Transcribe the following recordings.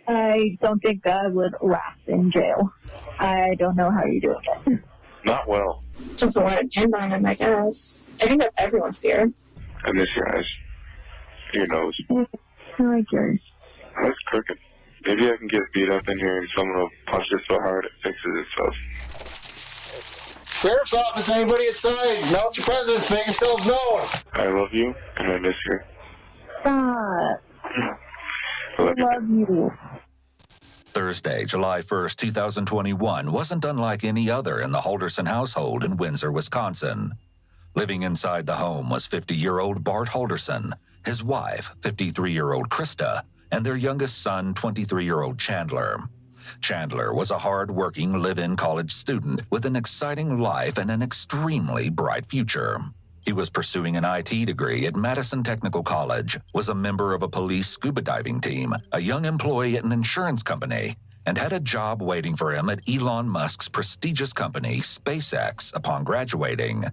I don't think I would last in jail. I don't know how you're doing it. Not well. Just don't want to depend on him, I guess. I think that's everyone's fear. I miss your eyes. Your nose. I like yours. That's crooked. Maybe I can get beat up in here and someone will punch it so hard it fixes itself. Sheriff's office, anybody inside? Mount your presence, make yourselves known. I love you, and I miss you. Stop. I love you. Love you. Thursday, July 1st, 2021 wasn't unlike any other in the Halderson household in Windsor, Wisconsin. Living inside the home was 50-year-old Bart Halderson, his wife, 53-year-old Krista, and their youngest son, 23-year-old Chandler. Chandler was a hard-working live-in college student with an exciting life and an extremely bright future. He was pursuing an IT degree at Madison Technical College, was a member of a police scuba diving team, a young employee at an insurance company, and had a job waiting for him at Elon Musk's prestigious company, SpaceX, upon graduating.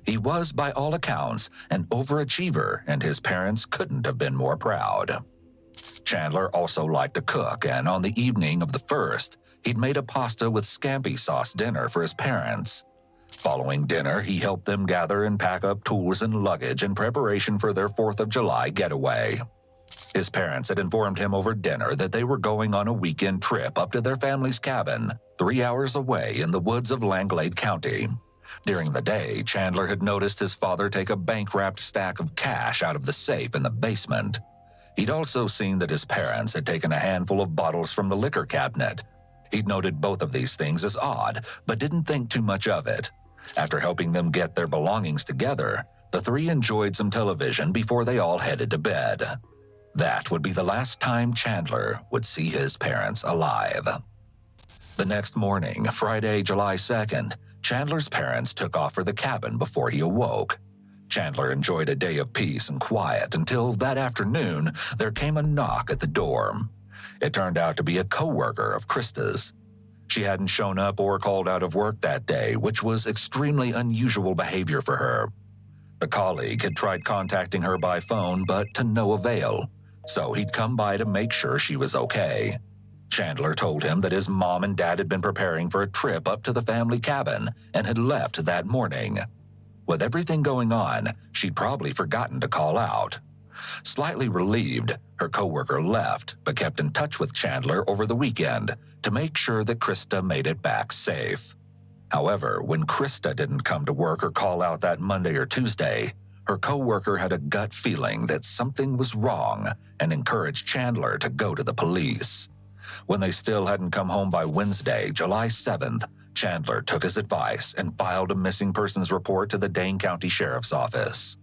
He was, by all accounts, an overachiever, and his parents couldn't have been more proud. Chandler also liked to cook, and on the evening of the 1st, he'd made a pasta with scampi sauce dinner for his parents. Following dinner, he helped them gather and pack up tools and luggage in preparation for their 4th of July getaway. His parents had informed him over dinner that they were going on a weekend trip up to their family's cabin, 3 hours away in the woods of Langlade County. During the day, Chandler had noticed his father take a bank-wrapped stack of cash out of the safe in the basement. He'd also seen that his parents had taken a handful of bottles from the liquor cabinet. He'd noted both of these things as odd, but didn't think too much of it. After helping them get their belongings together, the three enjoyed some television before they all headed to bed. That would be the last time Chandler would see his parents alive. The next morning, Friday, July 2nd, Chandler's parents took off for the cabin before he awoke. Chandler enjoyed a day of peace and quiet until that afternoon there came a knock at the door. It turned out to be a coworker of Krista's. She hadn't shown up or called out of work that day, which was extremely unusual behavior for her. The colleague had tried contacting her by phone, but to no avail, so he'd come by to make sure she was okay. Chandler told him that his mom and dad had been preparing for a trip up to the family cabin and had left that morning. With everything going on, she'd probably forgotten to call out. Slightly relieved, her coworker left, but kept in touch with Chandler over the weekend to make sure that Krista made it back safe. However, when Krista didn't come to work or call out that Monday or Tuesday, her coworker had a gut feeling that something was wrong and encouraged Chandler to go to the police. When they still hadn't come home by Wednesday, July 7th, Chandler took his advice and filed a missing persons report to the Dane County Sheriff's Office.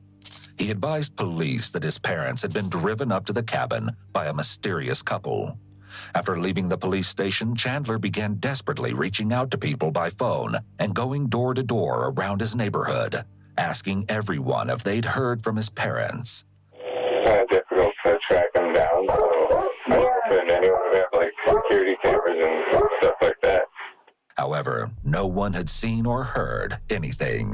He advised police that his parents had been driven up to the cabin by a mysterious couple. After leaving the police station, Chandler began desperately reaching out to people by phone and going door to door around his neighborhood, asking everyone if they'd heard from his parents. Kind of difficult to track them down. And anyone would have like security cameras and stuff like that. However, no one had seen or heard anything.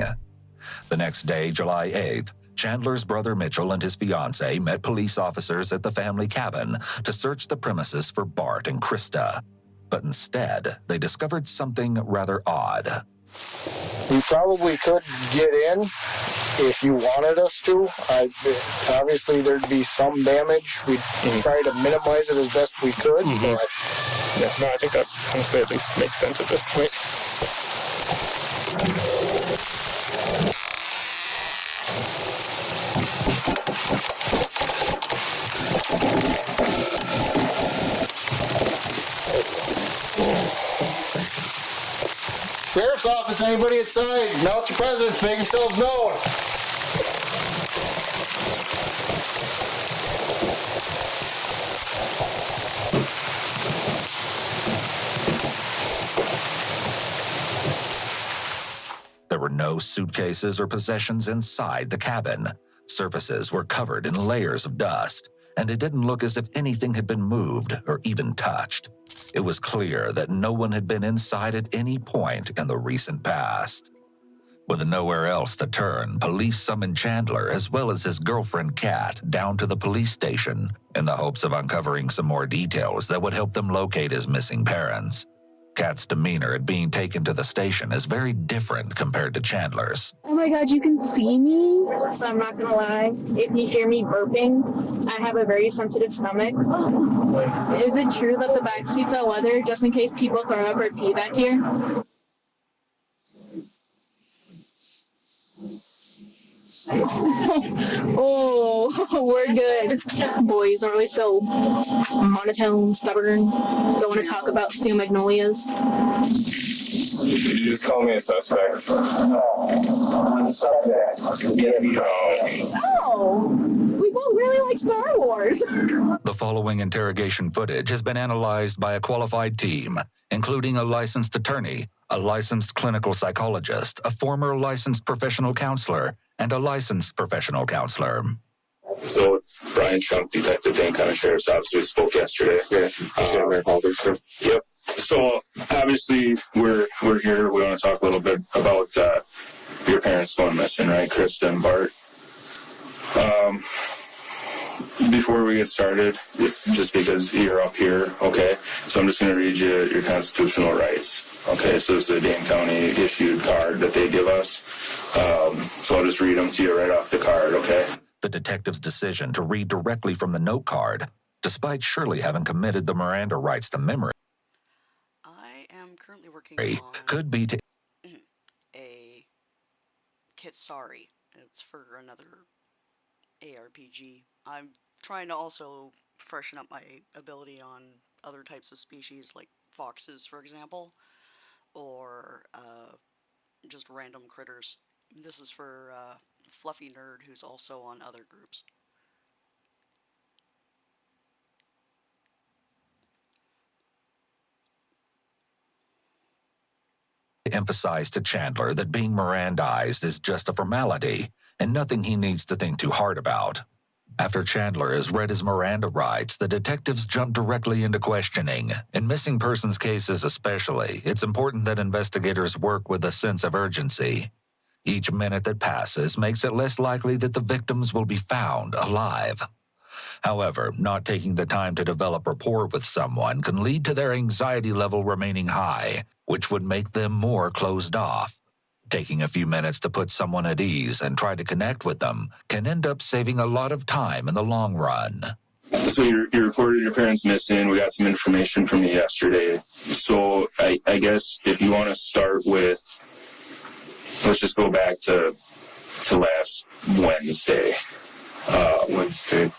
The next day, July 8th, Chandler's brother Mitchell and his fiancée met police officers at the family cabin to search the premises for Bart and Krista. But instead, they discovered something rather odd. We probably could get in if you wanted us to. Obviously, there'd be some damage. We'd try to minimize it as best we could. But Yeah, no, I think that honestly at least makes sense at this point. Sheriff's office, anybody inside? Mount your presence, make yourselves known. There were no suitcases or possessions inside the cabin. Surfaces were covered in layers of dust, and it didn't look as if anything had been moved or even touched. It was clear that no one had been inside at any point in the recent past. With nowhere else to turn, police summoned Chandler as well as his girlfriend Kat down to the police station in the hopes of uncovering some more details that would help them locate his missing parents. Kat's demeanor at being taken to the station is very different compared to Chandler's. Oh my god, you can see me? So I'm not gonna lie. If you hear me burping, I have a very sensitive stomach. Is it true that the back seats are leather just in case people throw up or pee back here? Oh, we're good. Boys are always so monotone, stubborn. Don't want to talk about steel magnolias. You just call me a suspect. Oh, we both really like Star Wars. The following interrogation footage has been analyzed by a qualified team, including a licensed attorney, a licensed clinical psychologist, a former licensed professional counselor, and a licensed professional counselor. So, Brian Trump, Detective Dane County Sheriff's Officer, spoke yesterday. Yeah, Chandler Halderson. Yep. So, obviously, we're here. We want to talk a little bit about your parents going missing, right, Krista and Bart? Before we get started, just because you're up here, okay, so I'm just going to read you your constitutional rights. Okay, so it's the Dane County issued card that they give us. So I'll just read them to you right off the card, okay? The detective's decision to read directly from the note card, despite Shirley having committed the Miranda rights to memory, I am currently working on could be to a kit Sorry. It's for another ARPG. I'm trying to also freshen up my ability on other types of species like foxes, for example, or just random critters. This is for Fluffy Nerd, who's also on other groups. emphasize to Chandler that being Mirandized is just a formality and nothing he needs to think too hard about. After Chandler has read his Miranda rights, the detectives jump directly into questioning. In missing persons cases especially, it's important that investigators work with a sense of urgency. Each minute that passes makes it less likely that the victims will be found alive. However, not taking the time to develop rapport with someone can lead to their anxiety level remaining high, which would make them more closed off. Taking a few minutes to put someone at ease and try to connect with them can end up saving a lot of time in the long run. So you reported your parents missing. We got some information from you yesterday. So I guess if you want to start with, let's just go back to last Wednesday. Wednesday.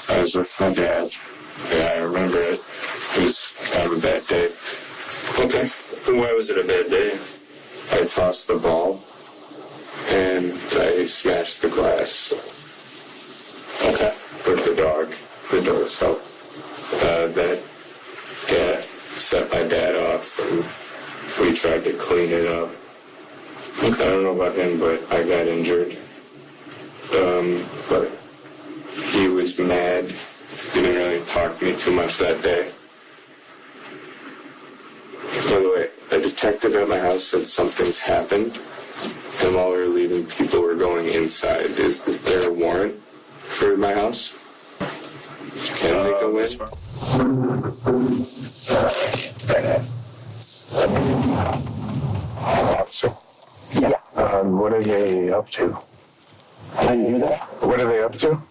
I was with my dad. Yeah, I remember it. It was kind of a bad day. Okay. Why was it a bad day? I tossed the ball, and I smashed the glass. Okay. With the door fell. That set my dad off, and we tried to clean it up. Okay. I don't know about him, but I got injured. But he was mad. He didn't really talk to me too much that day. By the way, a detective at my house said something's happened, and while we were leaving, people were going inside. Is there a warrant for my house? Can they go in? Officer? Yeah. What are they up to? I didn't hear that. What are they up to?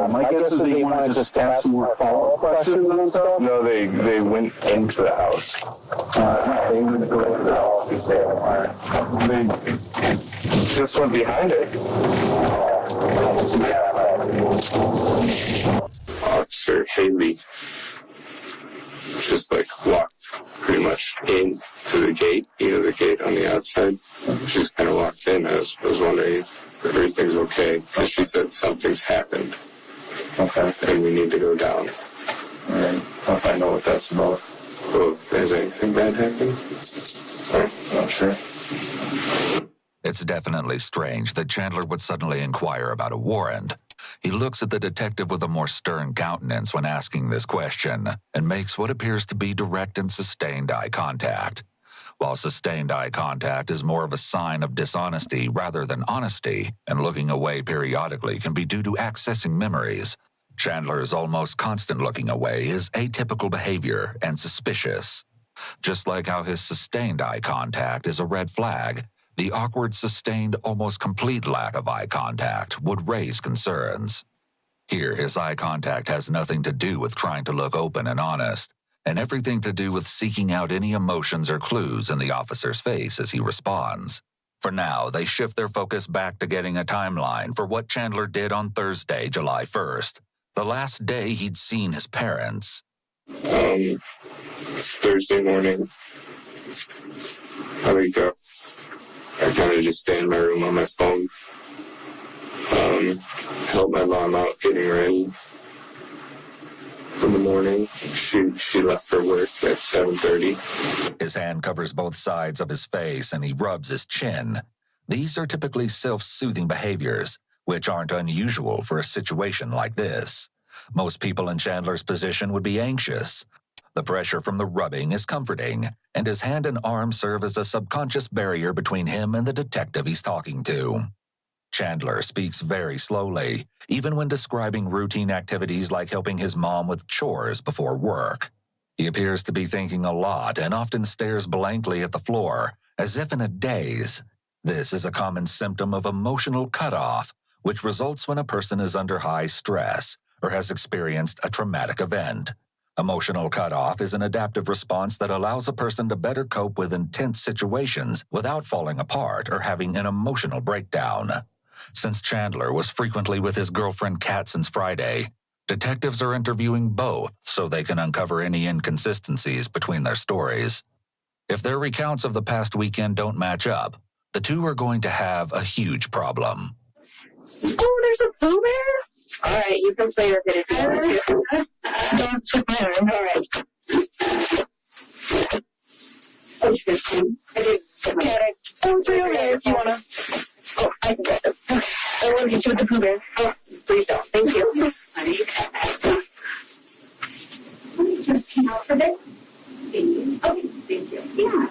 My guess is they want to just ask some more follow-up questions and stuff. No, they went into the house. They would go into the office there. They just went behind it. Officer Haley just walked pretty much into the gate, the gate on the outside. She just kind of walked in. I was wondering if everything's okay, because she said something's happened. Okay. And we need to go down. All right. I'll find out what that's about. Well, has anything bad happened? Not sure. It's definitely strange that Chandler would suddenly inquire about a warrant. He looks at the detective with a more stern countenance when asking this question and makes what appears to be direct and sustained eye contact. While sustained eye contact is more of a sign of dishonesty rather than honesty, and looking away periodically can be due to accessing memories, Chandler's almost constant looking away is atypical behavior and suspicious. Just like how his sustained eye contact is a red flag, the awkward, sustained, almost complete lack of eye contact would raise concerns. Here, his eye contact has nothing to do with trying to look open and honest, and everything to do with seeking out any emotions or clues in the officer's face as he responds. For now, they shift their focus back to getting a timeline for what Chandler did on Thursday, July 1st, the last day he'd seen his parents. It's Thursday morning. I wake up. I kind of just stay in my room on my phone. Help my mom out getting ready in the morning. She left for work at 7:30. His hand covers both sides of his face and he rubs his chin. These are typically self-soothing behaviors, which aren't unusual for a situation like this. Most people in Chandler's position would be anxious. The pressure from the rubbing is comforting, and his hand and arm serve as a subconscious barrier between him and the detective he's talking to. Chandler speaks very slowly, even when describing routine activities like helping his mom with chores before work. He appears to be thinking a lot and often stares blankly at the floor, as if in a daze. This is a common symptom of emotional cutoff, which results when a person is under high stress or has experienced a traumatic event. Emotional cutoff is an adaptive response that allows a person to better cope with intense situations without falling apart or having an emotional breakdown. Since Chandler was frequently with his girlfriend Kat since Friday, detectives are interviewing both so they can uncover any inconsistencies between their stories. If their recounts of the past weekend don't match up, the two are going to have a huge problem. Oh, there's a Pooh Bear? All right, you can play with it if you want to. Don't twist my arm. All right. Oh, it's right over there if you want to. Oh, I can get them. I want to hit you with the Pooh Bear. Oh, please don't. Thank you. Just came out for a bit. Okay, thank you. Yeah.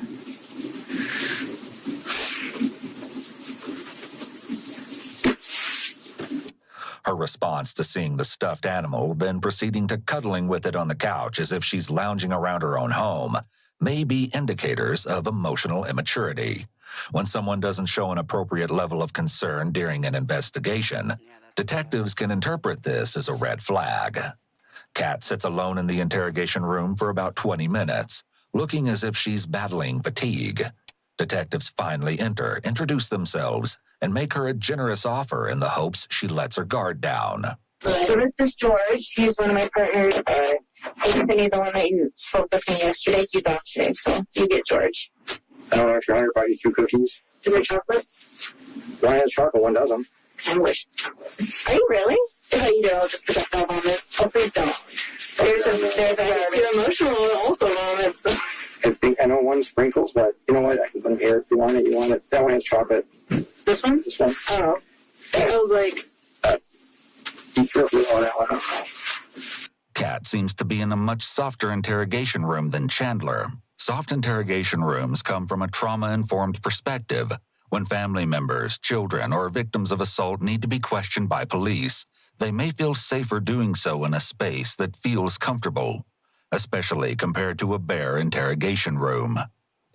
Her response to seeing the stuffed animal, then proceeding to cuddling with it on the couch as if she's lounging around her own home, may be indicators of emotional immaturity. When someone doesn't show an appropriate level of concern during an investigation, detectives can interpret this as a red flag. Kat sits alone in the interrogation room for about 20 minutes, looking as if she's battling fatigue. Detectives finally enter, introduce themselves, and make her a generous offer in the hopes she lets her guard down. So this is George. He's one of my partners. Anthony, the one that you spoke with me yesterday, he's off today, so you get George. I don't know if you're hungry, buy you 2 cookies. Is there chocolate? One has chocolate, one doesn't. I wish it's chocolate. Are you really? If I eat it, I'll just projectile vomit. Oh, please don't. There's a too emotional also vomit, so. I know one sprinkles, but you know what? I can put them here if you want it. You want it. That one has chocolate. This one? This one. Oh. I was like... You threw on that one. Kat seems to be in a much softer interrogation room than Chandler. Soft interrogation rooms come from a trauma-informed perspective. When family members, children, or victims of assault need to be questioned by police, they may feel safer doing so in a space that feels comfortable, especially compared to a bare interrogation room.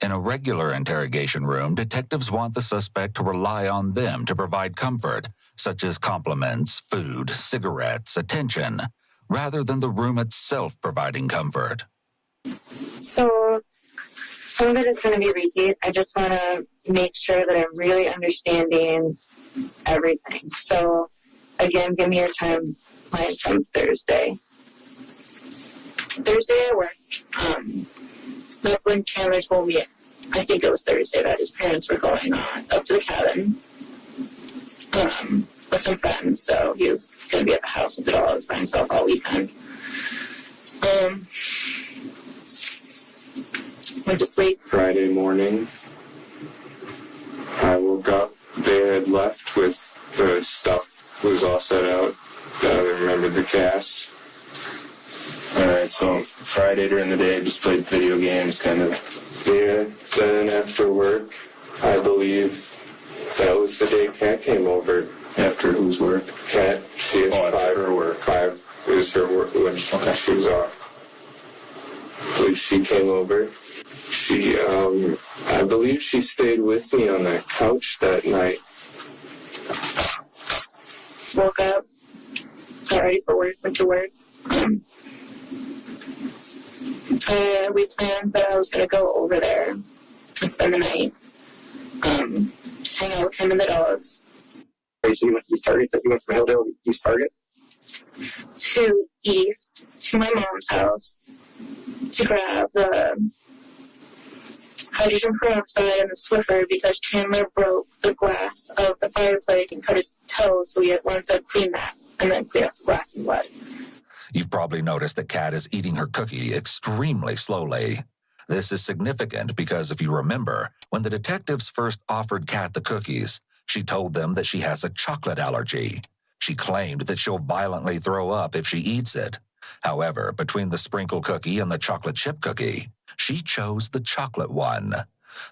In a regular interrogation room, detectives want the suspect to rely on them to provide comfort, such as compliments, food, cigarettes, attention, rather than the room itself providing comfort. So, some of it is going to be repeat. I just want to make sure that I'm really understanding everything. So, again, give me your timeline from Thursday. Thursday at work, that's when Chandler told me, I think it was Thursday, that his parents were going up to the cabin with some friends. So he was going to be at the house with the dogs by himself all weekend. Went to sleep. Friday morning, I woke up. They had left with the stuff was all set out. I remembered the cast. Alright, so Friday during the day, I just played video games, kind of. Yeah, then after work, I believe That was the day Kat came over. After whose work? Kat, she is After her work. 5 is her work when she was off. When she came over, she, I believe she stayed with me on that couch that night. Woke up, got ready for work, went to work. We planned that I was going to go over there and spend the night. Just hang out with him and the dogs. So you went to East Target, you went from Hilldale to East Target? To East, to my mom's house, to grab the hydrogen peroxide and the Swiffer because Chandler broke the glass of the fireplace and cut his toe, so we wanted to clean that and then clean up the glass and blood. You've probably noticed that Kat is eating her cookie extremely slowly. This is significant because if you remember, when the detectives first offered Kat the cookies, she told them that she has a chocolate allergy. She claimed that she'll violently throw up if she eats it. However, between the sprinkle cookie and the chocolate chip cookie, she chose the chocolate one.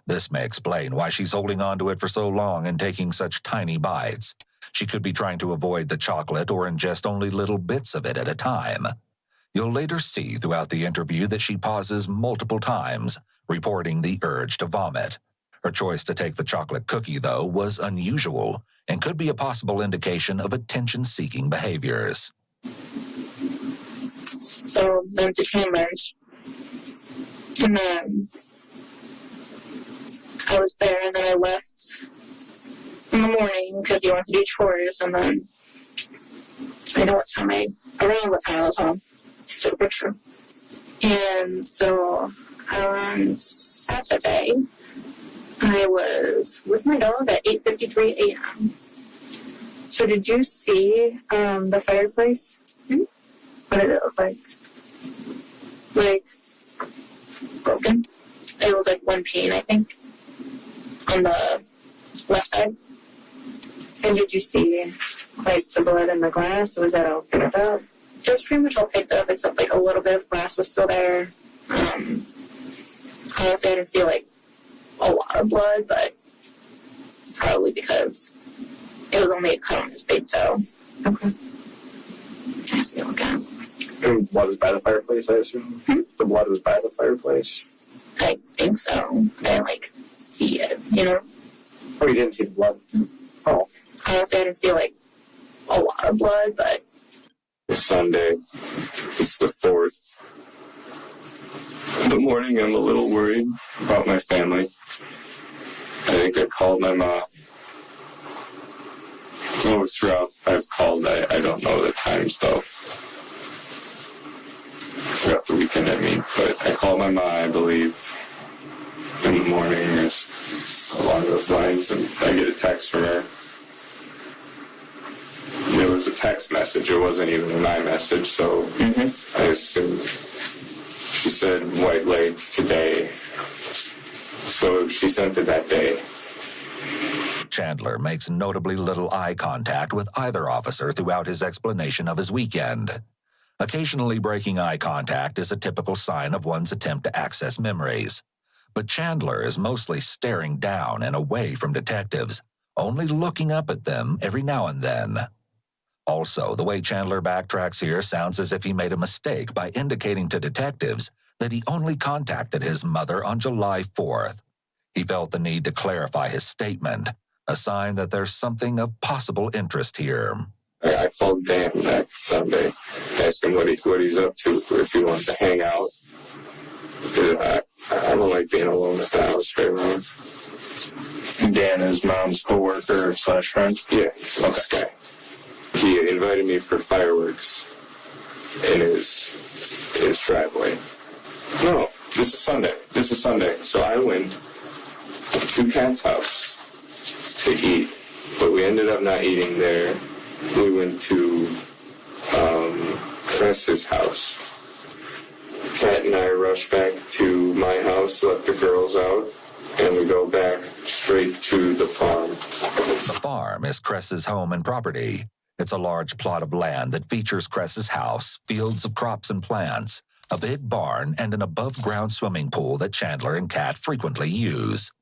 This may explain why she's holding on to it for so long and taking such tiny bites. She could be trying to avoid the chocolate or ingest only little bits of it at a time. You'll later see throughout the interview that she pauses multiple times, reporting the urge to vomit. Her choice to take the chocolate cookie, though, was unusual and could be a possible indication of attention-seeking behaviors. So went to Chandler's, and then I was there, and then I left in the morning because you want to do chores, and then I know around what time I was home. Took a picture. And so on Saturday, I was with my dog at 8:53 a.m. So did you see the fireplace? What did it look like? Like, broken. It was like one pane, I think, on the left side. And did you see, like, the blood in the glass? Was that all picked up? It was pretty much all picked up, except, like, a little bit of glass was still there. Honestly, I didn't see, like, a lot of blood, but probably because it was only a cut on his big toe. Okay. I see, look at him. And the blood was by the fireplace, I assume? The blood was by the fireplace? I think so. I didn't, like, see it, you know? Oh, you didn't see the blood? Oh. Honestly, I didn't see, like, a lot of blood, but... It's Sunday. It's the 4th. In the morning, I'm a little worried about my family. I think I called my mom. Oh, throughout I've called, I don't know the times, though. Throughout the weekend, I mean. But I called my mom, I believe, in the morning or along those lines, and I get a text from her. It was a text message. It wasn't even an iMessage, so I assumed she said white leg today. So she sent it that day. Chandler makes notably little eye contact with either officer throughout his explanation of his weekend. Occasionally breaking eye contact is a typical sign of one's attempt to access memories. But Chandler is mostly staring down and away from detectives, only looking up at them every now and then. Also, the way Chandler backtracks here sounds as if he made a mistake by indicating to detectives that he only contacted his mother on July 4th. He felt the need to clarify his statement, a sign that there's something of possible interest here. I called Dan that Sunday, asked him what he's up to, if he wants to hang out. I don't like being alone at the house very long. Dan is mom's coworker / friend? Yeah, he's this guy. He invited me for fireworks in his driveway. No, this is Sunday. So I went to Kat's house to eat, but we ended up not eating there. We went to Cress's house. Kat and I rushed back to my house, let the girls out, and we go back straight to the farm. The farm is Cress's home and property. It's a large plot of land that features Cress's house, fields of crops and plants, a big barn, and an above-ground swimming pool that Chandler and Kat frequently use.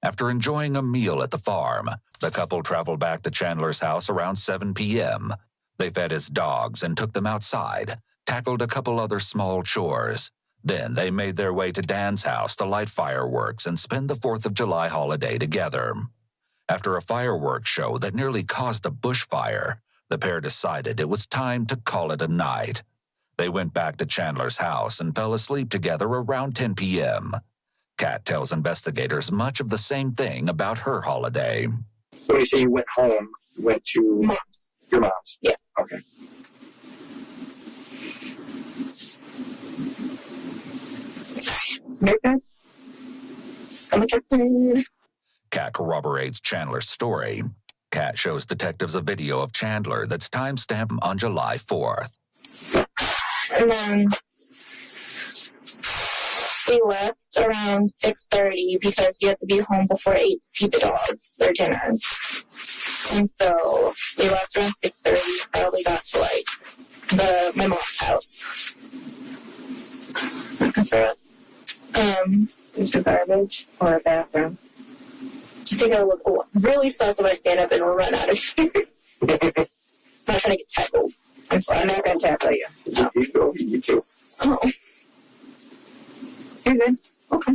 After enjoying a meal at the farm, the couple traveled back to Chandler's house around 7 p.m. They fed his dogs and took them outside, tackled a couple other small chores. Then they made their way to Dan's house to light fireworks and spend the 4th of July holiday together. After a fireworks show that nearly caused a bushfire, the pair decided it was time to call it a night. They went back to Chandler's house and fell asleep together around 10 p.m. Kat tells investigators much of the same thing about her holiday. When you say you went home, you went to Mom's. your mom's? Yes. Okay. Sorry. Very good. Stomach acid. Kat corroborates Chandler's story. Kat shows detectives a video of Chandler that's timestamped on July 4th. And then we left around 6:30 because he had to be home before 8 to feed the dogs their dinner. And so we left around 6:30. Probably got to my mom's house. There's a garbage or a bathroom. I think I look really sus if I stand up and run out of here. I'm not trying to get tackled. I'm not going to tackle you. You go, you too. Oh. You're good. Okay.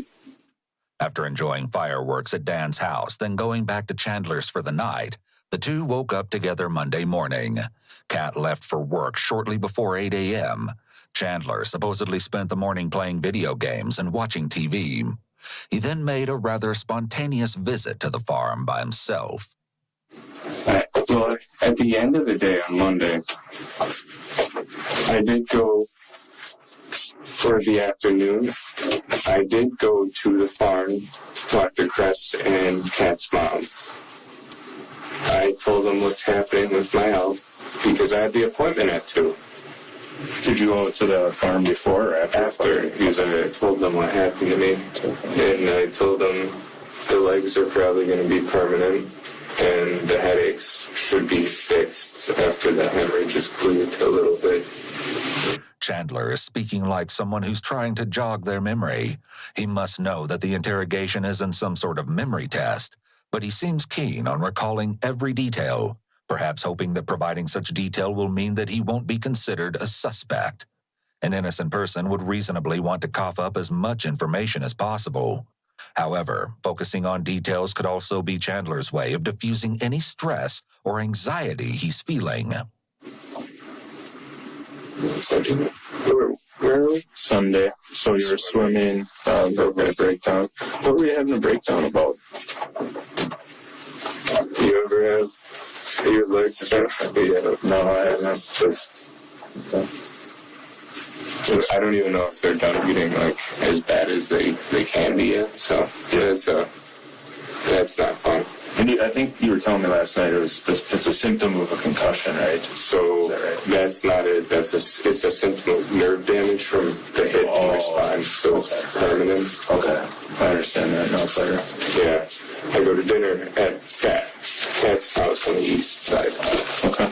After enjoying fireworks at Dan's house, then going back to Chandler's for the night, the two woke up together Monday morning. Kat left for work shortly before 8 a.m. Chandler supposedly spent the morning playing video games and watching TV. He then made a rather spontaneous visit to the farm by himself. Well, at the end of the day on Monday, I did go for the afternoon. I did go to the farm to talk to Chris and Kat's mom. I told them what's happening with my health because I had the appointment at 2. Did you go to the farm before or after? After, because I told them what happened to me. And I told them the legs are probably going to be permanent and the headaches should be fixed after the hemorrhage is cleared a little bit. Chandler is speaking like someone who's trying to jog their memory. He must know that the interrogation isn't some sort of memory test, but he seems keen on recalling every detail, perhaps hoping that providing such detail will mean that he won't be considered a suspect. An innocent person would reasonably want to cough up as much information as possible. However, focusing on details could also be Chandler's way of diffusing any stress or anxiety he's feeling. Where are we? Sunday. So you were swimming, a breakdown. What were you having a breakdown about? You ever have your legs done? No, I haven't. Just... I don't even know if they're done getting as bad as they can be yet. So that's not fun. And I think you were telling me last night it's a symptom of a concussion, right? So right? That's not it. It's a symptom of nerve damage from the hip to my spine. So it's permanent. Okay, I understand that. No, it's better. Yeah, I go to dinner at Kat's house on the east side. Okay.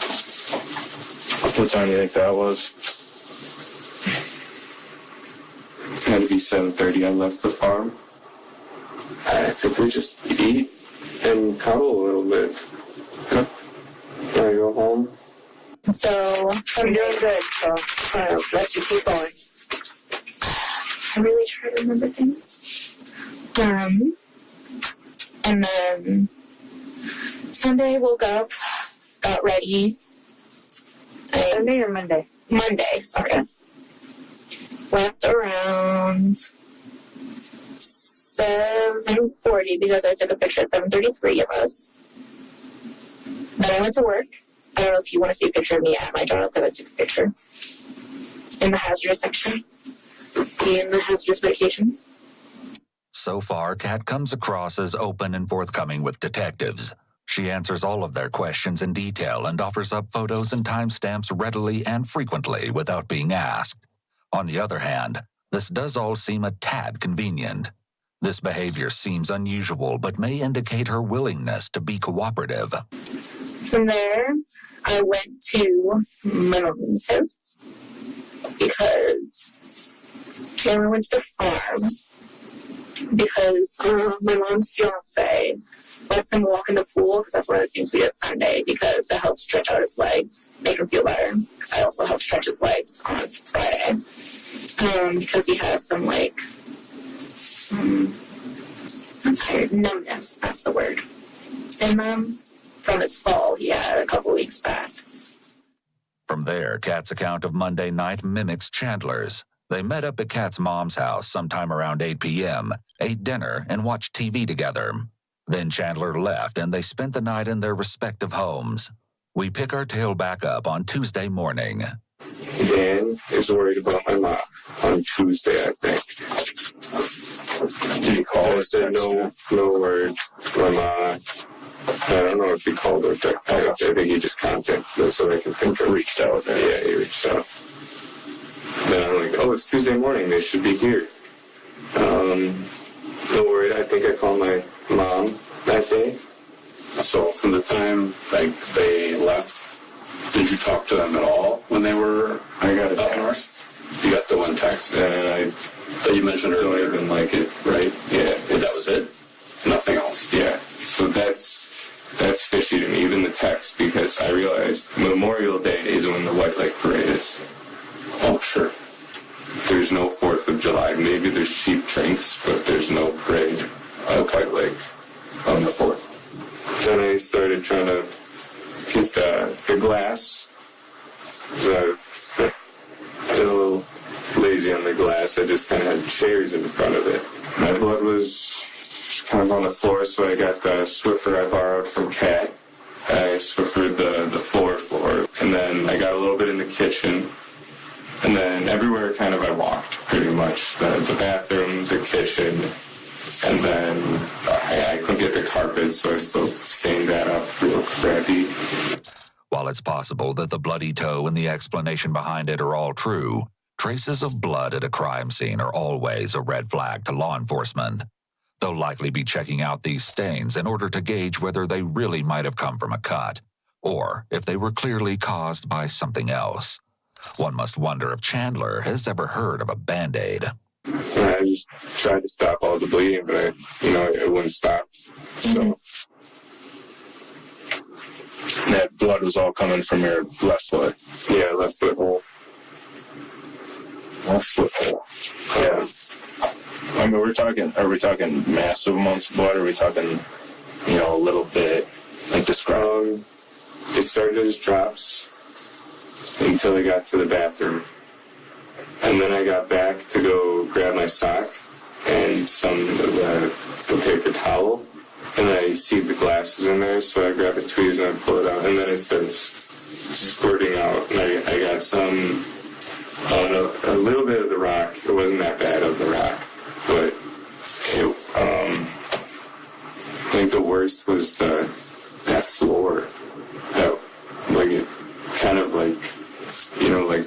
What time do you think that was? It's had to be 7:30. I left the farm. I think we just eat and cuddle a little bit. Okay. Can I go home? So I'm doing good, so I'll let you keep going. I really try to remember things. And then Sunday woke up, got ready. Sunday or Monday? Monday, sorry. Left around 7:40 because I took a picture at 7:33 of us. Then I went to work. I don't know if you want to see a picture of me at my job because I took a picture in the hazardous section. In the hazardous medication. So far, Kat comes across as open and forthcoming with detectives. She answers all of their questions in detail and offers up photos and timestamps readily and frequently without being asked. On the other hand, this does all seem a tad convenient. This behavior seems unusual, but may indicate her willingness to be cooperative. From there, I went to my mom's house because Chandler went to the farm. because my mom's fiance lets him walk in the pool because that's one of the things we did Sunday because it helps stretch out his legs, make him feel better. Because I also helped stretch his legs on Friday because he has some tired numbness. That's the word. And from his fall he had a couple weeks back. From there, Kat's account of Monday night mimics Chandler's. They met up at Kat's mom's house sometime around 8 p.m., ate dinner, and watched TV together. Then Chandler left, and they spent the night in their respective homes. We pick our tale back up on Tuesday morning. Dan is worried about my mom on Tuesday, I think. Did he call I or said text you? no word. My mom, I don't know if he called or texted. I think he just contacted. That's what I can think of. Reached out. Yeah, he reached out. Then I'm like, it's Tuesday morning. They should be here. No worry. I think I called my mom that day. So from the time they left, did you talk to them at all when they were? I got a text. You got the one text, and that you mentioned earlier, didn't like it, right? Yeah. But that was it. Nothing else. Yeah. So that's fishy to me, even the text, because I realized Memorial Day is when the White Lake Parade is. Oh, sure. There's no 4th of July. Maybe there's cheap drinks, but there's no parade at White Lake on the 4th. Then I started trying to get the glass. So I got a little lazy on the glass. I just kind of had chairs in front of it. My blood was kind of on the floor, so I got the Swiffer I borrowed from Kat. I Swiffered the floor, and then I got a little bit in the kitchen. And then everywhere kind of I walked, pretty much. The bathroom, the kitchen, and then I couldn't get the carpet, so I still stained that up real crappy. While it's possible that the bloody toe and the explanation behind it are all true, traces of blood at a crime scene are always a red flag to law enforcement. They'll likely be checking out these stains in order to gauge whether they really might have come from a cut, or if they were clearly caused by something else. One must wonder if Chandler has ever heard of a Band-Aid. I just tried to stop all the bleeding, but it wouldn't stop. So That blood was all coming from your left foot. yeah, left foot hole. Left foot hole. Yeah. I mean, are we talking massive amounts of blood, or are we talking, a little bit, describe? It started as drops until I got to the bathroom. And then I got back to go grab my sock and some of the paper towel. And then I see the glasses in there, so I grab a tweezers and I pull it out. And then it starts squirting out. And I got a little bit of the rock. It wasn't that bad of the rock. But I think the worst was that floor. It kind of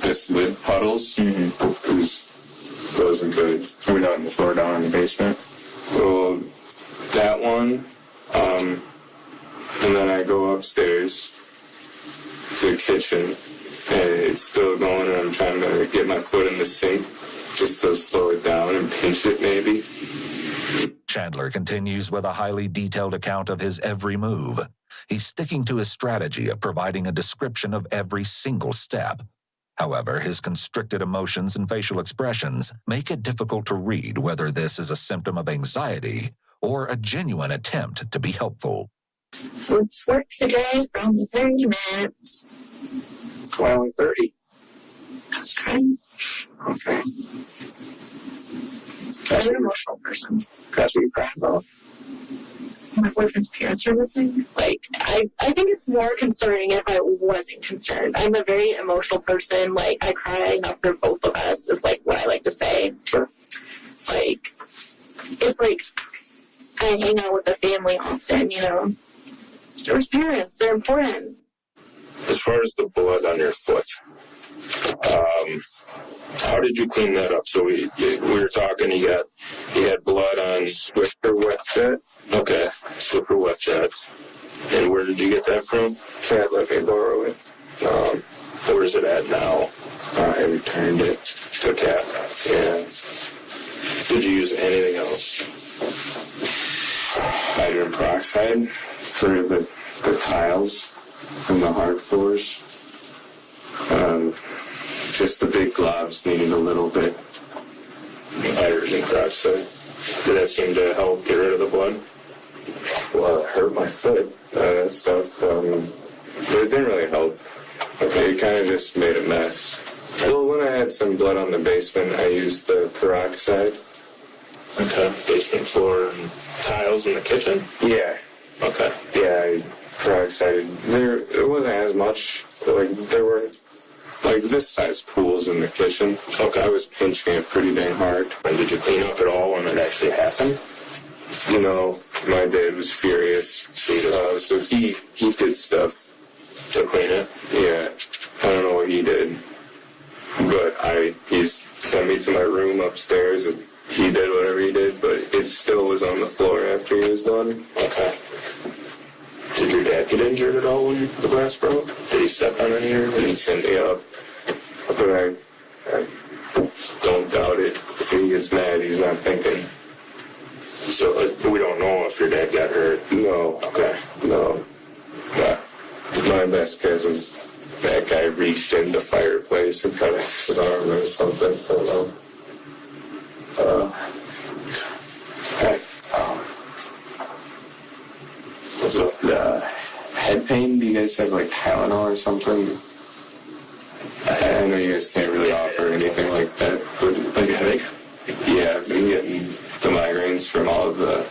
this lid puddles. Mm-hmm. It wasn't good. Are we not in the floor down in the basement? Well, that one, and then I go upstairs to the kitchen, and it's still going, and I'm trying to get my foot in the sink just to slow it down and pinch it maybe. Chandler continues with a highly detailed account of his every move. He's sticking to his strategy of providing a description of every single step. However, his constricted emotions and facial expressions make it difficult to read whether this is a symptom of anxiety or a genuine attempt to be helpful. What's work today for only 30 minutes? Why only 30? I was crying. Okay. I'm an emotional person. That's what you're crying about. My boyfriend's parents are missing. I think it's more concerning if I wasn't concerned. I'm a very emotional person. I cry enough for both of us, is what I like to say. Sure. It's I hang out with the family often, There's parents, they're important. As far as the blood on your foot, how did you clean that up? So we were talking, you had blood on Swiffer Wet Jet. Okay, Swiffer Wet Jet. And where did you get that from? Kat let me borrow it. Where's it at now? I returned it to Kat. Yeah. Did you use anything else? hydrogen peroxide for the tiles and the hard floors. Just the big globs needed a little bit hydrogen peroxide. Did that seem to help get rid of the blood? Well, it hurt my foot. Stuff. But it didn't really help. Okay, it kind of just made a mess. Well, when I had some blood on the basement, I used the peroxide. Okay. Basement floor and tiles in the kitchen? Yeah. Okay. Yeah, peroxide. It wasn't as much. Like, there were, like, this size pools in the kitchen. Okay. I was pinching it pretty dang hard. And did you clean up at all when it actually happened? You know, my dad was furious. So he did stuff to clean it? Yeah. I don't know what he did. But he sent me to my room upstairs and he did whatever he did, but it still was on the floor after he was done. Okay. Did your dad get injured at all when the glass broke? Did he step on any of it? He sent me up. But I don't doubt it. If he gets mad, he's not thinking. So we don't know if your dad got hurt? No. Okay. No. My best guess is that guy reached in the fireplace and cut his arm or something. I don't know. Okay. Head pain? Do you guys have like Tylenol or something? I know you guys can't really offer anything like that, but like a headache? Yeah, I've been getting the migraines from all of the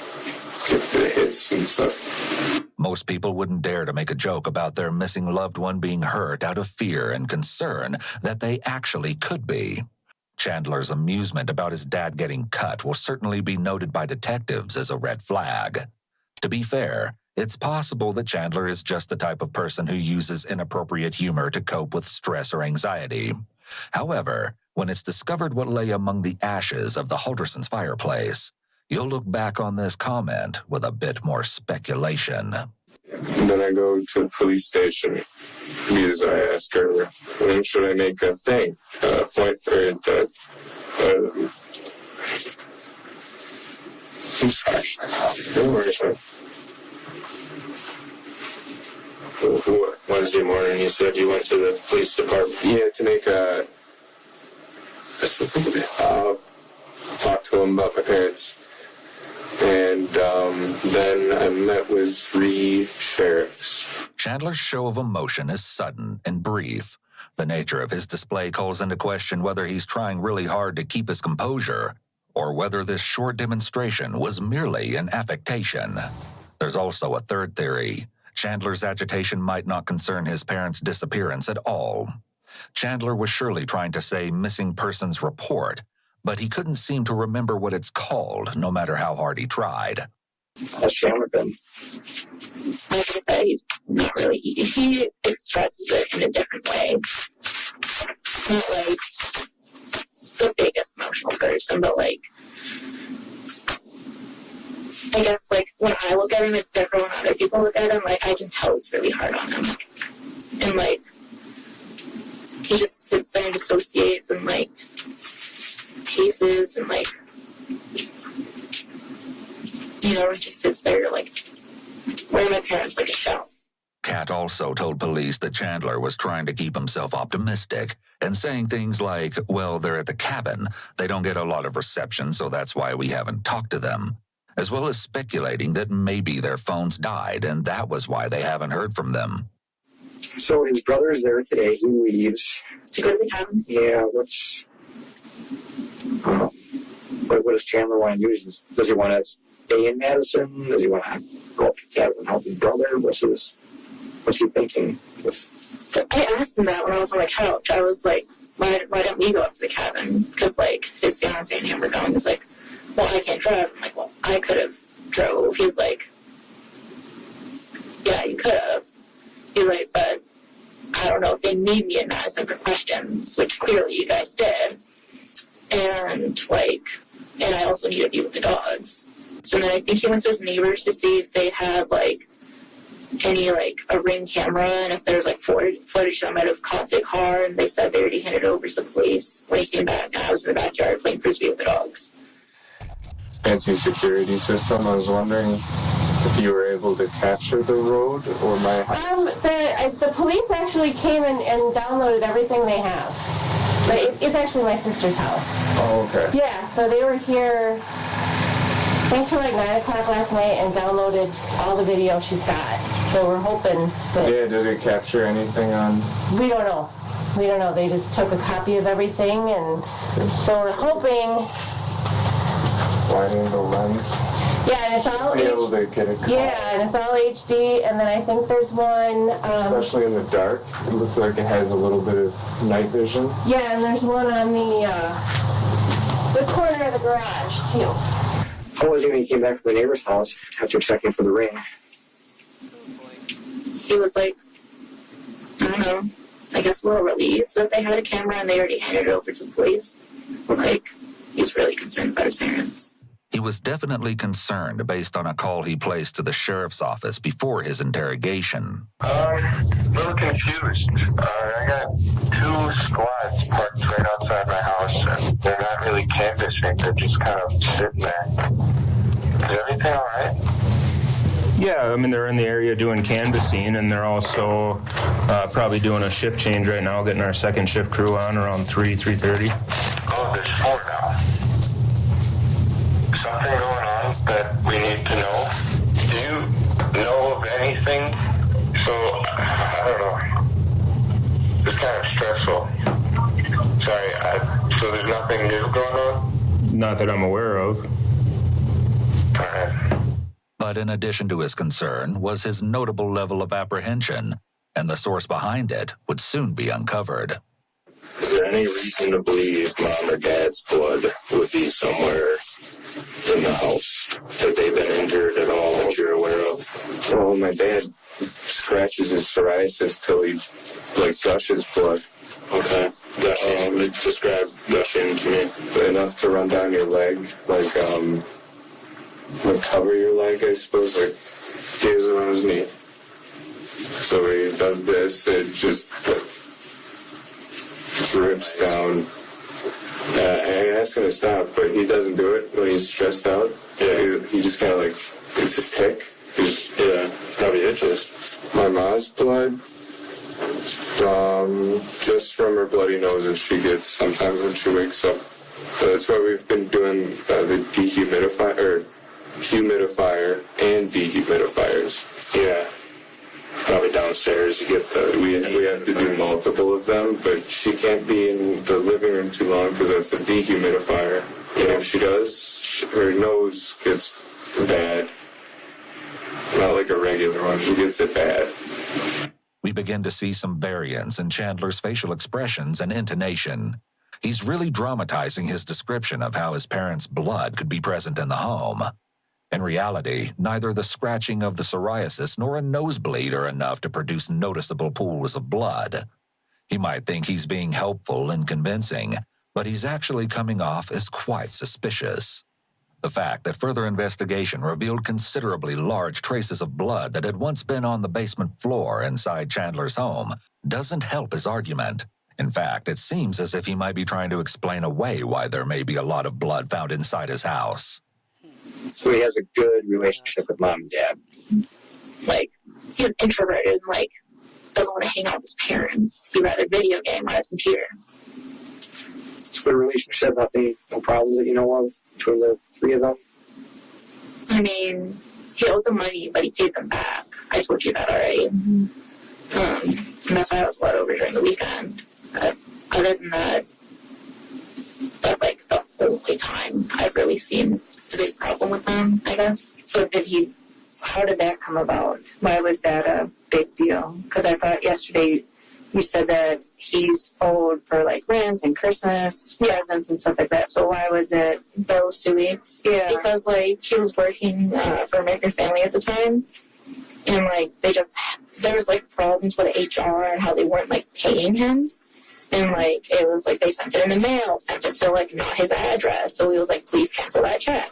hits and stuff. Most people wouldn't dare to make a joke about their missing loved one being hurt out of fear and concern that they actually could be. Chandler's amusement about his dad getting cut will certainly be noted by detectives as a red flag. To be fair, it's possible that Chandler is just the type of person who uses inappropriate humor to cope with stress or anxiety. However, when it's discovered what lay among the ashes of the Haldersons' fireplace, you'll look back on this comment with a bit more speculation. Then I go to the police station because I asked her, when should I make a thing? Point or I'm sorry. Don't worry, sir. Wednesday morning, you said you went to the police department? Yeah, to make a... talk to them about my parents. And then I met with 3 sheriffs. Chandler's show of emotion is sudden and brief. The nature of his display calls into question whether he's trying really hard to keep his composure or whether this short demonstration was merely an affectation. There's also a third theory. Chandler's agitation might not concern his parents' disappearance at all. Chandler was surely trying to say missing persons report, but he couldn't seem to remember what it's called, no matter how hard he tried. How's Chandler been? Like I said, he's not really, he expresses it in a different way. He's not like the biggest emotional person, but like, I guess like when I look at him, it's different when other people look at him. Like I can tell it's really hard on him. And like, he just sits there and dissociates and like, paces and like, you know, just sits there like, where are my parents, like a shell. Kat also told police that Chandler was trying to keep himself optimistic and saying things like, well, they're at the cabin. They don't get a lot of reception, so that's why we haven't talked to them. As well as speculating that maybe their phones died and that was why they haven't heard from them. So his brother is there today. He leaves. To go to the cabin? Yeah, what does Chandler want to do? Does he want to stay in Madison? Does he want to go up to the cabin and help his brother? What's he thinking? I asked him that when I was on the couch. I was like, why don't we go up to the cabin? Because like his fiance and him were going. He's like, well, I can't drive. I'm like, well, I could have drove. He's like, yeah, you could have. He's like, but I don't know if they need me in Madison for questions, which clearly you guys did. And I also need to be with the dogs. So then I think he went to his neighbors to see if they had like any like a Ring camera and if there's like footage that might have caught the car, and they said they already handed it over to the police when he came back, and I was in the backyard playing frisbee with the dogs. fancy security system. I was wondering if you were able to capture the road or my house. The police actually came and downloaded everything they have. But it's actually my sister's house. Oh, okay. Yeah, so they were here, I think till like 9 o'clock last night and downloaded all the video she's got. So we're hoping that... Yeah, did it capture anything on... We don't know. They just took a copy of everything, and so we're hoping... Widening the lens? Yeah, and it's all... Be able to get a call. Yeah, and it's all HD, and then I think there's one... Especially in the dark. It looks like it has a little bit of night vision. Yeah, and there's one on the corner of the garage, too. How was he when he came back from the neighbor's house after checking for the ring? He was like, I don't know, I guess a little relieved that they had a camera and they already handed it over to the police. Like, he's really concerned about his parents. He was definitely concerned based on a call he placed to the sheriff's office before his interrogation. A little confused. I got 2 squads parked right outside my house, and they're not really canvassing. They're just kind of sitting there. Is everything all right? Yeah, I mean, they're in the area doing canvassing, and they're also probably doing a shift change right now, getting our second shift crew on around 3:30. Oh, there's 4 now. Something going on that we need to know? Do you know of anything? So, I don't know. It's kind of stressful. Sorry, so there's nothing new going on? Not that I'm aware of. All right. But in addition to his concern was his notable level of apprehension, and the source behind it would soon be uncovered. Is there any reason to believe Mom or Dad's blood would be somewhere in the house? Have they been injured at all that you're aware of? Well, my dad scratches his psoriasis till he, gushes blood. Okay. Gushing, describe gushing to me. Enough to run down your leg, cover your leg, I suppose, he has it on his knee. So when he does this, it just drips down. I ask him to stop, but he doesn't do it when he's stressed out. Yeah, he just kind of it's his tick. Probably itches. My mom's blood, just from her bloody nose that she gets sometimes when she wakes up. So that's why we've been doing the humidifier and dehumidifiers. Yeah. Probably downstairs you get we have to do multiple of them, but she can't be in the living room too long because that's a dehumidifier. And if she does, her nose gets bad. Not like a regular one, she gets it bad. We begin to see some variance in Chandler's facial expressions and intonation. He's really dramatizing his description of how his parents' blood could be present in the home. In reality, neither the scratching of the psoriasis nor a nosebleed are enough to produce noticeable pools of blood. He might think he's being helpful and convincing, but he's actually coming off as quite suspicious. The fact that further investigation revealed considerably large traces of blood that had once been on the basement floor inside Chandler's home doesn't help his argument. In fact, it seems as if he might be trying to explain away why there may be a lot of blood found inside his house. So he has a good relationship with Mom and Dad. He's introverted and, doesn't want to hang out with his parents. He'd rather video game on his computer. It's a good relationship. No problems that you know of between the 3 of them? I mean, he owed them money, but he paid them back. I told you that already. Mm-hmm. And that's why I was let over during the weekend. Other than that, that's the only time I've really seen a big problem with them, I guess. So how did that come about? Why was that a big deal? Because I thought yesterday you said that he's owed for rent and Christmas presents and stuff like that. So why was it those 2 weeks? Yeah. Because he was working for American Family at the time. And there was problems with HR and how they weren't paying him. And it was they sent it in the mail, sent it to not his address. So he was please cancel that check.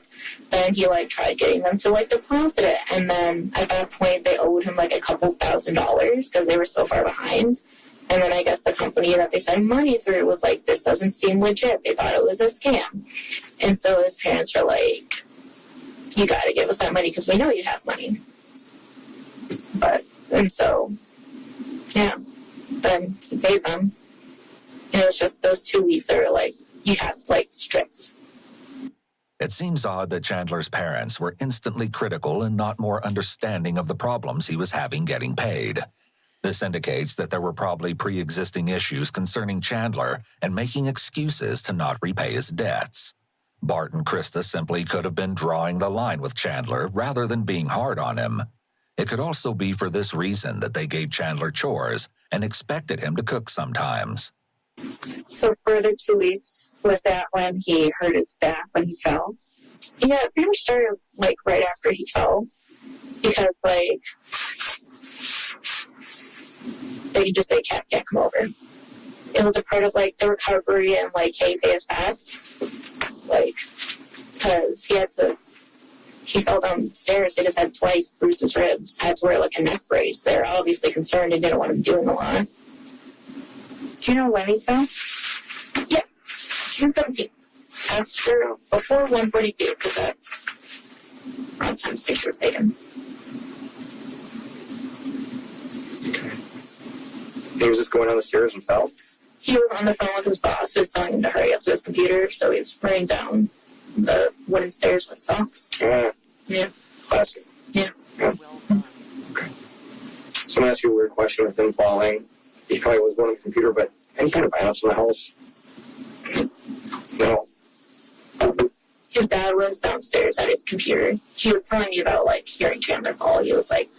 Then he tried getting them to deposit it. And then at that point they owed him a couple $1,000s because they were so far behind. And then I guess the company that they sent money through was this doesn't seem legit. They thought it was a scam. And so his parents are you got to give us that money because we know you have money. And so, yeah, then he paid them. And it was just those 2 weeks that were like, you have to, like, strict. It seems odd that Chandler's parents were instantly critical and not more understanding of the problems he was having getting paid. This indicates that there were probably pre-existing issues concerning Chandler and making excuses to not repay his debts. Bart and Krista simply could have been drawing the line with Chandler rather than being hard on him. It could also be for this reason that they gave Chandler chores and expected him to cook sometimes. So for the 2 weeks, was that when he hurt his back when he fell? Yeah, it pretty much started, like, right after he fell. Because, like, they could just say, Cat, come over. It was a part of, like, the recovery and, like, hey, pay us back. Like, because he fell downstairs. They just had twice bruised his ribs, had to wear, like, a neck brace. They were obviously concerned and didn't want him doing a lot. Do you know when he fell? Yes, June 17th. Before 1:42, because that's around the time this picture was taken. He was just going down the stairs and fell? He was on the phone with his boss who was telling him to hurry up to his computer, so he was running down the wooden stairs with socks. Yeah. Classic. Yeah. Okay. So I'm going to ask you a weird question with him falling. He probably was going on the computer, but any kind of violence in the house? No. His dad was downstairs at his computer. He was telling me about, like, hearing Chandler fall. He was like,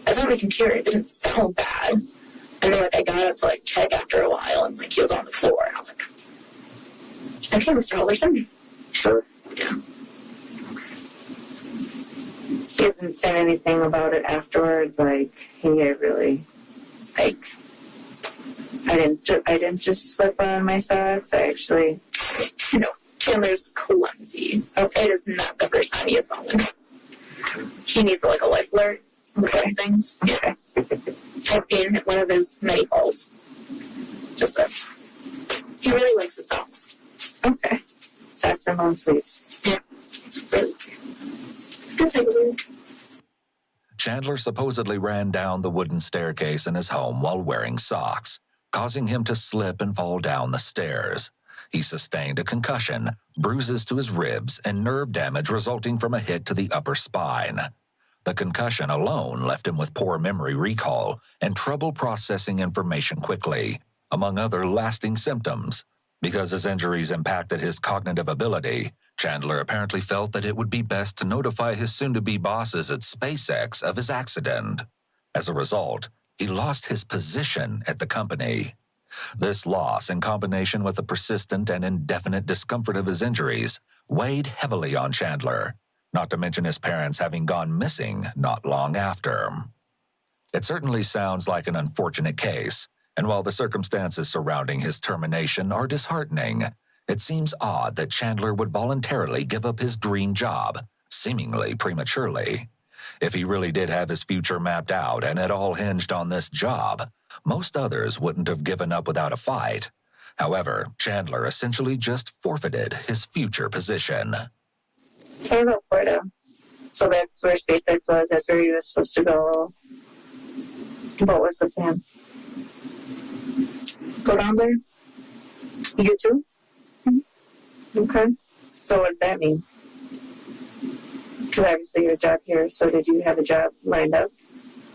I was on my computer. It didn't sound bad. And then, like, I got up to, like, check after a while, and, like, he was on the floor. And I was like, okay, Mr. Holderson. Sure. Yeah. He hasn't said anything about it afterwards, like, he really, like, I didn't just slip on my socks. I actually, Chandler's clumsy. Okay, it is not the first time he has fallen. He needs, like, a life alert for things. Yeah. I've seen one of his many falls. Just this. He really likes his socks. Okay. Socks and long sleeves. Yeah. It's really cute. It's good type of weird. Chandler supposedly ran down the wooden staircase in his home while wearing socks, causing him to slip and fall down the stairs. He sustained a concussion, bruises to his ribs, and nerve damage resulting from a hit to the upper spine. The concussion alone left him with poor memory recall and trouble processing information quickly, among other lasting symptoms. Because his injuries impacted his cognitive ability, Chandler apparently felt that it would be best to notify his soon-to-be bosses at SpaceX of his accident. As a result, he lost his position at the company. This loss, in combination with the persistent and indefinite discomfort of his injuries, weighed heavily on Chandler, not to mention his parents having gone missing not long after. It certainly sounds like an unfortunate case, and while the circumstances surrounding his termination are disheartening, it seems odd that Chandler would voluntarily give up his dream job, seemingly prematurely. If he really did have his future mapped out and it all hinged on this job, most others wouldn't have given up without a fight. However, Chandler essentially just forfeited his future position. What about Florida? So that's where SpaceX was. That's where he was supposed to go. What was the plan? Go down there? You too? Mm-hmm. Okay. So what did that mean? Because obviously you have a job here, so did you have a job lined up?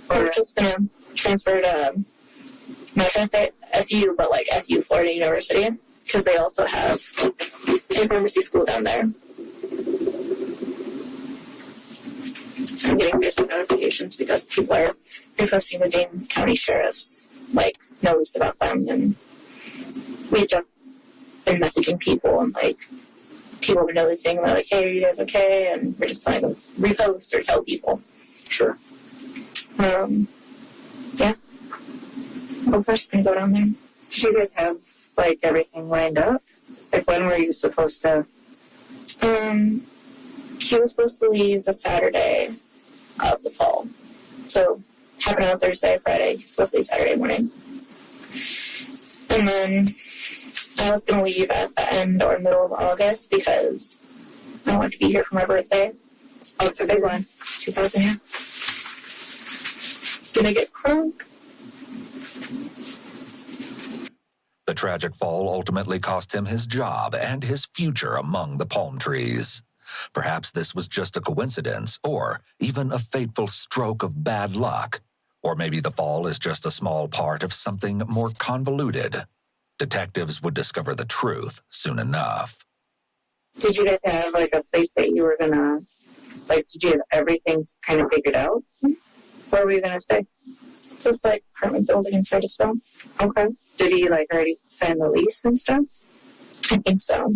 Or we're just going to transfer to, I'm not trying to say FU, but like FU, Florida University, because they also have a pharmacy school down there. So I'm getting Facebook notifications because people are reposting the Dane County Sheriff's, like, notice about them, and we've just been messaging people, and, like, people have been noticing, they're like, hey, are you guys okay? And we're just like, repost or tell people. Sure. Yeah. We're first going to go down there. Did you guys have, like, everything lined up? Like, when were you supposed to? She was supposed to leave the Saturday of the fall. So, happened on Thursday, Friday. He's supposed to leave Saturday morning. And then I was going to leave at the end or middle of August because I wanted to be here for my birthday. Oh, it's a big one. 2,000, yeah. Gonna get crunk. The tragic fall ultimately cost him his job and his future among the palm trees. Perhaps this was just a coincidence, or even a fateful stroke of bad luck. Or maybe the fall is just a small part of something more convoluted. Detectives would discover the truth soon enough. Did you guys have like a place that you were gonna, like, did you have everything kind of figured out? Where were you gonna stay? Just like apartment building in Titusville. Okay. Did he like already sign the lease and stuff? I think so.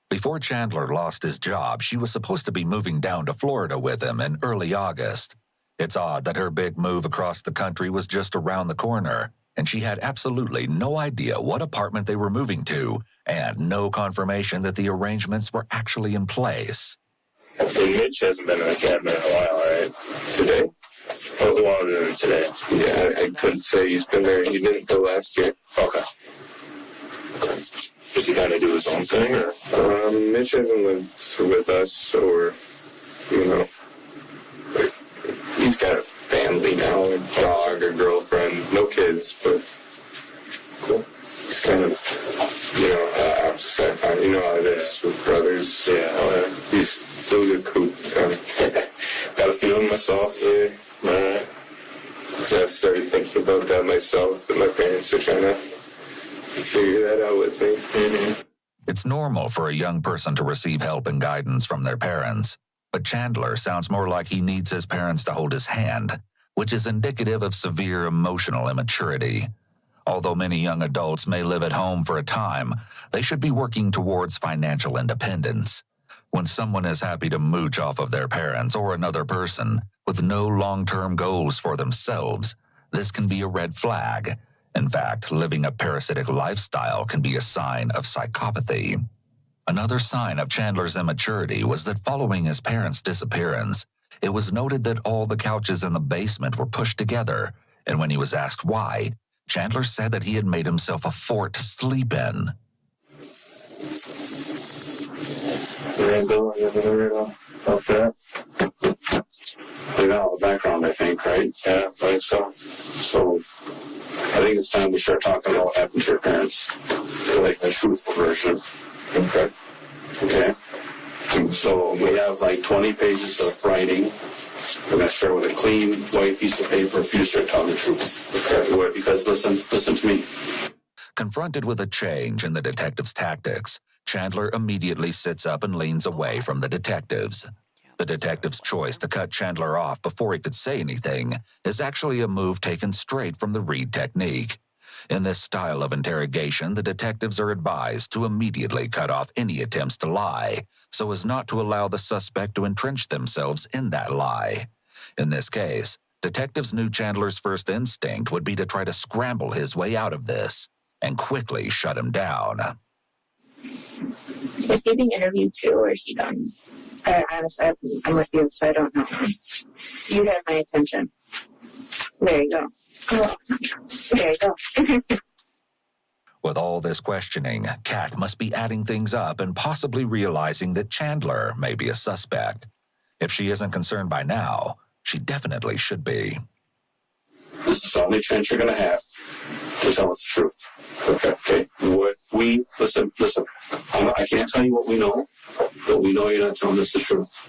Before Chandler lost his job, she was supposed to be moving down to Florida with him in early August. It's odd that her big move across the country was just around the corner, and she had absolutely no idea what apartment they were moving to, and no confirmation that the arrangements were actually in place. And Mitch hasn't been in the cabinet in a while, right? Today? Oh, well, today. Yeah, I couldn't say he's been there. He didn't go last year. Okay. Does he kind of do his own thing, or? Mitch hasn't lived with us, or, you know, like, he's got a family now, a dog, a girlfriend, no kids, but cool. He's kind of, you know, opposite side of town. You know how it is with brothers. Yeah. He's still a good cool. Got a feeling myself. Yeah. Alright. I've started thinking about that myself, that my parents are trying to figure that out with me. Mm-hmm. It's normal for a young person to receive help and guidance from their parents, but Chandler sounds more like he needs his parents to hold his hand, which is indicative of severe emotional immaturity. Although many young adults may live at home for a time, they should be working towards financial independence. When someone is happy to mooch off of their parents or another person with no long-term goals for themselves, this can be a red flag. In fact, living a parasitic lifestyle can be a sign of psychopathy. Another sign of Chandler's immaturity was that following his parents' disappearance, it was noted that all the couches in the basement were pushed together, and when he was asked why, Chandler said that he had made himself a fort to sleep in. Randall, you ever heard about that? They got all the background, I think, right? Yeah, I think so. So, I think it's time we start talking about what happened to your parents. Like the truthful version. Okay. Okay? So, we have like 20 pages of writing. We're going to start with a clean white piece of paper for you to start telling the truth. Okay? Because listen to me. Confronted with a change in the detective's tactics, Chandler immediately sits up and leans away from the detectives. The detective's choice to cut Chandler off before he could say anything is actually a move taken straight from the Reid technique. In this style of interrogation, the detectives are advised to immediately cut off any attempts to lie, so as not to allow the suspect to entrench themselves in that lie. In this case, detectives knew Chandler's first instinct would be to try to scramble his way out of this and quickly shut him down. Is he being interviewed too, or is he done? Honestly, I'm with you, so I don't know. You have my attention. So there you go. There you go. With all this questioning, Kat must be adding things up and possibly realizing that Chandler may be a suspect. If she isn't concerned by now, she definitely should be. This is the only chance you're going to have to tell us the truth. Okay? Listen. I can't tell you what we know, but we know you're not telling us the truth.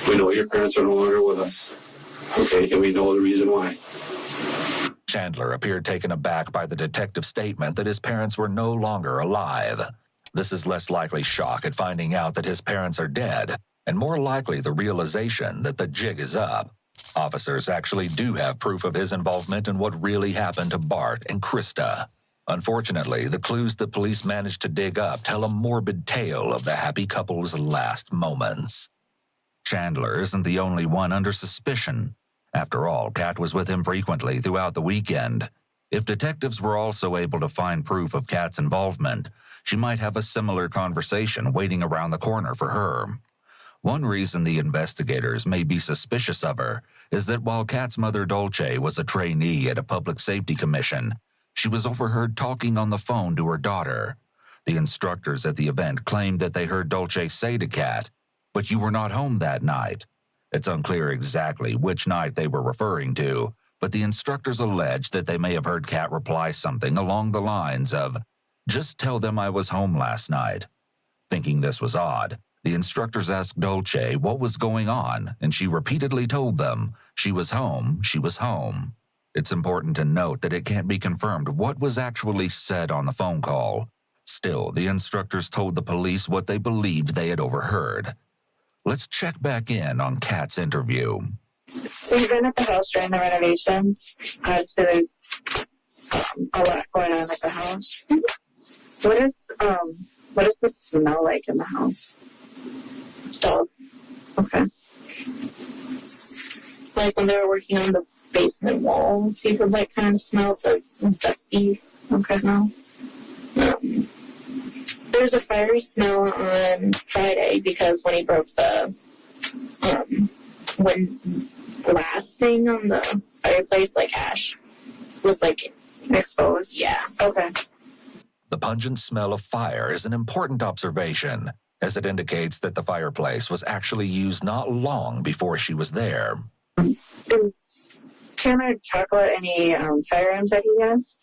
We know your parents are no longer with us. Okay? And we know the reason why. Chandler appeared taken aback by the detective's statement that his parents were no longer alive. This is less likely shock at finding out that his parents are dead, and more likely the realization that the jig is up. Officers actually do have proof of his involvement in what really happened to Bart and Krista. Unfortunately, the clues that police managed to dig up tell a morbid tale of the happy couple's last moments. Chandler isn't the only one under suspicion. After all, Kat was with him frequently throughout the weekend. If detectives were also able to find proof of Kat's involvement, she might have a similar conversation waiting around the corner for her. One reason the investigators may be suspicious of her is that while Kat's mother Dolce was a trainee at a public safety commission, she was overheard talking on the phone to her daughter. The instructors at the event claimed that they heard Dolce say to Kat, but you were not home that night. It's unclear exactly which night they were referring to, but the instructors allege that they may have heard Kat reply something along the lines of, "Just tell them I was home last night." Thinking this was odd, the instructors asked Dolce what was going on, and she repeatedly told them she was home, she was home. It's important to note that it can't be confirmed what was actually said on the phone call. Still, the instructors told the police what they believed they had overheard. Let's check back in on Kat's interview. We've been at the house during the renovations. So there's a lot going on at the house. What does the smell like in the house? Dog. Okay. Like when they were working on the basement walls, you could like kind of smell the dusty smell. There's a fiery smell on Friday because when he broke the when glass thing on the fireplace, like ash, was like exposed. Yeah. Okay. The pungent smell of fire is an important observation, as it indicates that the fireplace was actually used not long before she was there. Does Chandler talk about any firearms that he has?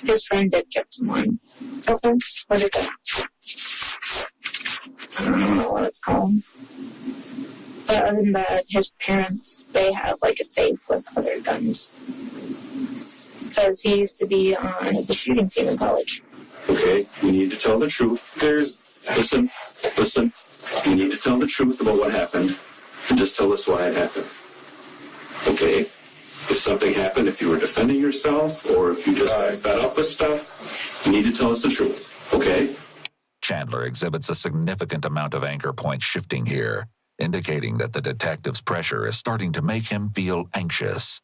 His friend did gift him one. Okay. What is that? I don't know what it's called. But other than that, his parents, they have like a safe with other guns. Because he used to be on the shooting team in college. Okay, you need to tell the truth. Listen. You need to tell the truth about what happened, and just tell us why it happened. Okay? If something happened, if you were defending yourself, or if you just got fed up with stuff, you need to tell us the truth. Okay? Chandler exhibits a significant amount of anchor point shifting here, indicating that the detective's pressure is starting to make him feel anxious.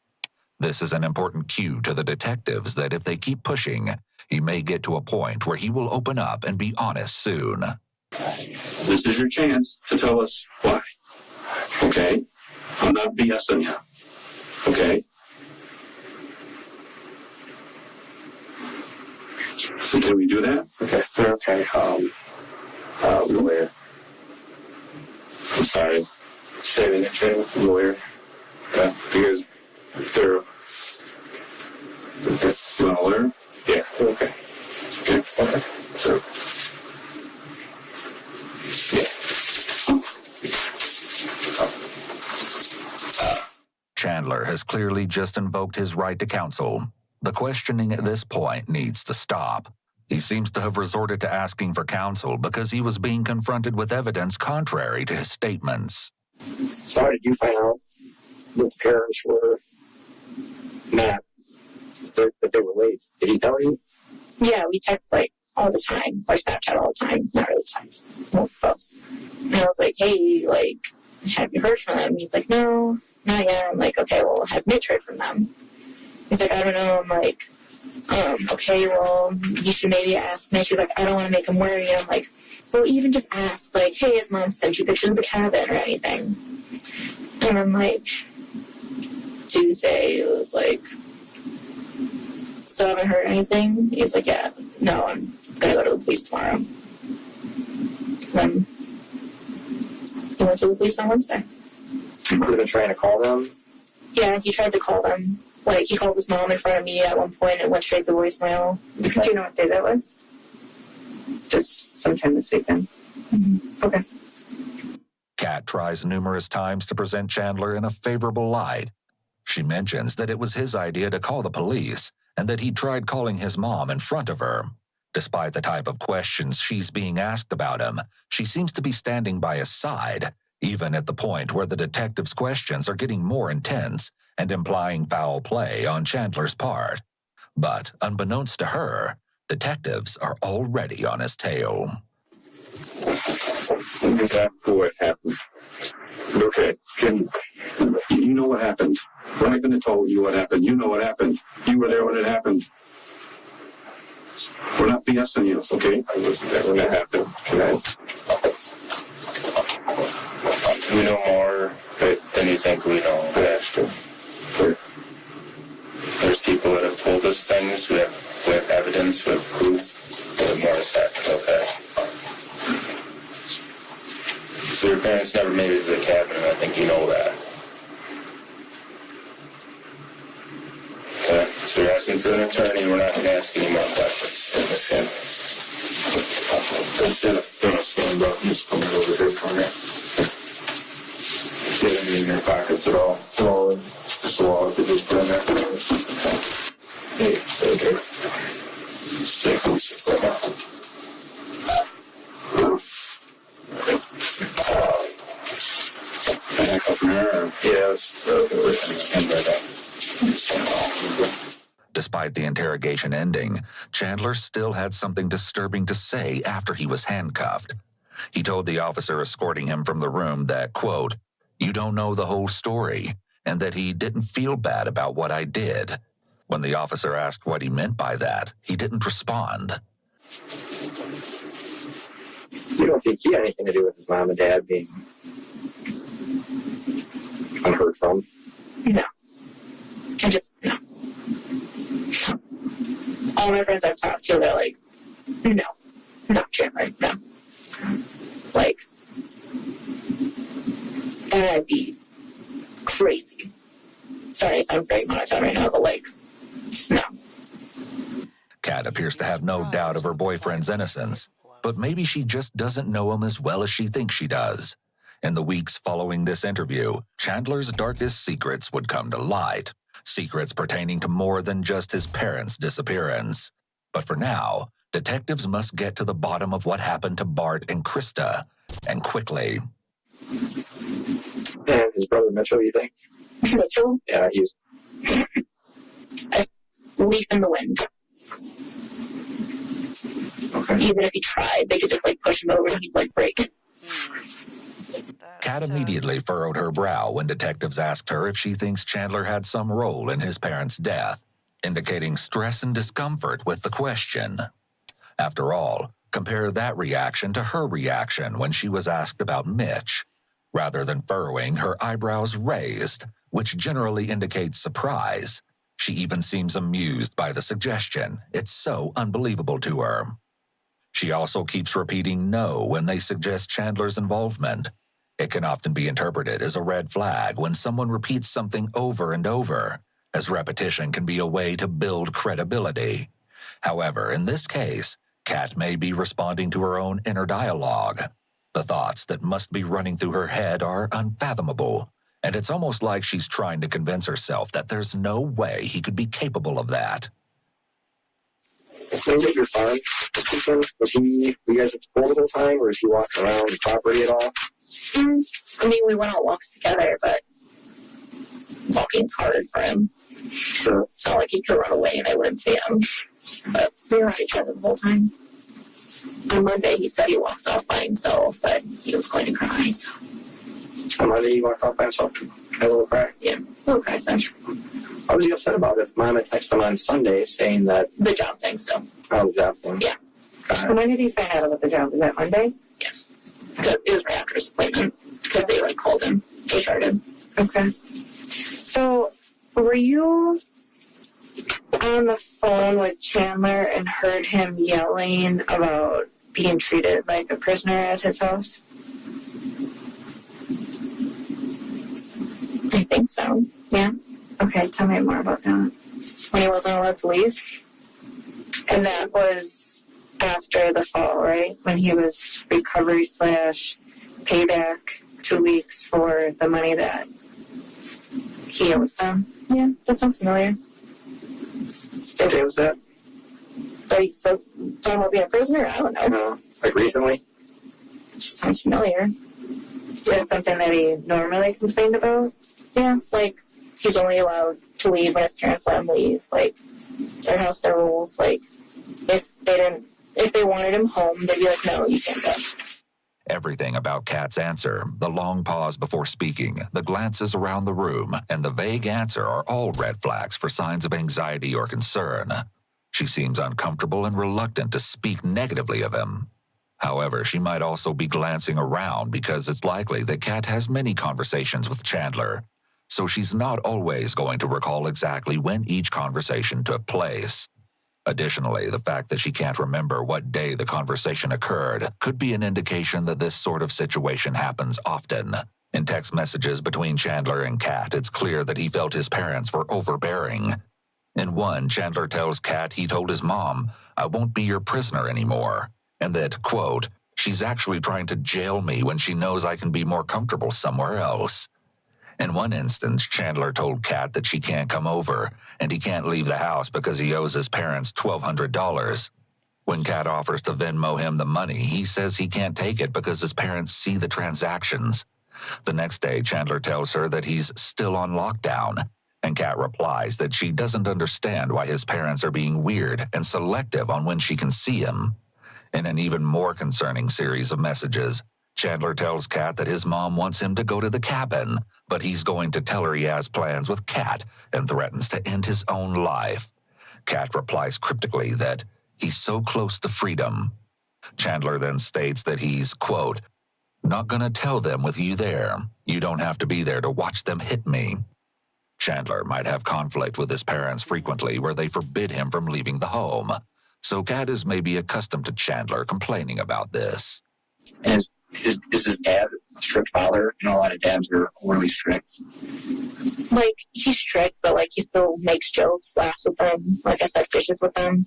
This is an important cue to the detectives that if they keep pushing, he may get to a point where he will open up and be honest soon. This is your chance to tell us why. Okay? I'm not BSing you. Okay? So can we do that? Okay. Lawyer. I'm sorry. Saving a chain lawyer. Yeah, because they're a lawyer? Yeah. Okay. So, Chandler has clearly just invoked his right to counsel. The questioning at this point needs to stop. He seems to have resorted to asking for counsel because he was being confronted with evidence contrary to his statements. So how did you find out that the parents were not, that they were late? Did he tell you? Yeah, we text like all the time, or Snapchat all the time, not really text, both. And I was like, hey, like, have you heard from them? He's like, no, not yet. I'm like, okay, well, has Mitch heard from them? He's like, I don't know. I'm like, okay, well, you should maybe ask Mitch. He's like, I don't want to make him worry. I'm like, well, even just ask, like, hey, his mom sent you pictures of the cabin or anything. And I'm like, Tuesday, it was like, still haven't heard anything? He was like, yeah, no, I'm going to go to the police tomorrow. Then he went to the police on Wednesday. You've been trying to call them? Yeah, he tried to call them. Like, he called his mom in front of me at one point and it went straight to voicemail. Do you know what day that was? Just sometime this weekend. Mm-hmm. Okay. Kat tries numerous times to present Chandler in a favorable light. She mentions that it was his idea to call the police and that he tried calling his mom in front of her. Despite the type of questions she's being asked about him, she seems to be standing by his side, even at the point where the detective's questions are getting more intense and implying foul play on Chandler's part. But unbeknownst to her, detectives are already on his tail. Exactly what happened. Okay, you know what happened. We're not going to tell you what happened. You know what happened. You were there when it happened. We're not BSing you, okay? I wasn't there when it happened. We know more than you think we know. That's true. There's people that have told us things. We have evidence. We have proof. We have more to say about that. So your parents never made it to the cabin, and I think you know that. Okay, so you're asking for an attorney. We're not going to ask any more questions. Understand? Don't stand up. Just come right over here for me. Do you have any in your pockets at all? No, just a wallet that just put in there. Hey, okay. Stay close. Back up there. Yes. Despite the interrogation ending, Chandler still had something disturbing to say after he was handcuffed. He told the officer escorting him from the room that, quote, "You don't know the whole story," and that he didn't feel bad about what I did. When the officer asked what he meant by that, he didn't respond. You don't think he had anything to do with his mom and dad being unheard from? No. No. All my friends I've talked to, they're like, no, not Chandler, no. Like, that'd be crazy. Sorry, I sound very monotone right now, but like, just no. Kat appears to have no doubt of her boyfriend's innocence, but maybe she just doesn't know him as well as she thinks she does. In the weeks following this interview, Chandler's darkest secrets would come to light. Secrets pertaining to more than just his parents' disappearance. But for now, detectives must get to the bottom of what happened to Bart and Krista, and quickly. And his brother Mitchell, you think? Mitchell? Yeah, he's a leaf in the wind. okay. Even if he tried, they could just like push him over and he'd like break it. Kat immediately furrowed her brow when detectives asked her if she thinks Chandler had some role in his parents' death, indicating stress and discomfort with the question. After all, compare that reaction to her reaction when she was asked about Mitch. Rather than furrowing, her eyebrows raised, which generally indicates surprise. She even seems amused by the suggestion. It's so unbelievable to her. She also keeps repeating no when they suggest Chandler's involvement. It can often be interpreted as a red flag when someone repeats something over and over, as repetition can be a way to build credibility. However, in this case, Kat may be responding to her own inner dialogue. The thoughts that must be running through her head are unfathomable, and it's almost like she's trying to convince herself that there's no way he could be capable of that. When you your farm this weekend, was you guys at school the whole time, or was he walking around the property at all? I mean, we went on walks together, but walking's hard for him. Sure. It's not like he could run away and I wouldn't see him. But we were at each other the whole time. On Monday, he said he walked off by himself, but he was going to cry, so. On Monday, he walked off by himself? Had a little cry? Yeah, a little cry session. What was he upset about if Mom had texted him on Sunday saying that... The job thing still. Oh, the job thing. Yeah. When did he find out about the job? Was that Monday? Yes. Because it was right after his appointment. Because they, like, called him. HR did. Okay. So, were you on the phone with Chandler and heard him yelling about being treated like a prisoner at his house? I think so. Yeah. Okay, tell me more about that. When he wasn't allowed to leave. And that was after the fall, right? When he was recovery / payback 2 weeks for the money that he owes them. Yeah, that sounds familiar. What day was that? Are you still talking about being a prisoner? I don't know. No. Like recently? Just sounds familiar. Is that something that he normally complained about? Yeah, like, he's only allowed to leave when his parents let him leave. Like, their house, their rules. Like, if they wanted him home, they'd be like, no, you can't go. Everything about Kat's answer, the long pause before speaking, the glances around the room, and the vague answer are all red flags for signs of anxiety or concern. She seems uncomfortable and reluctant to speak negatively of him. However, she might also be glancing around because it's likely that Kat has many conversations with Chandler, so she's not always going to recall exactly when each conversation took place. Additionally, the fact that she can't remember what day the conversation occurred could be an indication that this sort of situation happens often. In text messages between Chandler and Kat, it's clear that he felt his parents were overbearing. In one, Chandler tells Kat he told his mom, "I won't be your prisoner anymore," and that, quote, "she's actually trying to jail me when she knows I can be more comfortable somewhere else." In one instance, Chandler told Kat that she can't come over, and he can't leave the house because he owes his parents $1,200. When Kat offers to Venmo him the money, he says he can't take it because his parents see the transactions. The next day, Chandler tells her that he's still on lockdown, and Kat replies that she doesn't understand why his parents are being weird and selective on when she can see him. In an even more concerning series of messages, Chandler tells Kat that his mom wants him to go to the cabin, but he's going to tell her he has plans with Kat and threatens to end his own life. Kat replies cryptically that he's so close to freedom. Chandler then states that he's, quote, "not gonna tell them with you there. You don't have to be there to watch them hit me." Chandler might have conflict with his parents frequently where they forbid him from leaving the home, so Kat is maybe accustomed to Chandler complaining about this. And is his dad a strict father? You know, a lot of dads are overly strict. Like, he's strict, but, like, he still makes jokes, laughs with them. Like I said, fishes with them.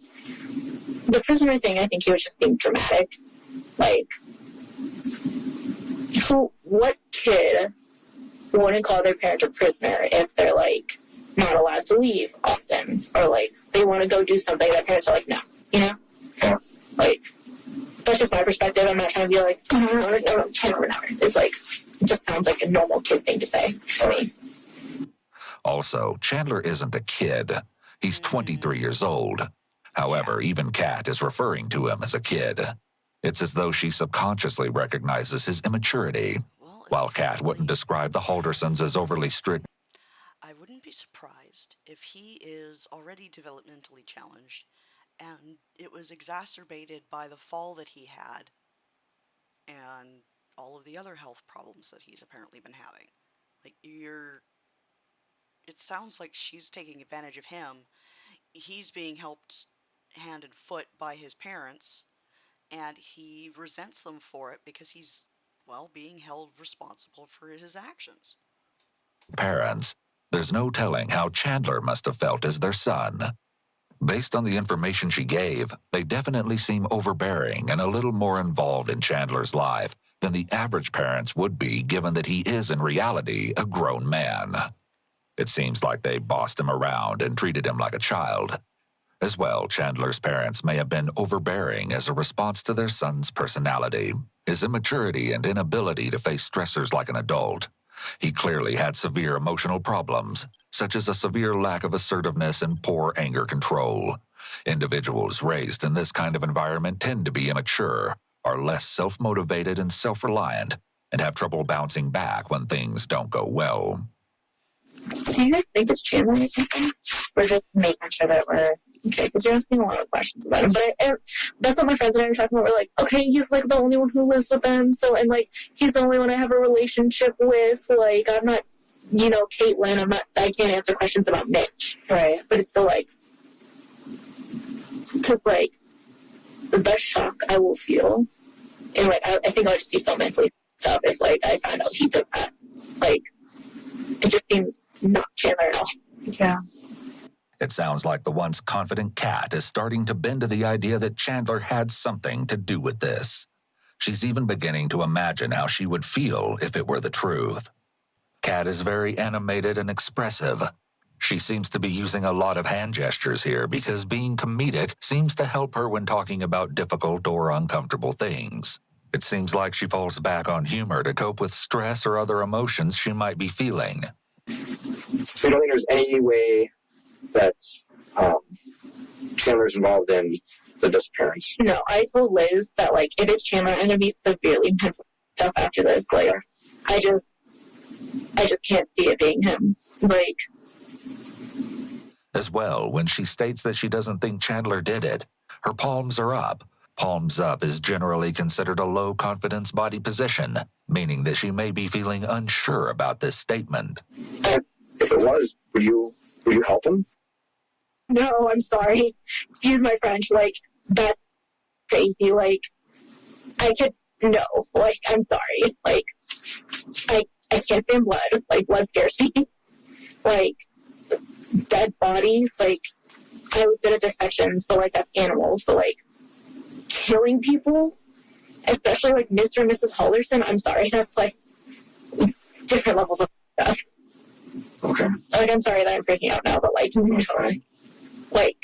The prisoner thing, I think he was just being dramatic. Like, what kid wouldn't call their parent a prisoner if they're, like, not allowed to leave often? Or, like, they want to go do something, their parents are like, no, you know? Yeah. Like, that's just my perspective. I'm not trying to be like, no, Chandler, no. It's like, it just sounds like a normal kid thing to say to me. Also, Chandler isn't a kid. He's 23 years old. However, even Kat is referring to him as a kid. It's as though she subconsciously recognizes his immaturity. While Kat wouldn't describe the Haldersons as overly strict, I wouldn't be surprised if he is already developmentally challenged, and it was exacerbated by the fall that he had and all of the other health problems that he's apparently been having. Like, it sounds like she's taking advantage of him. He's being helped hand and foot by his parents, and he resents them for it because he's, well, being held responsible for his actions. parents, there's no telling how Chandler must have felt as their son. Based on the information she gave, they definitely seem overbearing and a little more involved in Chandler's life than the average parents would be, given that he is in reality a grown man. It seems like they bossed him around and treated him like a child. As well, Chandler's parents may have been overbearing as a response to their son's personality, his immaturity and inability to face stressors like an adult. He clearly had severe emotional problems, such as a severe lack of assertiveness and poor anger control. Individuals raised in this kind of environment tend to be immature, are less self-motivated and self-reliant, and have trouble bouncing back when things don't go well. Do you guys think it's Chandler or something? We're just making sure that we're okay, because you're asking a lot of questions about him. But that's what my friends and I were talking about. We're like, okay, he's like the only one who lives with them, so, and like, he's the only one I have a relationship with. Like, I'm not, you know, Caitlin, I can't answer questions about Mitch. Right. But it's still like, because like, the shock I will feel, and like, I think I'll just be so mentally up if like I find out he took that. Like, it just seems not Chandler at all. Yeah. It sounds like the once confident Kat is starting to bend to the idea that Chandler had something to do with this. She's even beginning to imagine how she would feel if it were the truth. Kat is very animated and expressive. She seems to be using a lot of hand gestures here because being comedic seems to help her when talking about difficult or uncomfortable things. It seems like she falls back on humor to cope with stress or other emotions she might be feeling. So you don't think there's any way that Chandler's involved in the disappearance? No, I told Liz that, like, if it's Chandler, I'm going to be severely mental stuff after this. Like, I just can't see it being him. Like, As well, when she states that she doesn't think Chandler did it, her palms are up. Palms up is generally considered a low-confidence body position, meaning that she may be feeling unsure about this statement. If it was, would you help him? No, I'm sorry. Excuse my French. Like, that's crazy. Like, no. Like, I'm sorry. Like, I can't stand blood. Like, blood scares me. Like, dead bodies. Like, I was good at dissections, but, like, that's animals. But, like, killing people, especially, like, Mr. and Mrs. Halderson, I'm sorry. That's, like, different levels of stuff. Okay. Like, I'm sorry that I'm freaking out now, but, like, like,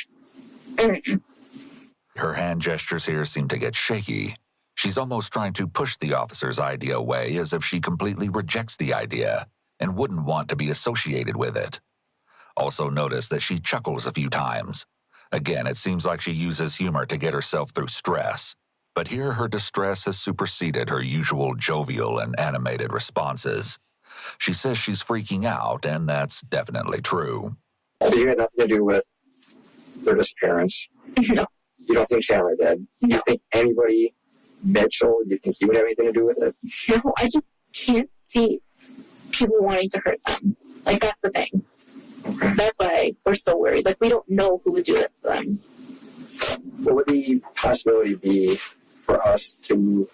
Her hand gestures here seem to get shaky. She's almost trying to push the officer's idea away as if she completely rejects the idea and wouldn't want to be associated with it. Also notice that she chuckles a few times. Again, it seems like she uses humor to get herself through stress. But here her distress has superseded her usual jovial and animated responses. She says she's freaking out, and that's definitely true. So you had nothing to do with their disappearance? No. You don't think Chandler did? No. You think anybody, Mitchell, you think he would have anything to do with it? No, I just can't see people wanting to hurt them. Like, that's the thing. Okay. That's why we're so worried. Like, we don't know who would do this to them. What would the possibility be for us to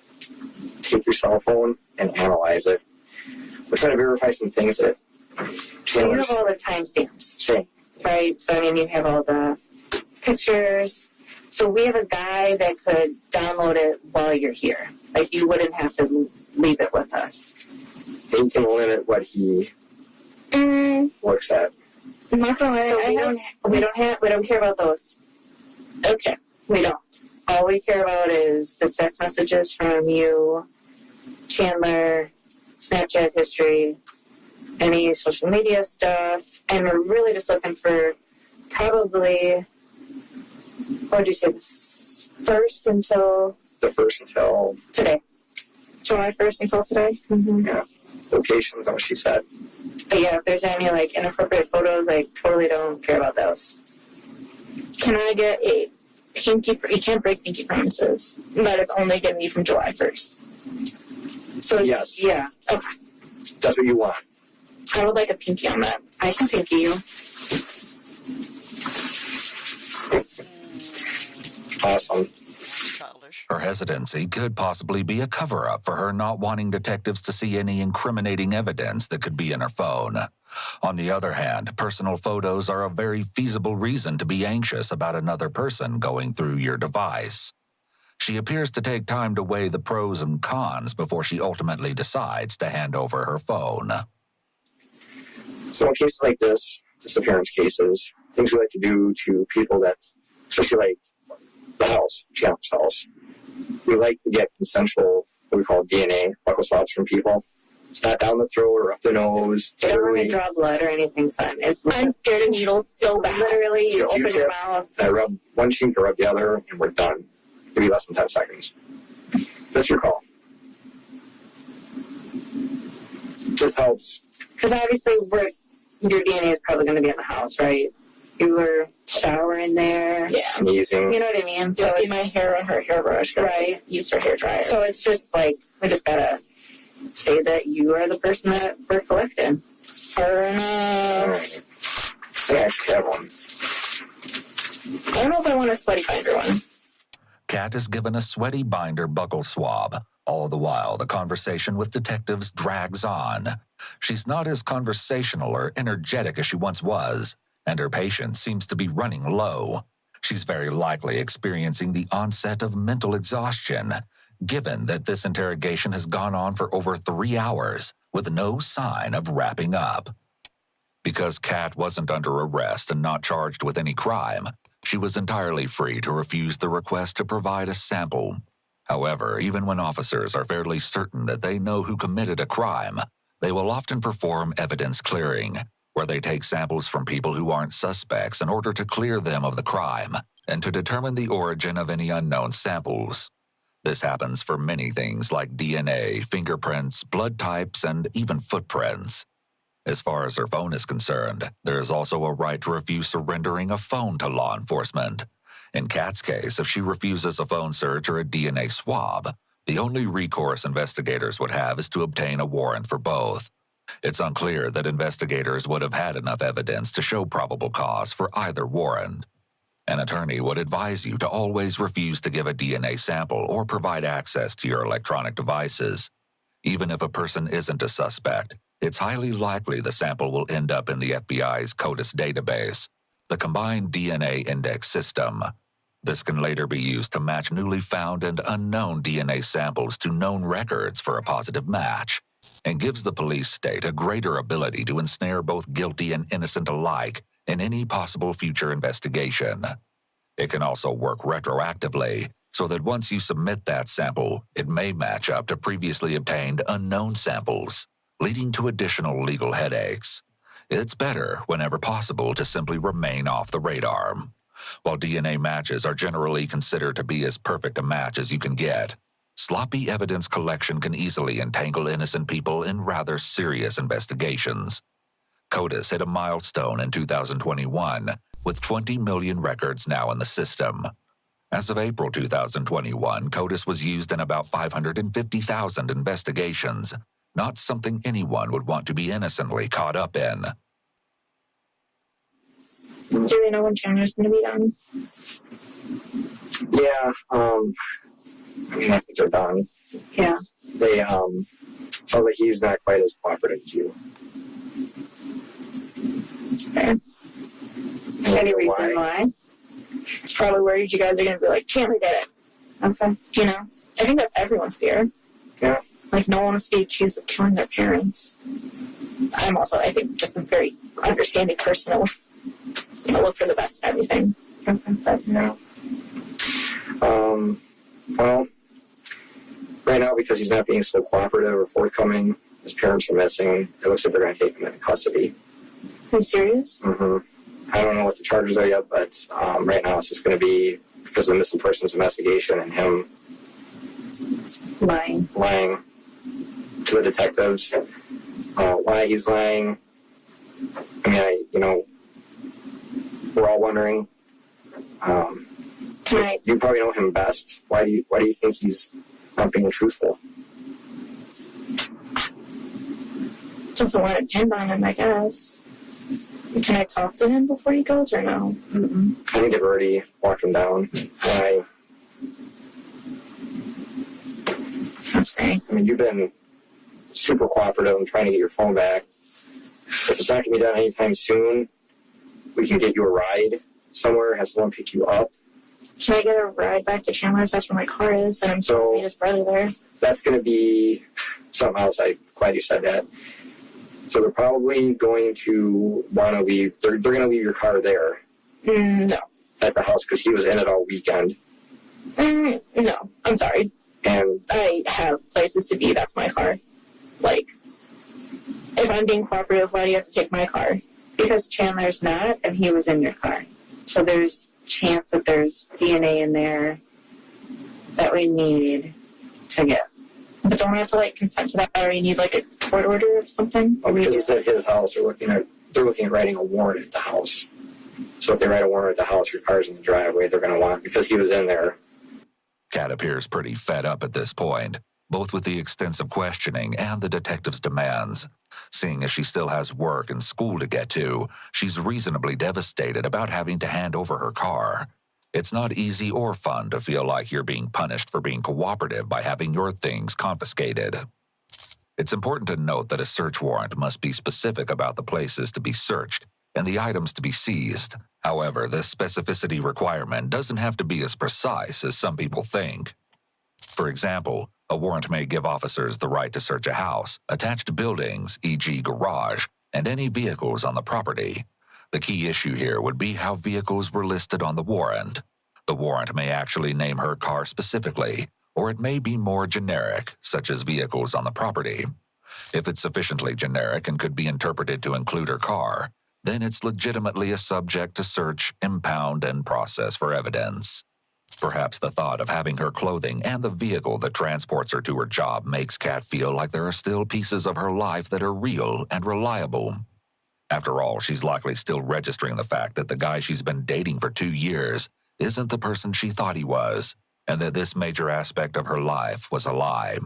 take your cell phone and analyze it? We're trying to verify some things that So you have all the timestamps, say. right? So, I mean, you have all the pictures. So we have a guy that could download it while you're here. Like, you wouldn't have to leave it with us. He can limit what he looks at. I'm not gonna lie, so we don't care about those. Okay. We don't. All we care about is the text messages from you, Chandler, Snapchat history, any social media stuff, and we're really just looking for probably, what would you say, the first until today. July 1st until today? Mm-hmm. Yeah. Locations, what she said. But yeah, if there's any like inappropriate photos, I totally don't care about those. Can I get a pinky? You can't break pinky promises, but it's only going to be from July 1st. So yes. Yeah. Okay. That's what you want. I would like a pinky on that. I can pinky you. Awesome. Childish. Her hesitancy could possibly be a cover-up for her not wanting detectives to see any incriminating evidence that could be in her phone. On the other hand, personal photos are a very feasible reason to be anxious about another person going through your device. She appears to take time to weigh the pros and cons before she ultimately decides to hand over her phone. So in cases like this, disappearance cases, things we like to do to people that, especially like the house, Chandler's house, we like to get consensual, what we call DNA, buccal swabs from people. It's not down the throat or up the nose. They don't want to draw blood or anything fun. I'm scared of needles so bad. Literally, you open Q-tip, your mouth. I rub one cheek or rub the other, and we're done. Maybe less than 10 seconds. That's your call. Just helps. Because obviously, your DNA is probably going to be in the house, right? You were showering there. Yeah. Sneezing. You know what I mean? You'll So see it's, my hair on her hairbrush because I used her hair dryer. so it's just like, we just got to say that you are the person that we're collecting. Fair enough. I actually have one. I don't know if I want a sweaty binder one. Kat is given a sweaty binder buccal swab. All the while, the conversation with detectives drags on. She's not as conversational or energetic as she once was, and her patience seems to be running low. She's very likely experiencing the onset of mental exhaustion, given that this interrogation has gone on for over 3 hours, with no sign of wrapping up. Because Kat wasn't under arrest and not charged with any crime, she was entirely free to refuse the request to provide a sample. However, even when officers are fairly certain that they know who committed a crime, they will often perform evidence clearing, where they take samples from people who aren't suspects in order to clear them of the crime and to determine the origin of any unknown samples. This happens for many things like DNA, fingerprints, blood types, and even footprints. As far as her phone is concerned, there is also a right to refuse surrendering a phone to law enforcement. In Kat's case, if she refuses a phone search or a DNA swab, the only recourse investigators would have is to obtain a warrant for both. It's unclear that investigators would have had enough evidence to show probable cause for either warrant. An attorney would advise you to always refuse to give a DNA sample or provide access to your electronic devices. Even if a person isn't a suspect, it's highly likely the sample will end up in the FBI's CODIS database, the Combined DNA Index System. This can later be used to match newly found and unknown DNA samples to known records for a positive match, and gives the police state a greater ability to ensnare both guilty and innocent alike in any possible future investigation. It can also work retroactively, so that once you submit that sample, it may match up to previously obtained unknown samples, leading to additional legal headaches. It's better, whenever possible, to simply remain off the radar. While DNA matches are generally considered to be as perfect a match as you can get, sloppy evidence collection can easily entangle innocent people in rather serious investigations. CODIS hit a milestone in 2021, with 20 million records now in the system. As of April 2021, CODIS was used in about 550,000 investigations, not something anyone would want to be innocently caught up in. Do we know when Chandler's going to be done? Yeah, I think they're done. Yeah. They, sounds like he's not quite as cooperative as you. Okay. Any reason why? It's probably worried you guys are going to be like, Chandler did it. Okay. You know? I think that's everyone's fear. Yeah. Like, no one wants to be accused of killing their parents. I'm also, I think, just a very understanding person that will look for the best in everything. Okay. But, yeah. Well, right now, because he's not being so cooperative or forthcoming, his parents are missing. It looks like they're going to take him into custody. Are you serious? Mm-hmm. I don't know what the charges are yet, but right now it's just going to be because of the missing persons investigation and him lying to the detectives. Why he's lying, I mean, we're all wondering. You probably know him best. Why do you think he's not being truthful? Doesn't want to depend on him, I guess. Can I talk to him before he goes or no? Mm-mm. I think I've already walked him down. That's great. I mean, you've been super cooperative in trying to get your phone back. If it's not going to be done anytime soon, we can get you a ride somewhere, have someone pick you up. Can I get a ride back to Chandler's? That's where my car is, and I'm supposed to meet his brother there. That's going to be something else. I'm glad you said that. So they're probably going to want to leave. They're going to leave your car there. No. At the house because he was in it all weekend. No, I'm sorry. And I have places to be. That's my car. Like, if I'm being cooperative, why do you have to take my car? Because Chandler's not, and he was in your car. So there's chance that there's DNA in there that we need to get. But don't we have to, consent to that, or you need, a court order or something? Oh, because it's at his house. They're looking at writing a warrant at the house. So if they write a warrant at the house, your car's in the driveway, they're going to want, because he was in there. Kat appears pretty fed up at this point, both with the extensive questioning and the detective's demands. Seeing as she still has work and school to get to, she's reasonably devastated about having to hand over her car. It's not easy or fun to feel like you're being punished for being cooperative by having your things confiscated. It's important to note that a search warrant must be specific about the places to be searched and the items to be seized. However, this specificity requirement doesn't have to be as precise as some people think. For example, a warrant may give officers the right to search a house, attached buildings, e.g. garage, and any vehicles on the property. The key issue here would be how vehicles were listed on the warrant. The warrant may actually name her car specifically, or it may be more generic, such as vehicles on the property. If it's sufficiently generic and could be interpreted to include her car, then it's legitimately a subject to search, impound, and process for evidence. Perhaps the thought of having her clothing and the vehicle that transports her to her job makes Kat feel like there are still pieces of her life that are real and reliable. After all, she's likely still registering the fact that the guy she's been dating for 2 years isn't the person she thought he was, and that this major aspect of her life was a lie.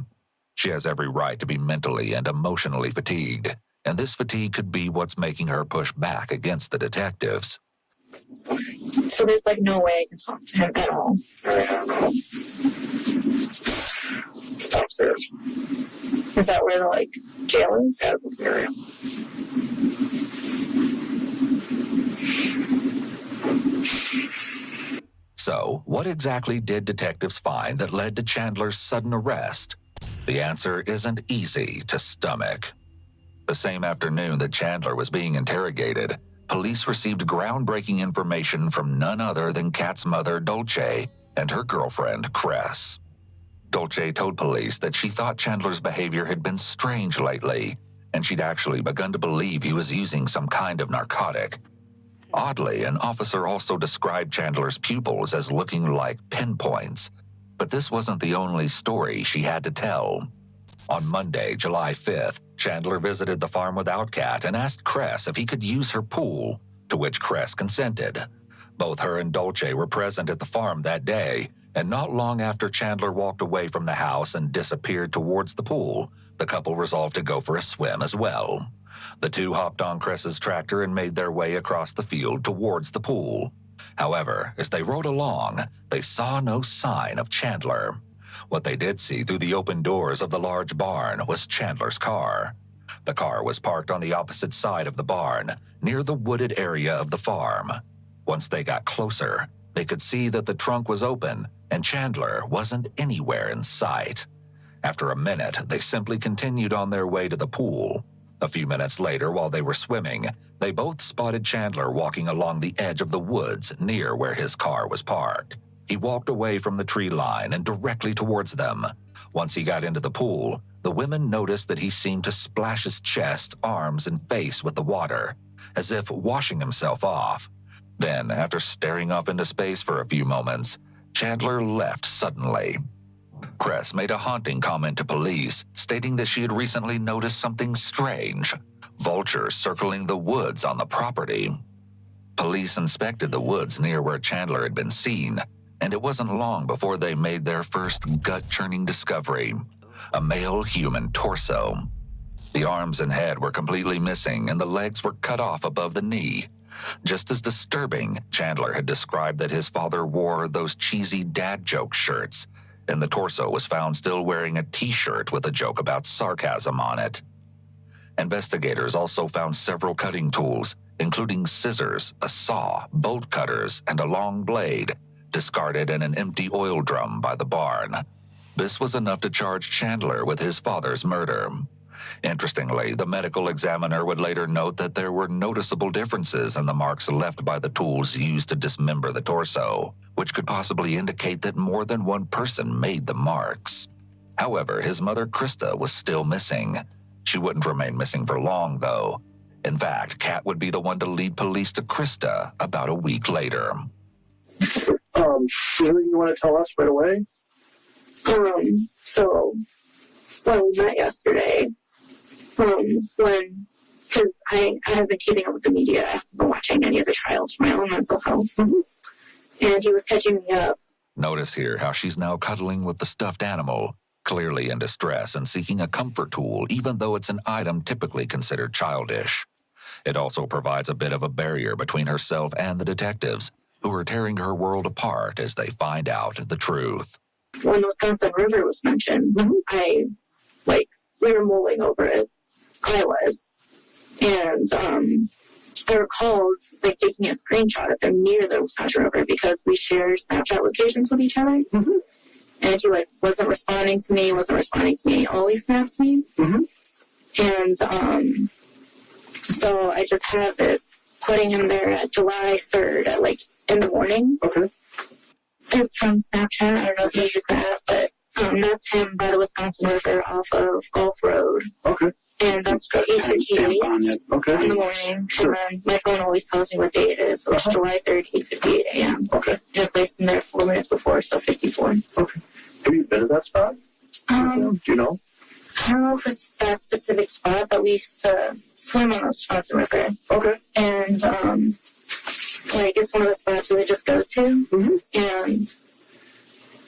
She has every right to be mentally and emotionally fatigued, and this fatigue could be what's making her push back against the detectives. So there's like no way I can talk to him at all. Upstairs. Is that where the like jail is? Out of the area. So, what exactly did detectives find that led to Chandler's sudden arrest? The answer isn't easy to stomach. The same afternoon that Chandler was being interrogated, police received groundbreaking information from none other than Kat's mother, Dolce, and her girlfriend, Cress. Dolce told police that she thought Chandler's behavior had been strange lately, and she'd actually begun to believe he was using some kind of narcotic. Oddly, an officer also described Chandler's pupils as looking like pinpoints, but this wasn't the only story she had to tell. On Monday, July 5th, Chandler visited the farm without Kat and asked Cress if he could use her pool, to which Cress consented. Both her and Dolce were present at the farm that day, and not long after Chandler walked away from the house and disappeared towards the pool, the couple resolved to go for a swim as well. The two hopped on Cress's tractor and made their way across the field towards the pool. However, as they rode along, they saw no sign of Chandler. What they did see through the open doors of the large barn was Chandler's car. The car was parked on the opposite side of the barn, near the wooded area of the farm. Once they got closer, they could see that the trunk was open and Chandler wasn't anywhere in sight. After a minute, they simply continued on their way to the pool. A few minutes later, while they were swimming, they both spotted Chandler walking along the edge of the woods near where his car was parked. He walked away from the tree line and directly towards them. Once he got into the pool, the women noticed that he seemed to splash his chest, arms, and face with the water, as if washing himself off. Then, after staring off into space for a few moments, Chandler left suddenly. Cress made a haunting comment to police, stating that she had recently noticed something strange: vultures circling the woods on the property. Police inspected the woods near where Chandler had been seen, and it wasn't long before they made their first gut-churning discovery: a male human torso. The arms and head were completely missing, and the legs were cut off above the knee. Just as disturbing, Chandler had described that his father wore those cheesy dad joke shirts, and the torso was found still wearing a t-shirt with a joke about sarcasm on it. Investigators also found several cutting tools, including scissors, a saw, bolt cutters, and a long blade, discarded in an empty oil drum by the barn. This was enough to charge Chandler with his father's murder. Interestingly, the medical examiner would later note that there were noticeable differences in the marks left by the tools used to dismember the torso, which could possibly indicate that more than one person made the marks. However, his mother, Krista, was still missing. She wouldn't remain missing for long, though. In fact, Kat would be the one to lead police to Krista about a week later. Anything you want to tell us right away? So when we met yesterday, because I have been keeping up with the media, I haven't been watching any of the trials for my own mental health, and he was catching me up. Notice here how she's now cuddling with the stuffed animal, clearly in distress and seeking a comfort tool, even though it's an item typically considered childish. It also provides a bit of a barrier between herself and the detectives, who are tearing her world apart as they find out the truth. When the Wisconsin River was mentioned, we were mulling over it. I was. And I recalled taking a screenshot of him near the Wisconsin River because we share Snapchat locations with each other. And he wasn't responding to me, always snaps me. And so I just have it putting him there at July 3rd at in the morning. Okay. It's from Snapchat. I don't know if you use that, but that's him by the Wisconsin River off of Gulf Road. Okay. And that's the 8:58 okay. in the morning. Sure. And then my phone always tells me what day it is. So it's July 3rd, 8:58 a.m. Okay. And I placed him there 4 minutes before, so 54. Okay. Have you been to that spot? Do you know? I don't know if it's that specific spot, but we used to swim on the Wisconsin River. Okay. And it's one of the spots we would just go to. And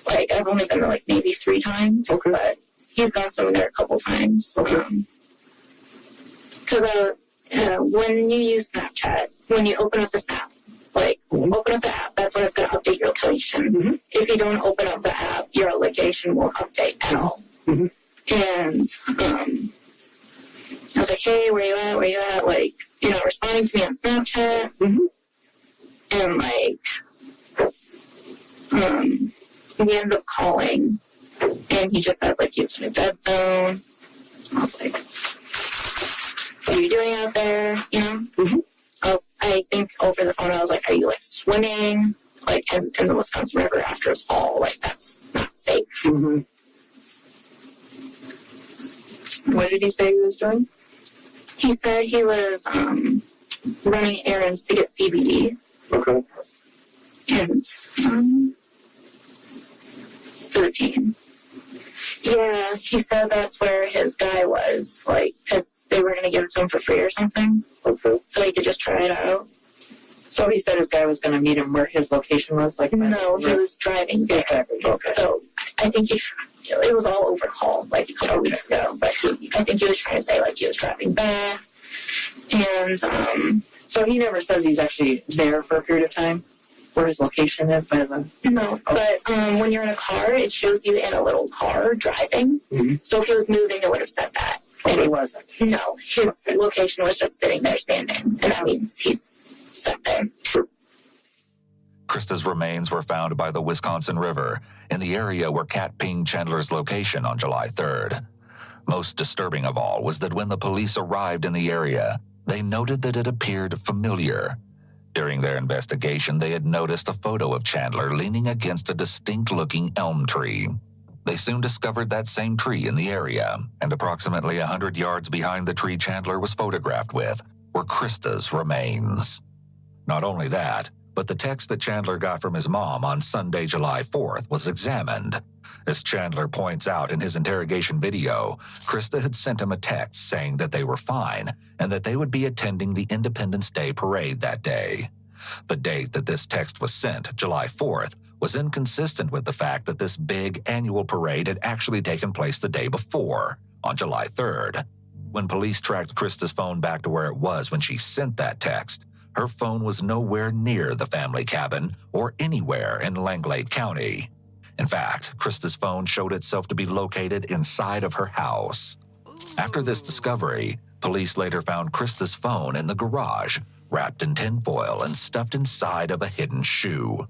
I've only been there maybe 3 times. Okay. But he's gone swimming there a couple times. Okay. because when you use Snapchat, when you open up the Snap, like open up the app, that's when it's going to update your location. If you don't open up the app, your location won't update at all. And I was like, hey, where you at? Where you at? Like, you're not responding to me on Snapchat. And like, we ended up calling, and he just said like he was in a dead zone. I was like, what are you doing out there? You know? I think over the phone I was like, are you like swimming like in the Wisconsin River after his fall? Like, that's not safe. What did he say he was doing? He said he was running errands to get CBD. Okay. And for the pain. Yeah, he said that's where his guy was, like, because they were going to give it to him for free or something. Okay. So he could just try it out. So he said his guy was going to meet him where his location was? Like, No, he was driving there. Okay. So I think it was all over call, like a couple weeks ago. But I think he was trying to say, like, he was driving back. And so he never says he's actually there for a period of time? Where his location is by the... No, but when you're in a car, it shows you in a little car driving. So if he was moving, it would have said that. And he wasn't? No, his location was just sitting there standing, and that means he's sat there. Krista's remains were found by the Wisconsin River in the area where Kat pinged Chandler's location on July 3rd. Most disturbing of all was that when the police arrived in the area, they noted that it appeared familiar. During their investigation, they had noticed a photo of Chandler leaning against a distinct-looking elm tree. They soon discovered that same tree in the area, and approximately 100 yards behind the tree Chandler was photographed with were Krista's remains. Not only that, but the text that Chandler got from his mom on Sunday, July 4th was examined. As Chandler points out in his interrogation video, Krista had sent him a text saying that they were fine and that they would be attending the Independence Day parade that day. The date that this text was sent, July 4th, was inconsistent with the fact that this big annual parade had actually taken place the day before, on July 3rd. When police tracked Krista's phone back to where it was when she sent that text, her phone was nowhere near the family cabin or anywhere in Langlade County. In fact, Krista's phone showed itself to be located inside of her house. After this discovery, police later found Krista's phone in the garage, wrapped in tinfoil and stuffed inside of a hidden shoe.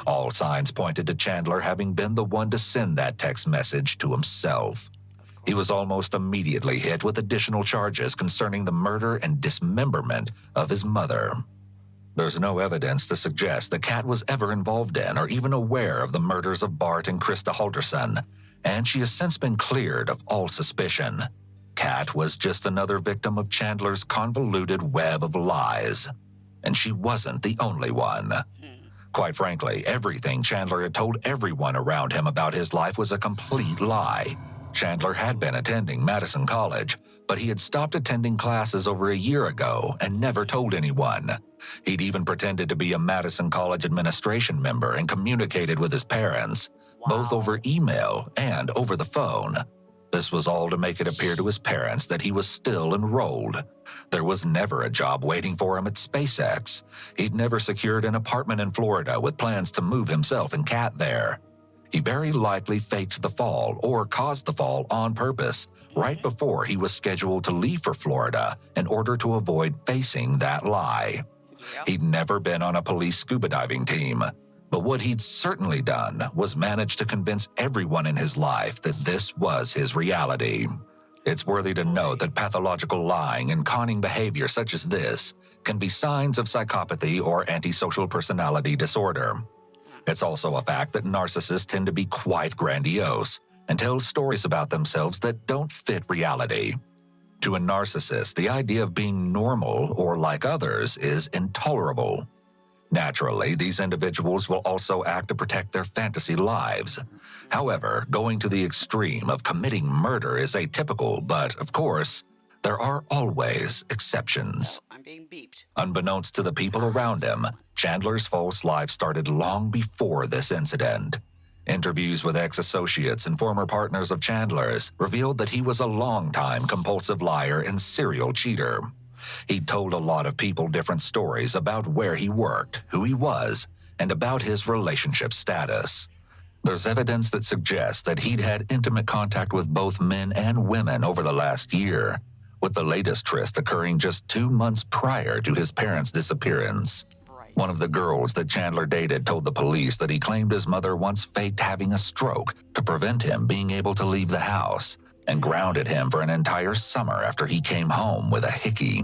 All signs pointed to Chandler having been the one to send that text message to himself. He was almost immediately hit with additional charges concerning the murder and dismemberment of his mother. There's no evidence to suggest that Kat was ever involved in or even aware of the murders of Bart and Krista Halderson, and she has since been cleared of all suspicion. Kat was just another victim of Chandler's convoluted web of lies, and she wasn't the only one. Quite frankly, everything Chandler had told everyone around him about his life was a complete lie. Chandler had been attending Madison College, but he had stopped attending classes over a year ago and never told anyone. He'd even pretended to be a Madison College administration member and communicated with his parents, both over email and over the phone. This was all to make it appear to his parents that he was still enrolled. There was never a job waiting for him at SpaceX. He'd never secured an apartment in Florida with plans to move himself and Kat there. He very likely faked the fall or caused the fall on purpose right before he was scheduled to leave for Florida in order to avoid facing that lie. He'd never been on a police scuba diving team, but what he'd certainly done was manage to convince everyone in his life that this was his reality. It's worthy to note that pathological lying and conning behavior such as this can be signs of psychopathy or antisocial personality disorder. It's also a fact that narcissists tend to be quite grandiose and tell stories about themselves that don't fit reality. To a narcissist, the idea of being normal or like others is intolerable. Naturally, these individuals will also act to protect their fantasy lives. However, going to the extreme of committing murder is atypical, but, of course, there are always exceptions. I'm being beeped. Unbeknownst to the people around him, Chandler's false life started long before this incident. Interviews with ex-associates and former partners of Chandler's revealed that he was a long-time compulsive liar and serial cheater. He'd told a lot of people different stories about where he worked, who he was, and about his relationship status. There's evidence that suggests that he'd had intimate contact with both men and women over the last year, with the latest tryst occurring just 2 months prior to his parents' disappearance. One of the girls that Chandler dated told the police that he claimed his mother once faked having a stroke to prevent him being able to leave the house and grounded him for an entire summer after he came home with a hickey.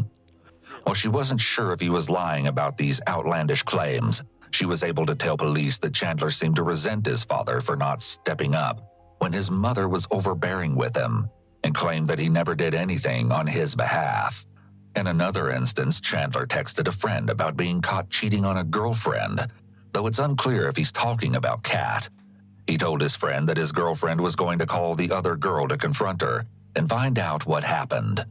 While she wasn't sure if he was lying about these outlandish claims, she was able to tell police that Chandler seemed to resent his father for not stepping up when his mother was overbearing with him and claimed that he never did anything on his behalf. In another instance, Chandler texted a friend about being caught cheating on a girlfriend, though it's unclear if he's talking about Kat. He told his friend that his girlfriend was going to call the other girl to confront her and find out what happened.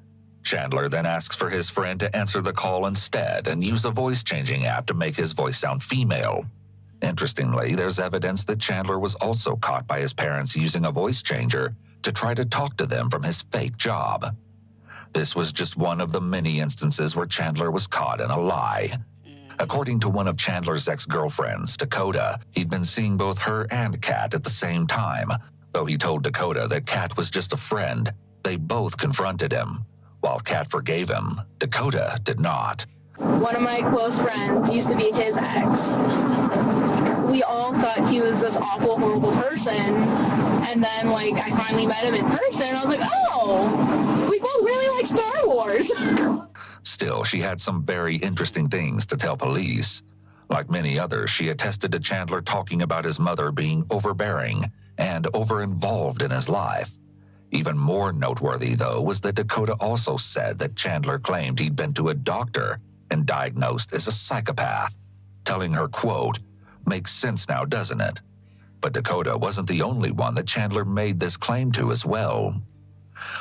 Chandler then asks for his friend to answer the call instead and use a voice-changing app to make his voice sound female. Interestingly, there's evidence that Chandler was also caught by his parents using a voice changer to try to talk to them from his fake job. This was just one of the many instances where Chandler was caught in a lie. According to one of Chandler's ex-girlfriends, Dakota, he'd been seeing both her and Kat at the same time. Though he told Dakota that Kat was just a friend, they both confronted him. While Kat forgave him, Dakota did not. One of my close friends used to be his ex. We all thought he was this awful, horrible person. And then, I finally met him in person, and I was like, oh, we both really like Star Wars. Still, she had some very interesting things to tell police. Like many others, she attested to Chandler talking about his mother being overbearing and over-involved in his life. Even more noteworthy, though, was that Dakota also said that Chandler claimed he'd been to a doctor and diagnosed as a psychopath, telling her, quote, "Makes sense now, doesn't it?" But Dakota wasn't the only one that Chandler made this claim to as well.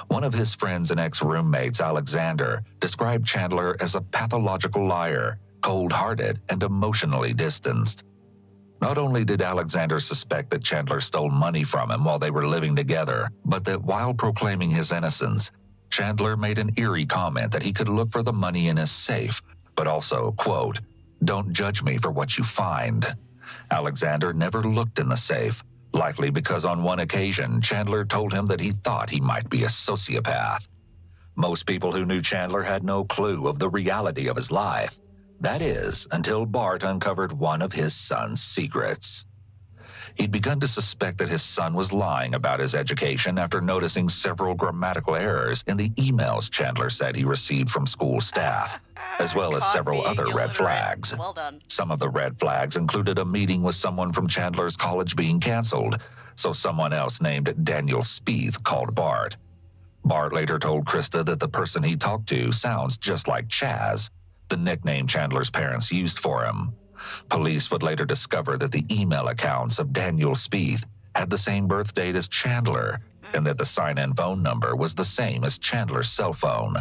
One of his friends and ex-roommates, Alexander, described Chandler as a pathological liar, cold-hearted, and emotionally distanced. Not only did Alexander suspect that Chandler stole money from him while they were living together, but that while proclaiming his innocence, Chandler made an eerie comment that he could look for the money in his safe, but also, quote, "Don't judge me for what you find." Alexander never looked in the safe, likely because on one occasion, Chandler told him that he thought he might be a sociopath. Most people who knew Chandler had no clue of the reality of his life. That is, until Bart uncovered one of his son's secrets. He'd begun to suspect that his son was lying about his education after noticing several grammatical errors in the emails Chandler said he received from school staff, as well as several other red flags. Well done. Some of the red flags included a meeting with someone from Chandler's college being canceled, so someone else named Daniel Spieth called Bart. Bart later told Krista that the person he talked to sounds just like Chaz, the nickname Chandler's parents used for him. Police would later discover that the email accounts of Daniel Spieth had the same birth date as Chandler, and that the sign-in phone number was the same as Chandler's cell phone.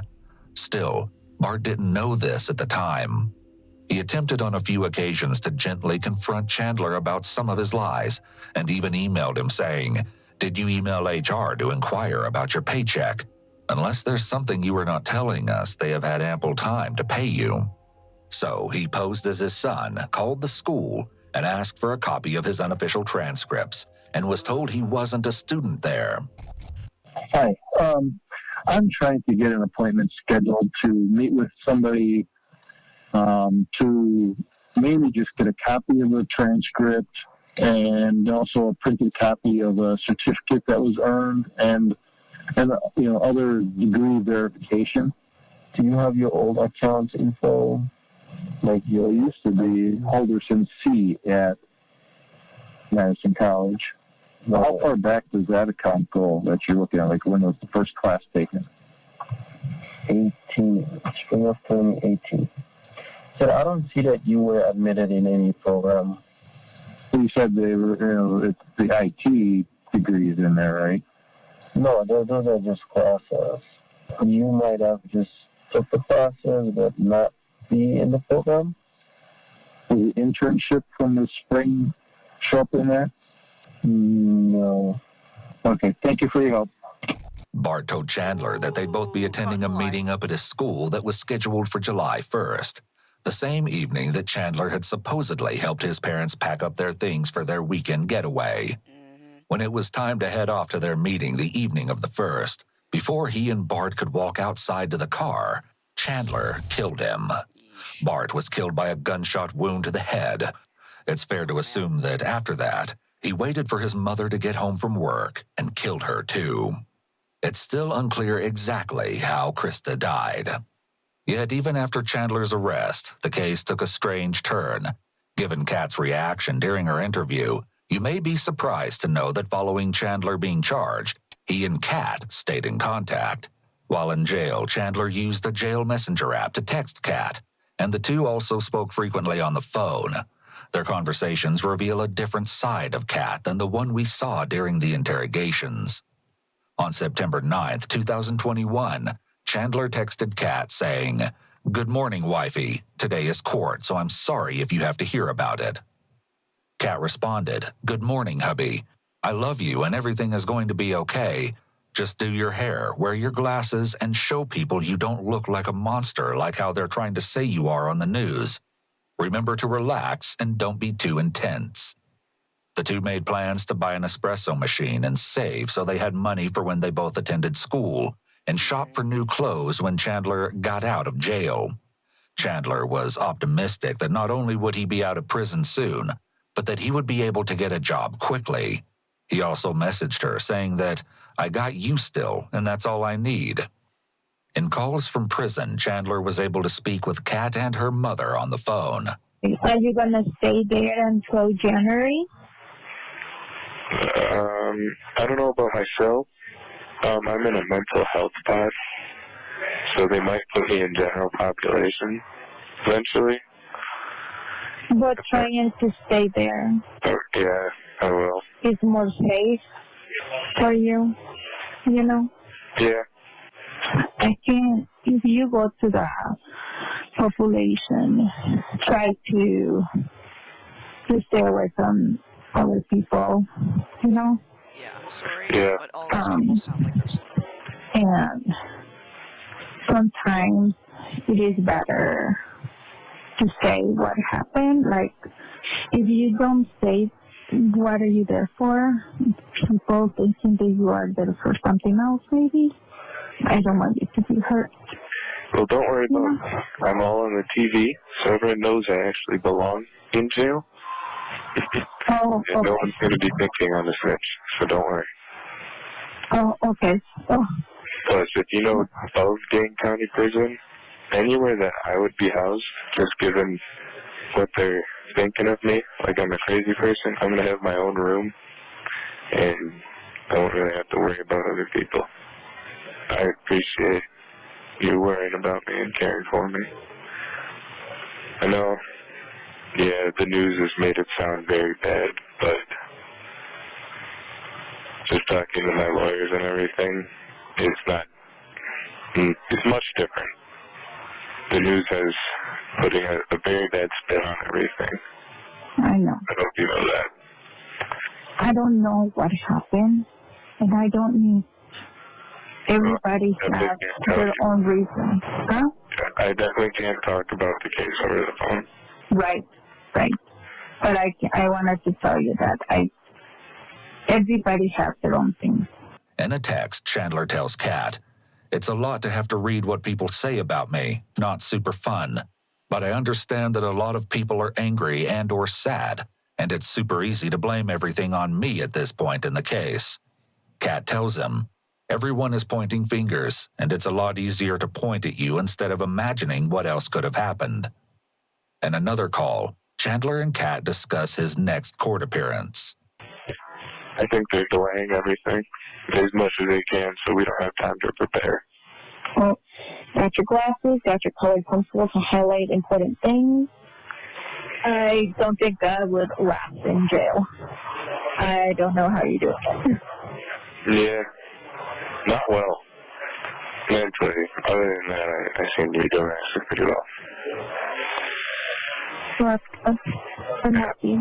Still, Bart didn't know this at the time. He attempted on a few occasions to gently confront Chandler about some of his lies, and even emailed him saying, "Did you email HR to inquire about your paycheck? Unless there's something you are not telling us, they have had ample time to pay you." So he posed as his son, called the school, and asked for a copy of his unofficial transcripts, and was told he wasn't a student there. Hi, I'm trying to get an appointment scheduled to meet with somebody to mainly just get a copy of the transcript and also a printed copy of a certificate that was earned and other degree verification. Do you have your old account info? Like you used to be Alderson C at Madison College. How far back does that account go that you're looking at? Like when was the first class taken? spring of 2018. So I don't see that you were admitted in any program. You said they were, it's the IT degrees in there, right? No, those are just classes. You might have just took the classes but not be in the program. The internship from the spring show up in there? No. Okay, thank you for your help. Bart told Chandler that they'd both be attending a meeting up at his school that was scheduled for July 1st, the same evening that Chandler had supposedly helped his parents pack up their things for their weekend getaway. When it was time to head off to their meeting the evening of the 1st, before he and Bart could walk outside to the car, Chandler killed him. Bart was killed by a gunshot wound to the head. It's fair to assume that after that, he waited for his mother to get home from work and killed her too. It's still unclear exactly how Krista died. Yet even after Chandler's arrest, the case took a strange turn. Given Kat's reaction during her interview, you may be surprised to know that following Chandler being charged, he and Kat stayed in contact. While in jail, Chandler used a jail messenger app to text Kat, and the two also spoke frequently on the phone. Their conversations reveal a different side of Kat than the one we saw during the interrogations. On September 9th, 2021, Chandler texted Kat saying, "Good morning, wifey. Today is court, so I'm sorry if you have to hear about it." Kat responded, "Good morning, hubby. I love you and everything is going to be okay. Just do your hair, wear your glasses, and show people you don't look like a monster like how they're trying to say you are on the news. Remember to relax and don't be too intense." The two made plans to buy an espresso machine and save so they had money for when they both attended school, and shop for new clothes when Chandler got out of jail. Chandler was optimistic that not only would he be out of prison soon, but that he would be able to get a job quickly. He also messaged her saying that, "I got you still, and that's all I need." In calls from prison, Chandler was able to speak with Kat and her mother on the phone. Are you going to stay there until January? I don't know about myself. I'm in a mental health spot, so they might put me in general population eventually. But trying to stay there Yeah, I will. is more safe for you, you know? Yeah. I think if you go to the population, try to stay away from other people, you know? Yeah, I'm sorry, Yeah. but all these people sound like they're sleeping. And sometimes it is better to say what happened. Like, if you don't say what are you there for, people thinking that you are there for something else, maybe. I don't want you to be hurt. Well, don't worry about it. I'm all on the TV, so everyone knows I actually belong in jail. Oh, And no one's going to be thinking I'm a snitch, so don't worry. Oh, okay. Oh, Plus, if you know of Dane County Prison, anywhere that I would be housed, just given what they're thinking of me, like I'm a crazy person, I'm going to have my own room, and I won't really have to worry about other people. I appreciate you worrying about me and caring for me. I know, yeah, the news has made it sound very bad, but just talking to my lawyers and everything, it's much different. The news has putting a very bad spin on everything. I know. I hope you know that. I don't know what happened, and I don't need. Everybody has their own reason. Huh? I definitely can't talk about the case over the phone. Right. But I wanted to tell you that everybody has their own thing. In a text, Chandler tells Kat, "It's a lot to have to read what people say about me. Not super fun. But I understand that a lot of people are angry and or sad, and it's super easy to blame everything on me at this point in the case." Kat tells him, "Everyone is pointing fingers, and it's a lot easier to point at you instead of imagining what else could have happened." In another call, Chandler and Kat discuss his next court appearance. I think they're delaying everything as much as they can, so we don't have time to prepare. Well, got your glasses, got your colored pencil to highlight important things. I don't think I would last in jail. I don't know how you do it. Yeah, not well. Mentally. Other than that, I seem to be doing actually pretty well. Well, I'm happy.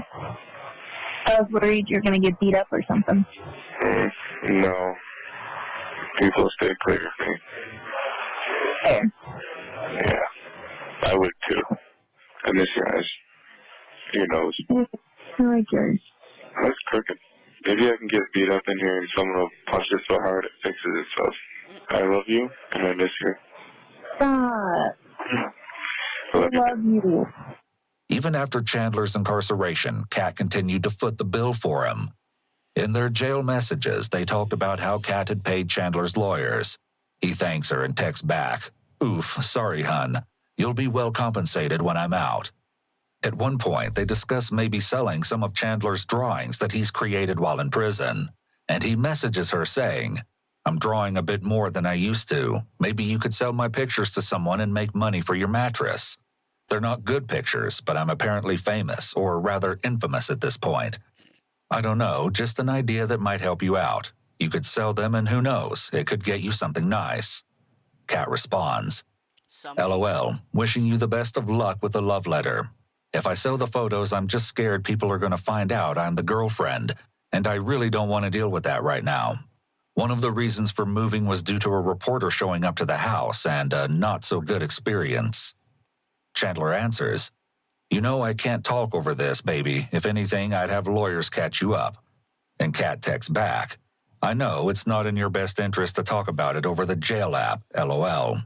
I was worried you're going to get beat up or something. No. People stay clear of me. Fair. Yeah. I would too. I miss your eyes. Your nose. I like yours. That's crooked. Maybe I can get beat up in here and someone will punch it so hard it fixes itself. I love you and I miss you. Stop. I love you. Even after Chandler's incarceration, Kat continued to foot the bill for him. In their jail messages, they talked about how Kat had paid Chandler's lawyers. He thanks her and texts back, "Oof, sorry, hun. You'll be well compensated when I'm out." At one point, they discuss maybe selling some of Chandler's drawings that he's created while in prison, and he messages her saying, "I'm drawing a bit more than I used to. Maybe you could sell my pictures to someone and make money for your mattress. They're not good pictures, but I'm apparently famous, or rather infamous at this point. I don't know, just an idea that might help you out. You could sell them and who knows, it could get you something nice." Kat responds, "LOL, wishing you the best of luck with the love letter. If I sell the photos, I'm just scared people are going to find out I'm the girlfriend, and I really don't want to deal with that right now. One of the reasons for moving was due to a reporter showing up to the house and a not-so-good experience." Chandler answers, "You know I can't talk over this, baby. If anything, I'd have lawyers catch you up." And Kat texts back, "I know it's not in your best interest to talk about it over the jail app, LOL."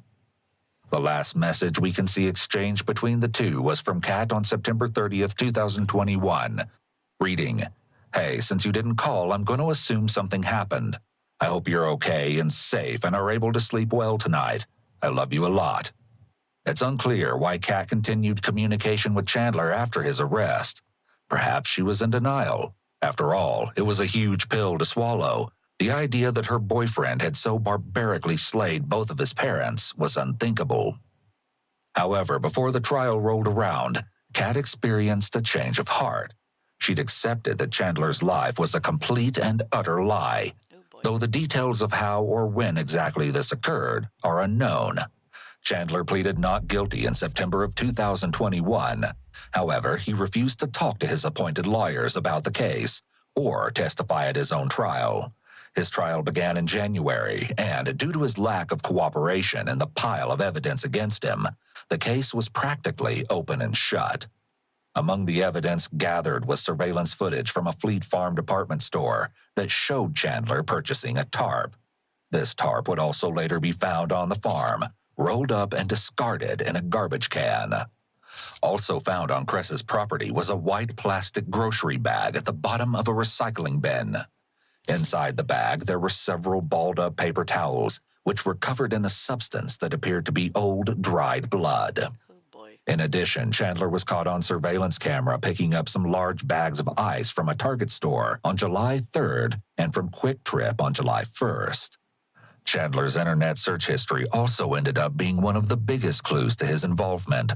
The last message we can see exchanged between the two was from Kat on September 30th, 2021, reading, "Hey, since you didn't call, I'm going to assume something happened. I hope you're okay and safe and are able to sleep well tonight. I love you a lot." It's unclear why Kat continued communication with Chandler after his arrest. Perhaps she was in denial. After all, it was a huge pill to swallow. The idea that her boyfriend had so barbarically slayed both of his parents was unthinkable. However, before the trial rolled around, Kat experienced a change of heart. She'd accepted that Chandler's life was a complete and utter lie, though the details of how or when exactly this occurred are unknown. Chandler pleaded not guilty in September of 2021. However, he refused to talk to his appointed lawyers about the case or testify at his own trial. His trial began in January, and due to his lack of cooperation and the pile of evidence against him, the case was practically open and shut. Among the evidence gathered was surveillance footage from a Fleet Farm department store that showed Chandler purchasing a tarp. This tarp would also later be found on the farm, rolled up and discarded in a garbage can. Also found on Cress's property was a white plastic grocery bag at the bottom of a recycling bin. Inside the bag, there were several balled-up paper towels, which were covered in a substance that appeared to be old, dried blood. In addition, Chandler was caught on surveillance camera picking up some large bags of ice from a Target store on July 3rd and from Quick Trip on July 1st. Chandler's internet search history also ended up being one of the biggest clues to his involvement.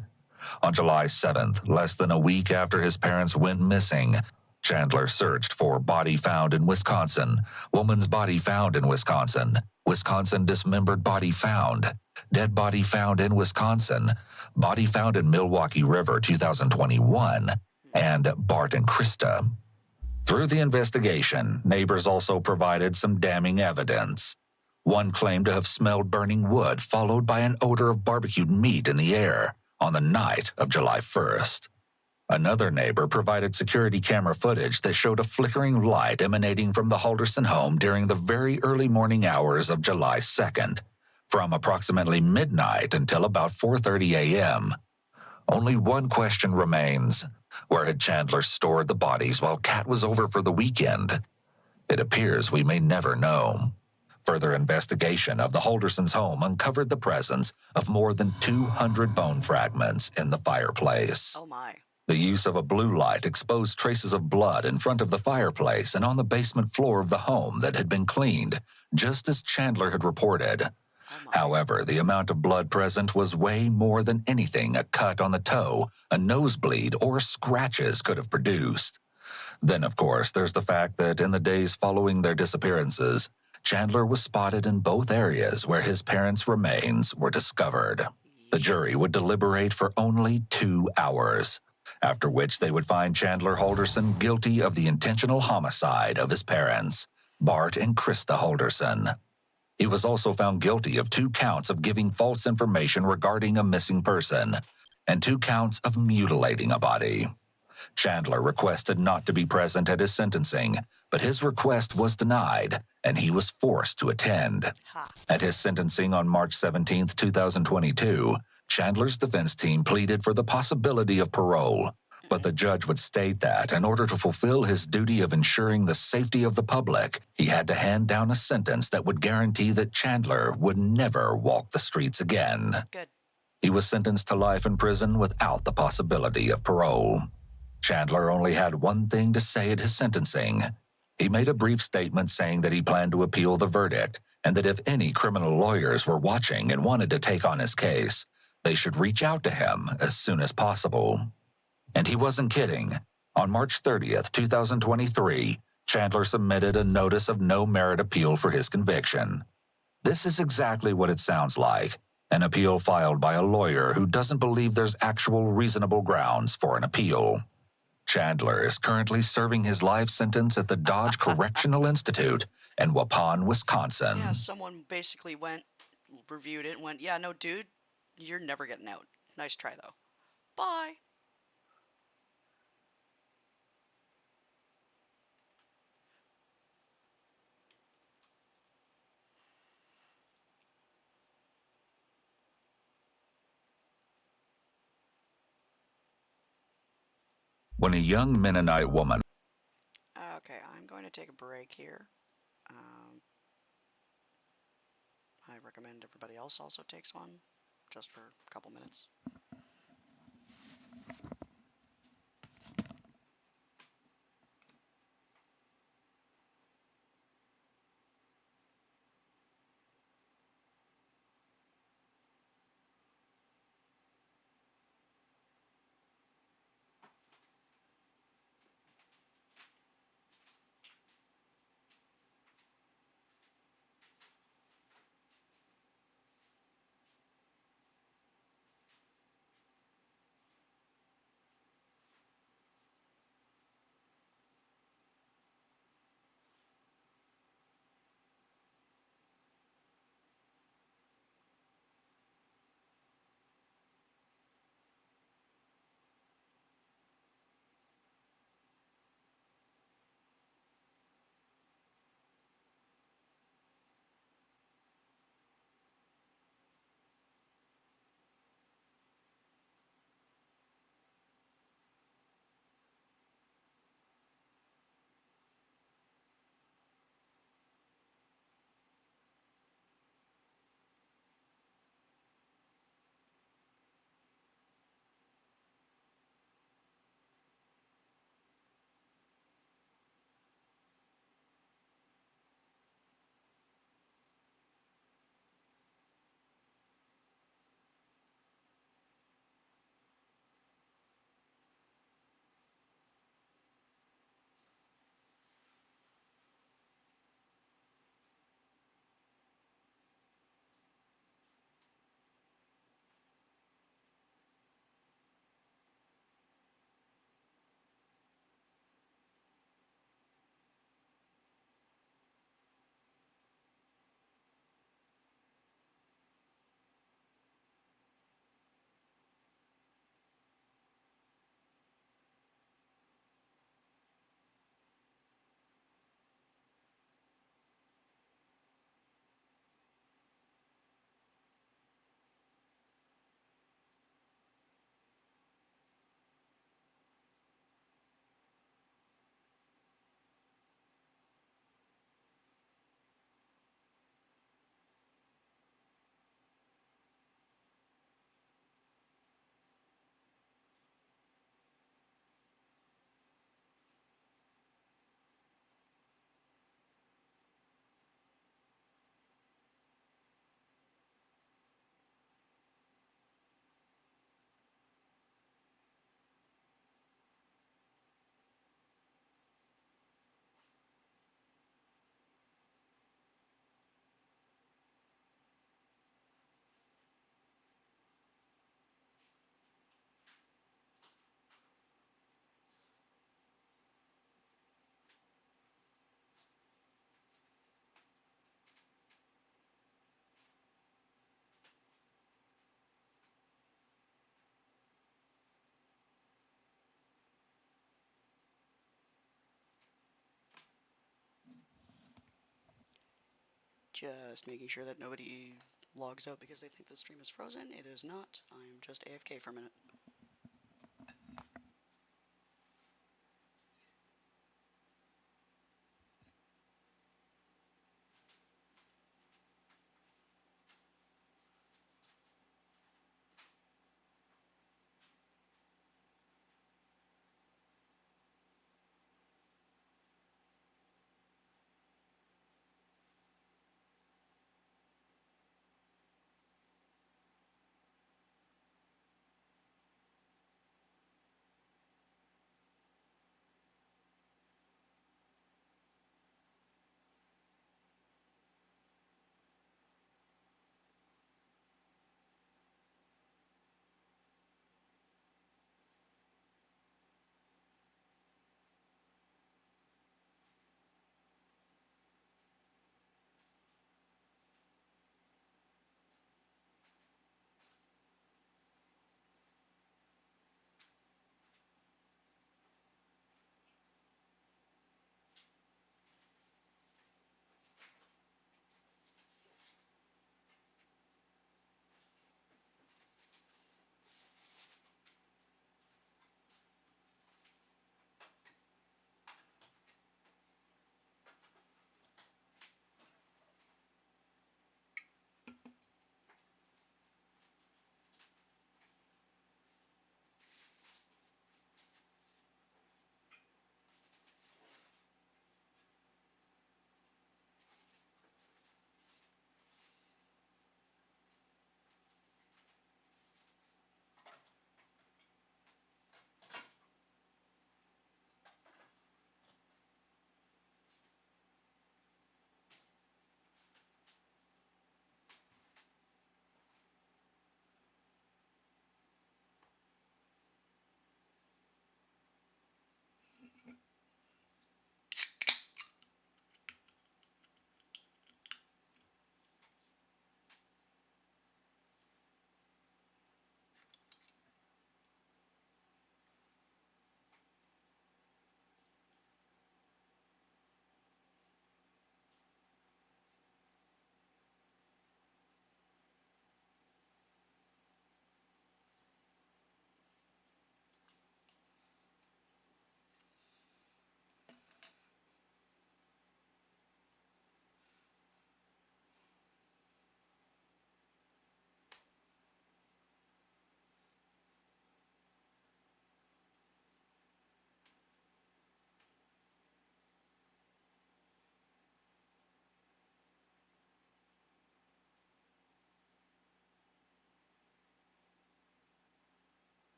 On July 7th, less than a week after his parents went missing, Chandler searched for body found in Wisconsin, woman's body found in Wisconsin, Wisconsin dismembered body found, dead body found in Wisconsin, body found in Milwaukee River 2021, and Bart and Krista. Through the investigation, neighbors also provided some damning evidence. One claimed to have smelled burning wood, followed by an odor of barbecued meat in the air on the night of July 1st. Another neighbor provided security camera footage that showed a flickering light emanating from the Halderson home during the very early morning hours of July 2nd, from approximately midnight until about 4:30 a.m. Only one question remains. Where had Chandler stored the bodies while Kat was over for the weekend? It appears we may never know. Further investigation of the Haldersons' home uncovered the presence of more than 200 bone fragments in the fireplace. Oh my. The use of a blue light exposed traces of blood in front of the fireplace and on the basement floor of the home that had been cleaned, just as Chandler had reported. However, the amount of blood present was way more than anything a cut on the toe, a nosebleed, or scratches could have produced. Then, of course, there's the fact that in the days following their disappearances, Chandler was spotted in both areas where his parents' remains were discovered. The jury would deliberate for only 2 hours. after which they would find Chandler Holderson guilty of the intentional homicide of his parents, Bart and Krista Holderson. He was also found guilty of 2 counts of giving false information regarding a missing person and 2 counts of mutilating a body. Chandler requested not to be present at his sentencing, but his request was denied, and he was forced to attend. At his sentencing on March 17, 2022, Chandler's defense team pleaded for the possibility of parole, but the judge would state that in order to fulfill his duty of ensuring the safety of the public, he had to hand down a sentence that would guarantee that Chandler would never walk the streets again. Good. He was sentenced to life in prison without the possibility of parole. Chandler only had one thing to say at his sentencing. He made a brief statement saying that he planned to appeal the verdict and that if any criminal lawyers were watching and wanted to take on his case, they should reach out to him as soon as possible. And he wasn't kidding. On March 30th, 2023, Chandler submitted a notice of no merit appeal for his conviction. This is exactly what it sounds like, an appeal filed by a lawyer who doesn't believe there's actual reasonable grounds for an appeal. Chandler is currently serving his life sentence at the Dodge Correctional Institute in Waupun, Wisconsin. Yeah, someone basically reviewed it and went, yeah, no, dude, you're never getting out. Nice try, though. Bye. When a young Mennonite woman... Okay, I'm going to take a break here. I recommend everybody else also takes one, just for a couple minutes. Just making sure that nobody logs out because they think the stream is frozen. It is not. I'm just AFK for a minute.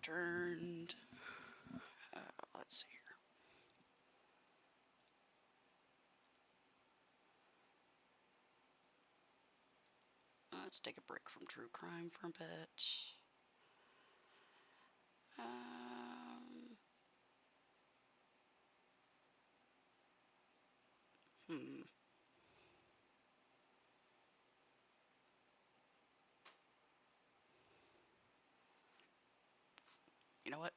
turned. Let's see here. Let's take a break from true crime for a bit. You know what?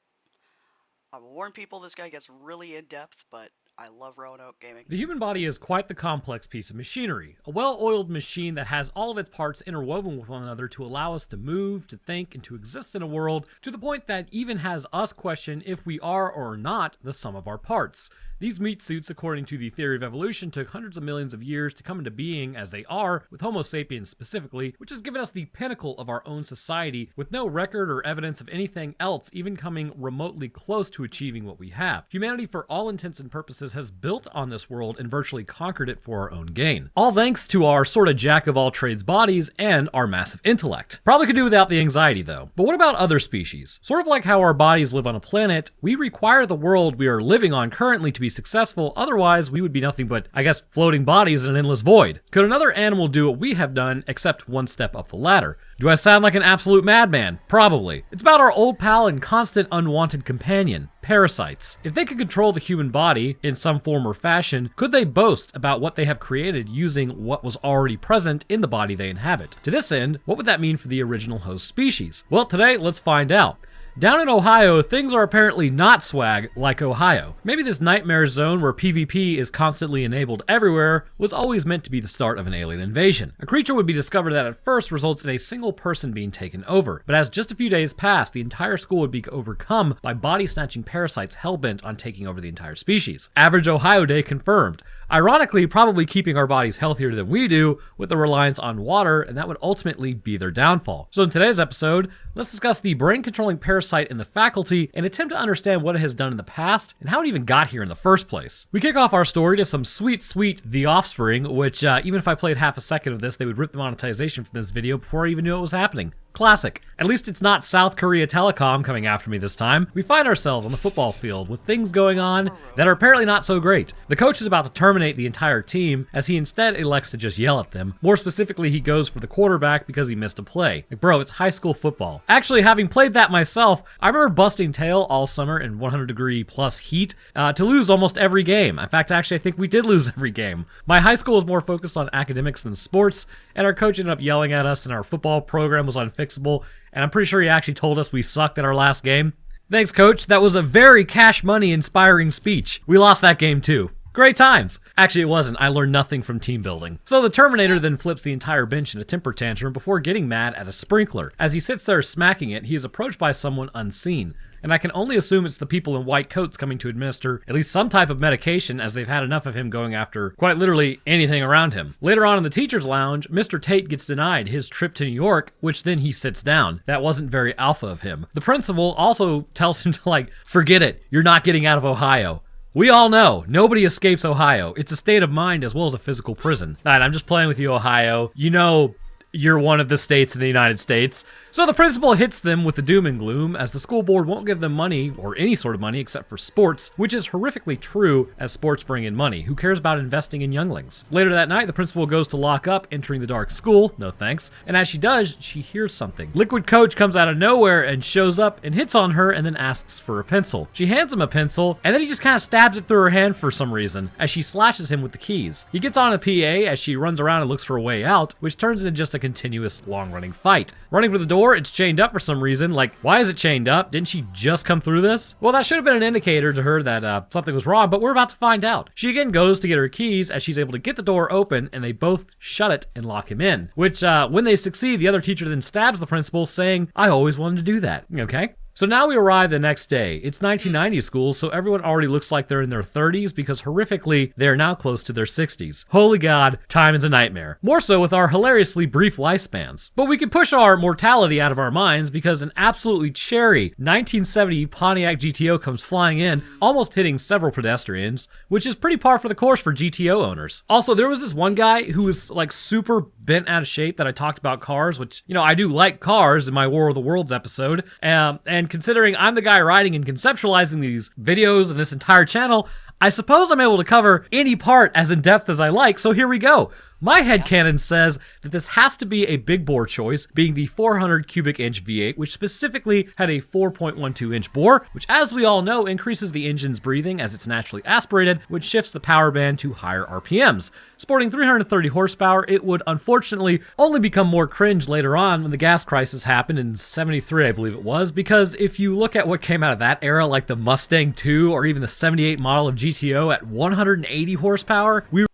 I will warn people this guy gets really in-depth, but I love Roanoke Gaming. The human body is quite the complex piece of machinery. A well-oiled machine that has all of its parts interwoven with one another to allow us to move, to think, and to exist in a world to the point that even has us question if we are or are not the sum of our parts. These meat suits, according to the theory of evolution, took hundreds of millions of years to come into being as they are, with Homo sapiens specifically, which has given us the pinnacle of our own society, with no record or evidence of anything else even coming remotely close to achieving what we have. Humanity, for all intents and purposes, has built on this world and virtually conquered it for our own gain. All thanks to our sort of jack-of-all-trades bodies and our massive intellect. Probably could do without the anxiety, though. But what about other species? Sort of like how our bodies live on a planet, we require the world we are living on currently to be successful, otherwise we would be nothing but, I guess, floating bodies in an endless void. Could another animal do what we have done, except one step up the ladder? Do I sound like an absolute madman? Probably. It's about our old pal and constant unwanted companion, parasites. If they could control the human body in some form or fashion, could they boast about what they have created using what was already present in the body they inhabit? To this end, what would that mean for the original host species? Well, today, let's find out. Down in Ohio, things are apparently not swag like Ohio. Maybe this nightmare zone where PvP is constantly enabled everywhere was always meant to be the start of an alien invasion. A creature would be discovered that at first results in a single person being taken over, but as just a few days passed, the entire school would be overcome by body-snatching parasites hell-bent on taking over the entire species. Average Ohio day confirmed. Ironically, probably keeping our bodies healthier than we do with the reliance on water, and that would ultimately be their downfall. So in today's episode, let's discuss the brain-controlling parasite in the faculty and attempt to understand what it has done in the past and how it even got here in the first place. We kick off our story to some sweet, sweet The Offspring, which even if I played half a second of this, they would rip the monetization from this video before I even knew it was happening. Classic. At least it's not South Korea Telecom coming after me this time. We find ourselves on the football field with things going on that are apparently not so great. The coach is about to terminate the entire team as he instead elects to just yell at them. More specifically, he goes for the quarterback because he missed a play. Like, bro, it's high school football. Actually, having played that myself, I remember busting tail all summer in 100-degree plus heat to lose almost every game. In fact, actually, I think we did lose every game. My high school was more focused on academics than sports, and our coach ended up yelling at us, and our football program was unfixable, and I'm pretty sure he actually told us we sucked at our last game. Thanks, coach. That was a very cash money inspiring speech. We lost that game too. Great times. Actually, it wasn't. I learned nothing from team building. So the Terminator then flips the entire bench in a temper tantrum before getting mad at a sprinkler. As he sits there smacking it, he is approached by someone unseen. And I can only assume it's the people in white coats coming to administer at least some type of medication, as they've had enough of him going after quite literally anything around him. Later on in the teacher's lounge, Mr. Tate gets denied his trip to New York, which then he sits down. That wasn't very alpha of him. The principal also tells him to forget it, you're not getting out of Ohio. We all know, nobody escapes Ohio. It's a state of mind as well as a physical prison. Alright, I'm just playing with you, Ohio. You know you're one of the states in the United States. So the principal hits them with the doom and gloom, as the school board won't give them money, or any sort of money except for sports, which is horrifically true, as sports bring in money. Who cares about investing in younglings? Later that night, the principal goes to lock up, entering the dark school, no thanks, and as she does, she hears something. Liquid Coach comes out of nowhere and shows up and hits on her and then asks for a pencil. She hands him a pencil, and then he just kind of stabs it through her hand for some reason, as she slashes him with the keys. He gets on a PA as she runs around and looks for a way out, which turns into just a continuous long-running fight. Running for the door, it's chained up for some reason. Why is it chained up? Didn't she just come through this? Well, that should have been an indicator to her that something was wrong, but we're about to find out. She again goes to get her keys as she's able to get the door open, and they both shut it and lock him in. Which, when they succeed, the other teacher then stabs the principal, saying, "I always wanted to do that." Okay? So now we arrive the next day. It's 1990 school, so everyone already looks like they're in their 30s because horrifically, they are now close to their 60s. Holy God, time is a nightmare. More so with our hilariously brief lifespans. But we can push our mortality out of our minds because an absolutely cherry 1970 Pontiac GTO comes flying in, almost hitting several pedestrians, which is pretty par for the course for GTO owners. Also, there was this one guy who was super bent out of shape that I talked about cars, which, you know, I do like cars in my War of the Worlds episode. And considering I'm the guy writing and conceptualizing these videos and this entire channel, I suppose I'm able to cover any part as in depth as I like, so here we go. My headcanon says that this has to be a big bore choice, being the 400 cubic inch V8, which specifically had a 4.12 inch bore, which as we all know increases the engine's breathing as it's naturally aspirated, which shifts the power band to higher RPMs. Sporting 330 horsepower, it would unfortunately only become more cringe later on when the gas crisis happened in 73, I believe it was, because if you look at what came out of that era, like the Mustang II or even the 78 model of GTO at 180 horsepower, we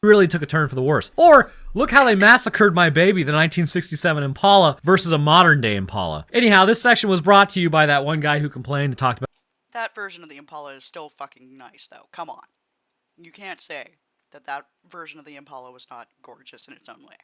really took a turn for the worse. Or look how they massacred my baby, the 1967 Impala versus a modern day Impala. Anyhow, this section was brought to you by that one guy who complained and talked about That version of the Impala is still fucking nice, though. Come on. You can't say that that version of the Impala was not gorgeous in its own way.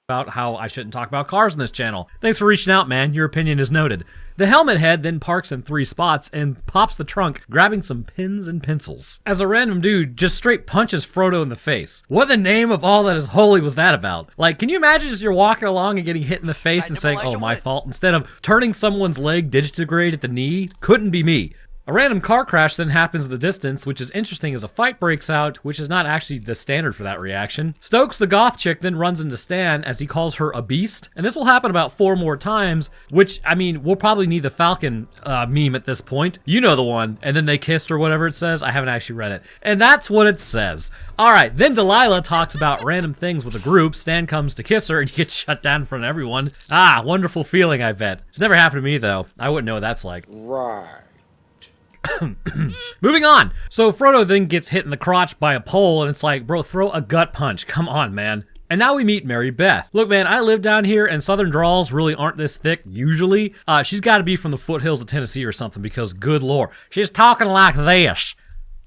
how I shouldn't talk about cars on this channel. Thanks for reaching out, man. Your opinion is noted. The helmet head then parks in 3 spots and pops the trunk, grabbing some pins and pencils. As a random dude, just straight punches Frodo in the face. What the name of all that is holy was that about? Like, can you imagine just you're walking along and getting hit in the face and saying, oh, my fault, instead of turning someone's leg digitigrade at the knee? Couldn't be me. A random car crash then happens in the distance, which is interesting as a fight breaks out, which is not actually the standard for that reaction. Stokes, the goth chick, then runs into Stan as he calls her a beast, and this will happen about 4 more times, which, I mean, we'll probably need the Falcon meme at this point. You know the one, and then they kissed or whatever it says. I haven't actually read it. And that's what it says. Alright, then Delilah talks about random things with a group. Stan comes to kiss her and he gets shut down in front of everyone. Ah, wonderful feeling, I bet. It's never happened to me, though. I wouldn't know what that's like. Right. Moving on. So Frodo then gets hit in the crotch by a pole, and it's like, bro, throw a gut punch. Come on, man. And now we meet Mary Beth. Look, man, I live down here, and southern drawls really aren't this thick, usually. She's got to be from the foothills of Tennessee or something, because good lord, she's talking like this.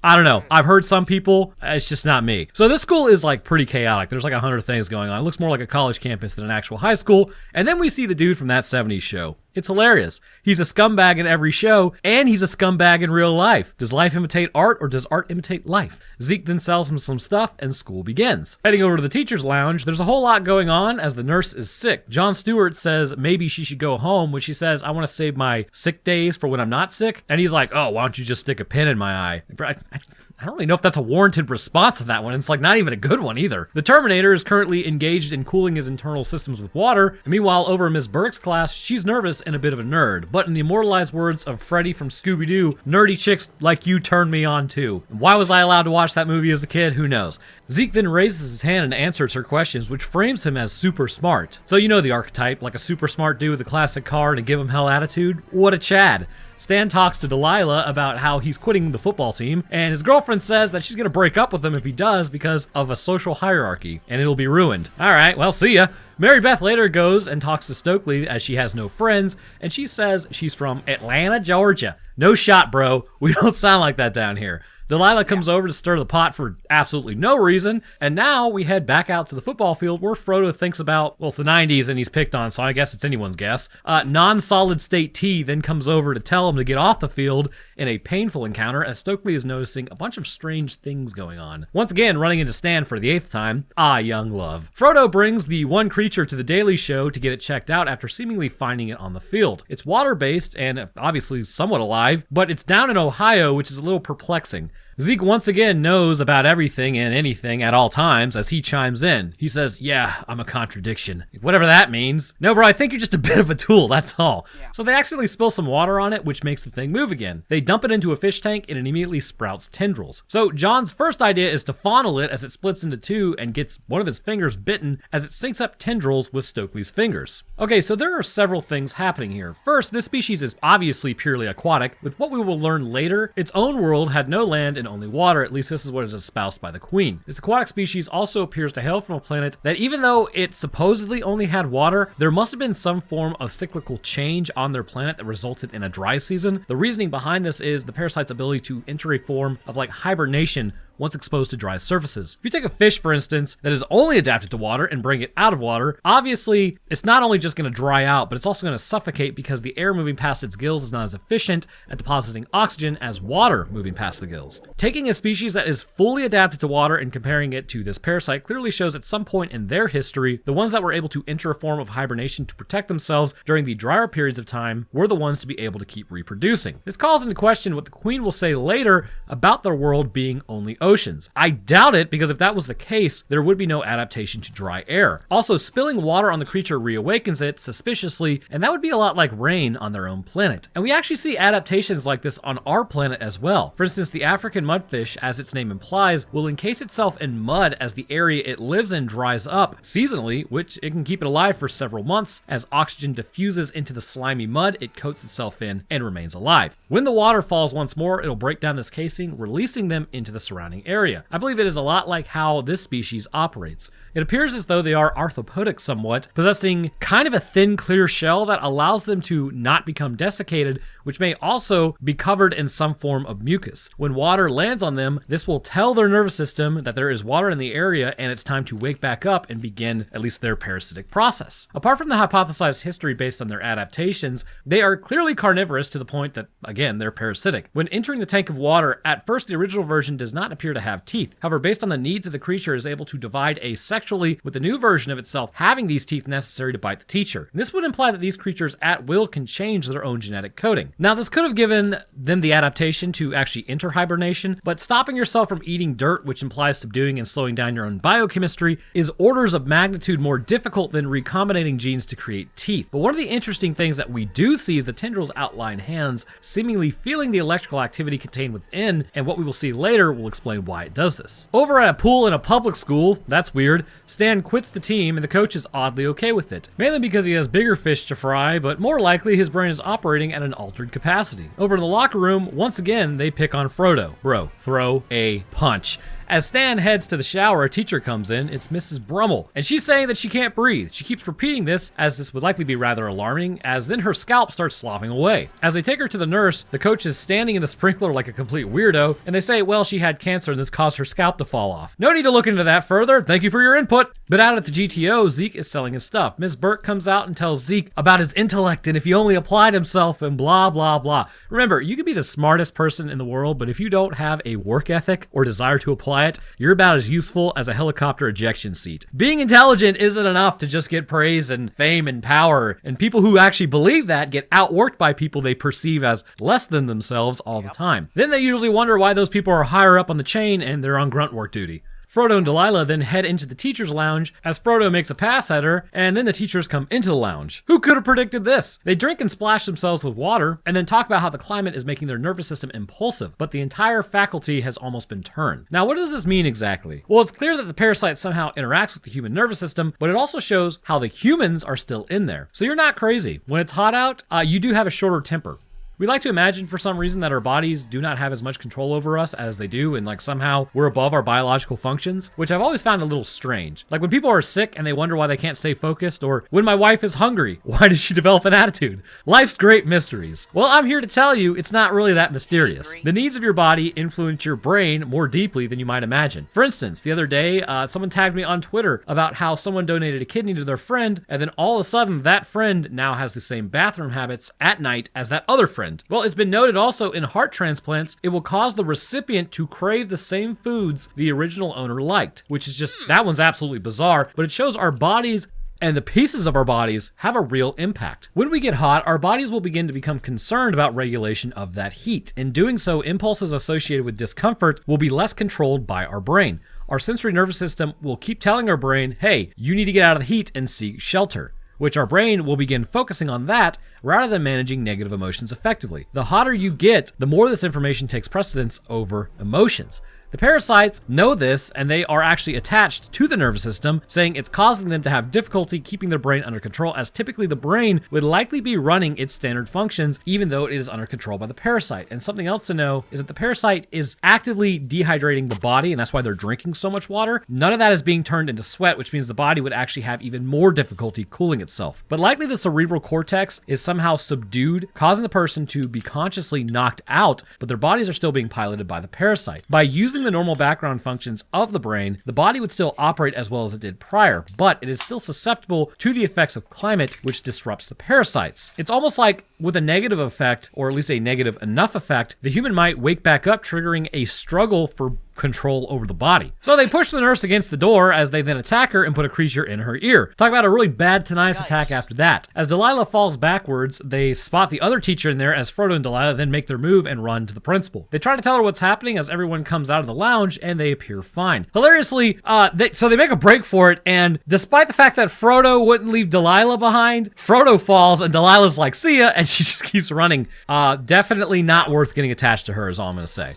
I don't know. I've heard some people. It's just not me. So this school is like pretty chaotic. There's like 100 things going on. It looks more like a college campus than an actual high school. And then we see the dude from that 70s show. It's hilarious. He's a scumbag in every show, and he's a scumbag in real life. Does life imitate art, or does art imitate life? Zeke then sells him some stuff, and school begins. Heading over to the teacher's lounge, there's a whole lot going on as the nurse is sick. Jon Stewart says maybe she should go home, which she says, I want to save my sick days for when I'm not sick. And he's like, oh, why don't you just stick a pin in my eye? I don't really know if that's a warranted response to that one. It's like not even a good one either. The Terminator is currently engaged in cooling his internal systems with water. And meanwhile, over in Miss Burke's class, she's nervous and a bit of a nerd. But in the immortalized words of Freddy from Scooby-Doo, nerdy chicks like you turn me on too. Why was I allowed to watch that movie as a kid? Who knows? Zeke then raises his hand and answers her questions, which frames him as super smart. So you know the archetype, like a super smart dude with a classic car and a give him hell attitude. What a Chad. Stan talks to Delilah about how he's quitting the football team, and his girlfriend says that she's gonna break up with him if he does because of a social hierarchy, and it'll be ruined. Alright, well, see ya. Mary Beth later goes and talks to Stokely as she has no friends, and she says she's from Atlanta, Georgia. No shot, bro. We don't sound like that down here. Delilah comes over to stir the pot for absolutely no reason, and now we head back out to the football field where Frodo thinks about, well, it's the 90s and he's picked on, so I guess it's anyone's guess. Non-solid state T then comes over to tell him to get off the field in a painful encounter as Stokely is noticing a bunch of strange things going on. Once again, running into Stan for the 8th time. Ah, young love. Frodo brings the one creature to the Daily Show to get it checked out after seemingly finding it on the field. It's water-based and obviously somewhat alive, but it's down in Ohio, which is a little perplexing. Zeke once again knows about everything and anything at all times as he chimes in. He says, yeah, I'm a contradiction. Whatever that means. No, bro, I think you're just a bit of a tool, that's all. Yeah. So they accidentally spill some water on it, which makes the thing move again. They dump it into a fish tank and it immediately sprouts tendrils. So John's first idea is to funnel it as it splits into 2 and gets one of his fingers bitten as it syncs up tendrils with Stokely's fingers. Okay, so there are several things happening here. First, this species is obviously purely aquatic. With what we will learn later, its own world had no land and only water. At least this is what is espoused by the Queen. This aquatic species also appears to hail from a planet that even though it supposedly only had water, there must have been some form of cyclical change on their planet that resulted in a dry season. The reasoning behind this is the parasite's ability to enter a form of like hibernation once exposed to dry surfaces. If you take a fish, for instance, that is only adapted to water and bring it out of water, obviously it's not only just going to dry out, but it's also going to suffocate because the air moving past its gills is not as efficient at depositing oxygen as water moving past the gills. Taking a species that is fully adapted to water and comparing it to this parasite clearly shows at some point in their history, the ones that were able to enter a form of hibernation to protect themselves during the drier periods of time were the ones to be able to keep reproducing. This calls into question what the Queen will say later about their world being only oceans. I doubt it, because if that was the case, there would be no adaptation to dry air. Also, spilling water on the creature reawakens it suspiciously, and that would be a lot like rain on their own planet. And we actually see adaptations like this on our planet as well. For instance, the African mudfish, as its name implies, will encase itself in mud as the area it lives in dries up seasonally, which it can keep it alive for several months. As oxygen diffuses into the slimy mud, it coats itself in and remains alive. When the water falls once more, it'll break down this casing, releasing them into the surrounding area. I believe it is a lot like how this species operates. It appears as though they are arthropodic somewhat, possessing kind of a thin, clear shell that allows them to not become desiccated, which may also be covered in some form of mucus. When water lands on them, this will tell their nervous system that there is water in the area and it's time to wake back up and begin at least their parasitic process. Apart from the hypothesized history based on their adaptations, they are clearly carnivorous to the point that, again, they're parasitic. When entering the tank of water, at first the original version does not appear to have teeth. However, based on the needs of the creature, it is able to divide asexually, with the new version of itself having these teeth necessary to bite the teacher. And this would imply that these creatures at will can change their own genetic coding. Now, this could have given them the adaptation to actually enter hibernation, but stopping yourself from eating dirt, which implies subduing and slowing down your own biochemistry, is orders of magnitude more difficult than recombinating genes to create teeth. But one of the interesting things that we do see is the tendrils' outline hands seemingly feeling the electrical activity contained within, and what we will see later will explain why it does this. Over at a pool in a public school, that's weird, Stan quits the team and the coach is oddly okay with it. Mainly because he has bigger fish to fry, but more likely his brain is operating at an altered capacity. Over in the locker room, once again, they pick on Frodo. Bro, throw a punch. As Stan heads to the shower, a teacher comes in. It's Mrs. Brummel, and she's saying that she can't breathe. She keeps repeating this, as this would likely be rather alarming, as then her scalp starts sloughing away. As they take her to the nurse, the coach is standing in the sprinkler like a complete weirdo, and they say, well, she had cancer and this caused her scalp to fall off. No need to look into that further. Thank you for your input. But out at the GTO, Zeke is selling his stuff. Ms. Burke comes out and tells Zeke about his intellect and if he only applied himself and blah, blah, blah. Remember, you could be the smartest person in the world, but if you don't have a work ethic or desire to apply it, you're about as useful as a helicopter ejection seat. Being intelligent isn't enough to just get praise and fame and power, and people who actually believe that get outworked by people they perceive as less than themselves all the time. Then they usually wonder why those people are higher up on the chain and they're on grunt work duty. Frodo and Delilah then head into the teacher's lounge as Frodo makes a pass at her, and then the teachers come into the lounge. Who could have predicted this? They drink and splash themselves with water, and then talk about how the climate is making their nervous system impulsive, but the entire faculty has almost been turned. Now, what does this mean exactly? Well, it's clear that the parasite somehow interacts with the human nervous system, but it also shows how the humans are still in there. So you're not crazy. When it's hot out, you do have a shorter temper. We like to imagine for some reason that our bodies do not have as much control over us as they do, and like somehow we're above our biological functions, which I've always found a little strange. Like when people are sick and they wonder why they can't stay focused, or when my wife is hungry, why does she develop an attitude? Life's great mysteries. Well, I'm here to tell you it's not really that mysterious. The needs of your body influence your brain more deeply than you might imagine. For instance, the other day, someone tagged me on Twitter about how someone donated a kidney to their friend, and then all of a sudden that friend now has the same bathroom habits at night as that other friend. Well, it's been noted also in heart transplants, it will cause the recipient to crave the same foods the original owner liked, which is just, that one's absolutely bizarre, but it shows our bodies and the pieces of our bodies have a real impact. When we get hot, our bodies will begin to become concerned about regulation of that heat. In doing so, impulses associated with discomfort will be less controlled by our brain. Our sensory nervous system will keep telling our brain, hey, you need to get out of the heat and seek shelter, which our brain will begin focusing on that rather than managing negative emotions effectively. The hotter you get, the more this information takes precedence over emotions. The parasites know this, and they are actually attached to the nervous system, saying it's causing them to have difficulty keeping their brain under control, as typically the brain would likely be running its standard functions, even though it is under control by the parasite. And something else to know is that the parasite is actively dehydrating the body, and that's why they're drinking so much water. None of that is being turned into sweat, which means the body would actually have even more difficulty cooling itself. But likely the cerebral cortex is somehow subdued, causing the person to be consciously knocked out, but their bodies are still being piloted by the parasite. By using Using the normal background functions of the brain, the body would still operate as well as it did prior, but it is still susceptible to the effects of climate, which disrupts the parasites. It's almost like with a negative effect, or at least a negative enough effect, the human might wake back up, triggering a struggle for control over the body. So they push the nurse against the door as they then attack her and put a creature in her ear. Talk about a really bad tinnitus attack after that. As Delilah falls backwards, they spot the other teacher in there as Frodo and Delilah then make their move and run to the principal. They try to tell her what's happening as everyone comes out of the lounge and they appear fine. Hilariously, they make a break for it, and despite the fact that Frodo wouldn't leave Delilah behind, Frodo falls and Delilah's like, see ya, and she just keeps running. Definitely not worth getting attached to her is all I'm gonna say.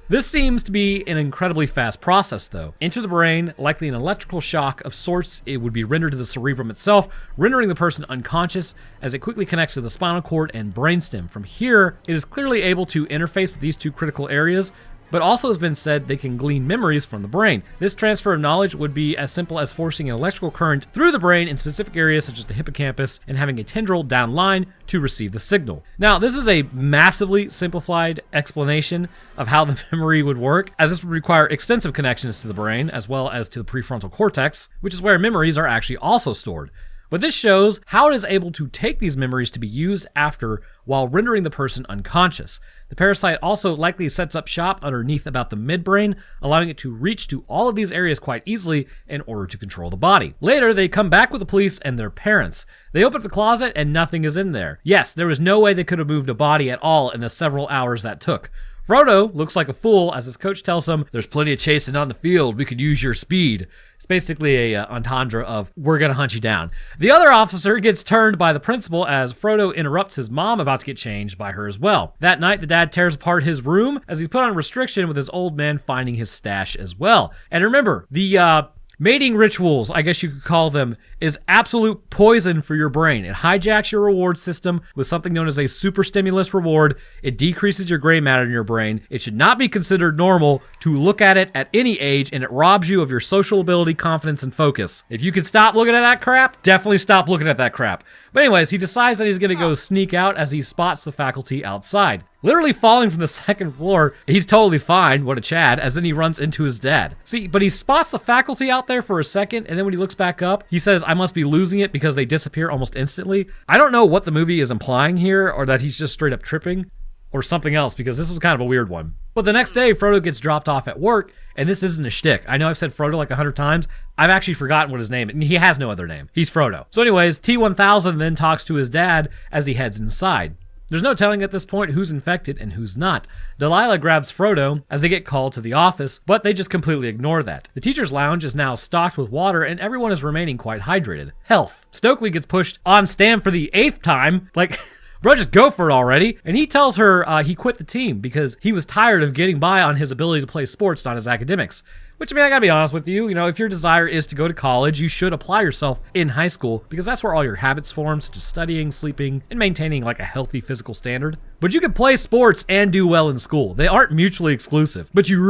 This seems to be an incredibly fast process, though. Enter the brain, likely an electrical shock of sorts. It would be rendered to the cerebrum itself, rendering the person unconscious as it quickly connects to the spinal cord and brainstem. From here, it is clearly able to interface with these two critical areas, but also has been said they can glean memories from the brain. This transfer of knowledge would be as simple as forcing an electrical current through the brain in specific areas such as the hippocampus and having a tendril down line to receive the signal. Now, this is a massively simplified explanation of how the memory would work, as this would require extensive connections to the brain as well as to the prefrontal cortex, which is where memories are actually also stored. But this shows how it is able to take these memories to be used after while rendering the person unconscious. The parasite also likely sets up shop underneath about the midbrain, allowing it to reach to all of these areas quite easily in order to control the body. Later, they come back with the police and their parents. They open up the closet and nothing is in there. Yes, there was no way they could have moved a body at all in the several hours that took. Frodo looks like a fool as his coach tells him, there's plenty of chasing on the field, we could use your speed. It's basically a entendre of, we're gonna hunt you down. The other officer gets turned by the principal as Frodo interrupts his mom about to get changed by her as well. That night, the dad tears apart his room as he's put on restriction with his old man finding his stash as well. And remember, the mating rituals, I guess you could call them, is absolute poison for your brain. It hijacks your reward system with something known as a super stimulus reward. It decreases your gray matter in your brain. It should not be considered normal to look at it at any age, and it robs you of your social ability, confidence, and focus. If you can stop looking at that crap, definitely stop looking at that crap. But anyways, he decides that he's gonna go sneak out as he spots the faculty outside. Literally falling from the second floor, he's totally fine, what a Chad, as then he runs into his dad. See, but he spots the faculty out there for a second, and then when he looks back up, he says, I must be losing it because they disappear almost instantly. I don't know what the movie is implying here, or that he's just straight up tripping, or something else, because this was kind of a weird one. But the next day, Frodo gets dropped off at work, and this isn't a shtick. I know I've said Frodo like 100 times. I've actually forgotten what his name is, and he has no other name. He's Frodo. So anyways, T-1000 then talks to his dad as he heads inside. There's no telling at this point who's infected and who's not. Delilah grabs Frodo as they get called to the office, but they just completely ignore that. The teacher's lounge is now stocked with water and everyone is remaining quite hydrated. Health. Stokely gets pushed on Stan for the 8th time. Like, bro, just go for it already. And he tells her he quit the team because he was tired of getting by on his ability to play sports, not his academics. Which, I mean, I gotta be honest with you, if your desire is to go to college, you should apply yourself in high school because that's where all your habits form, such as studying, sleeping, and maintaining like a healthy physical standard. But you can play sports and do well in school. They aren't mutually exclusive. But you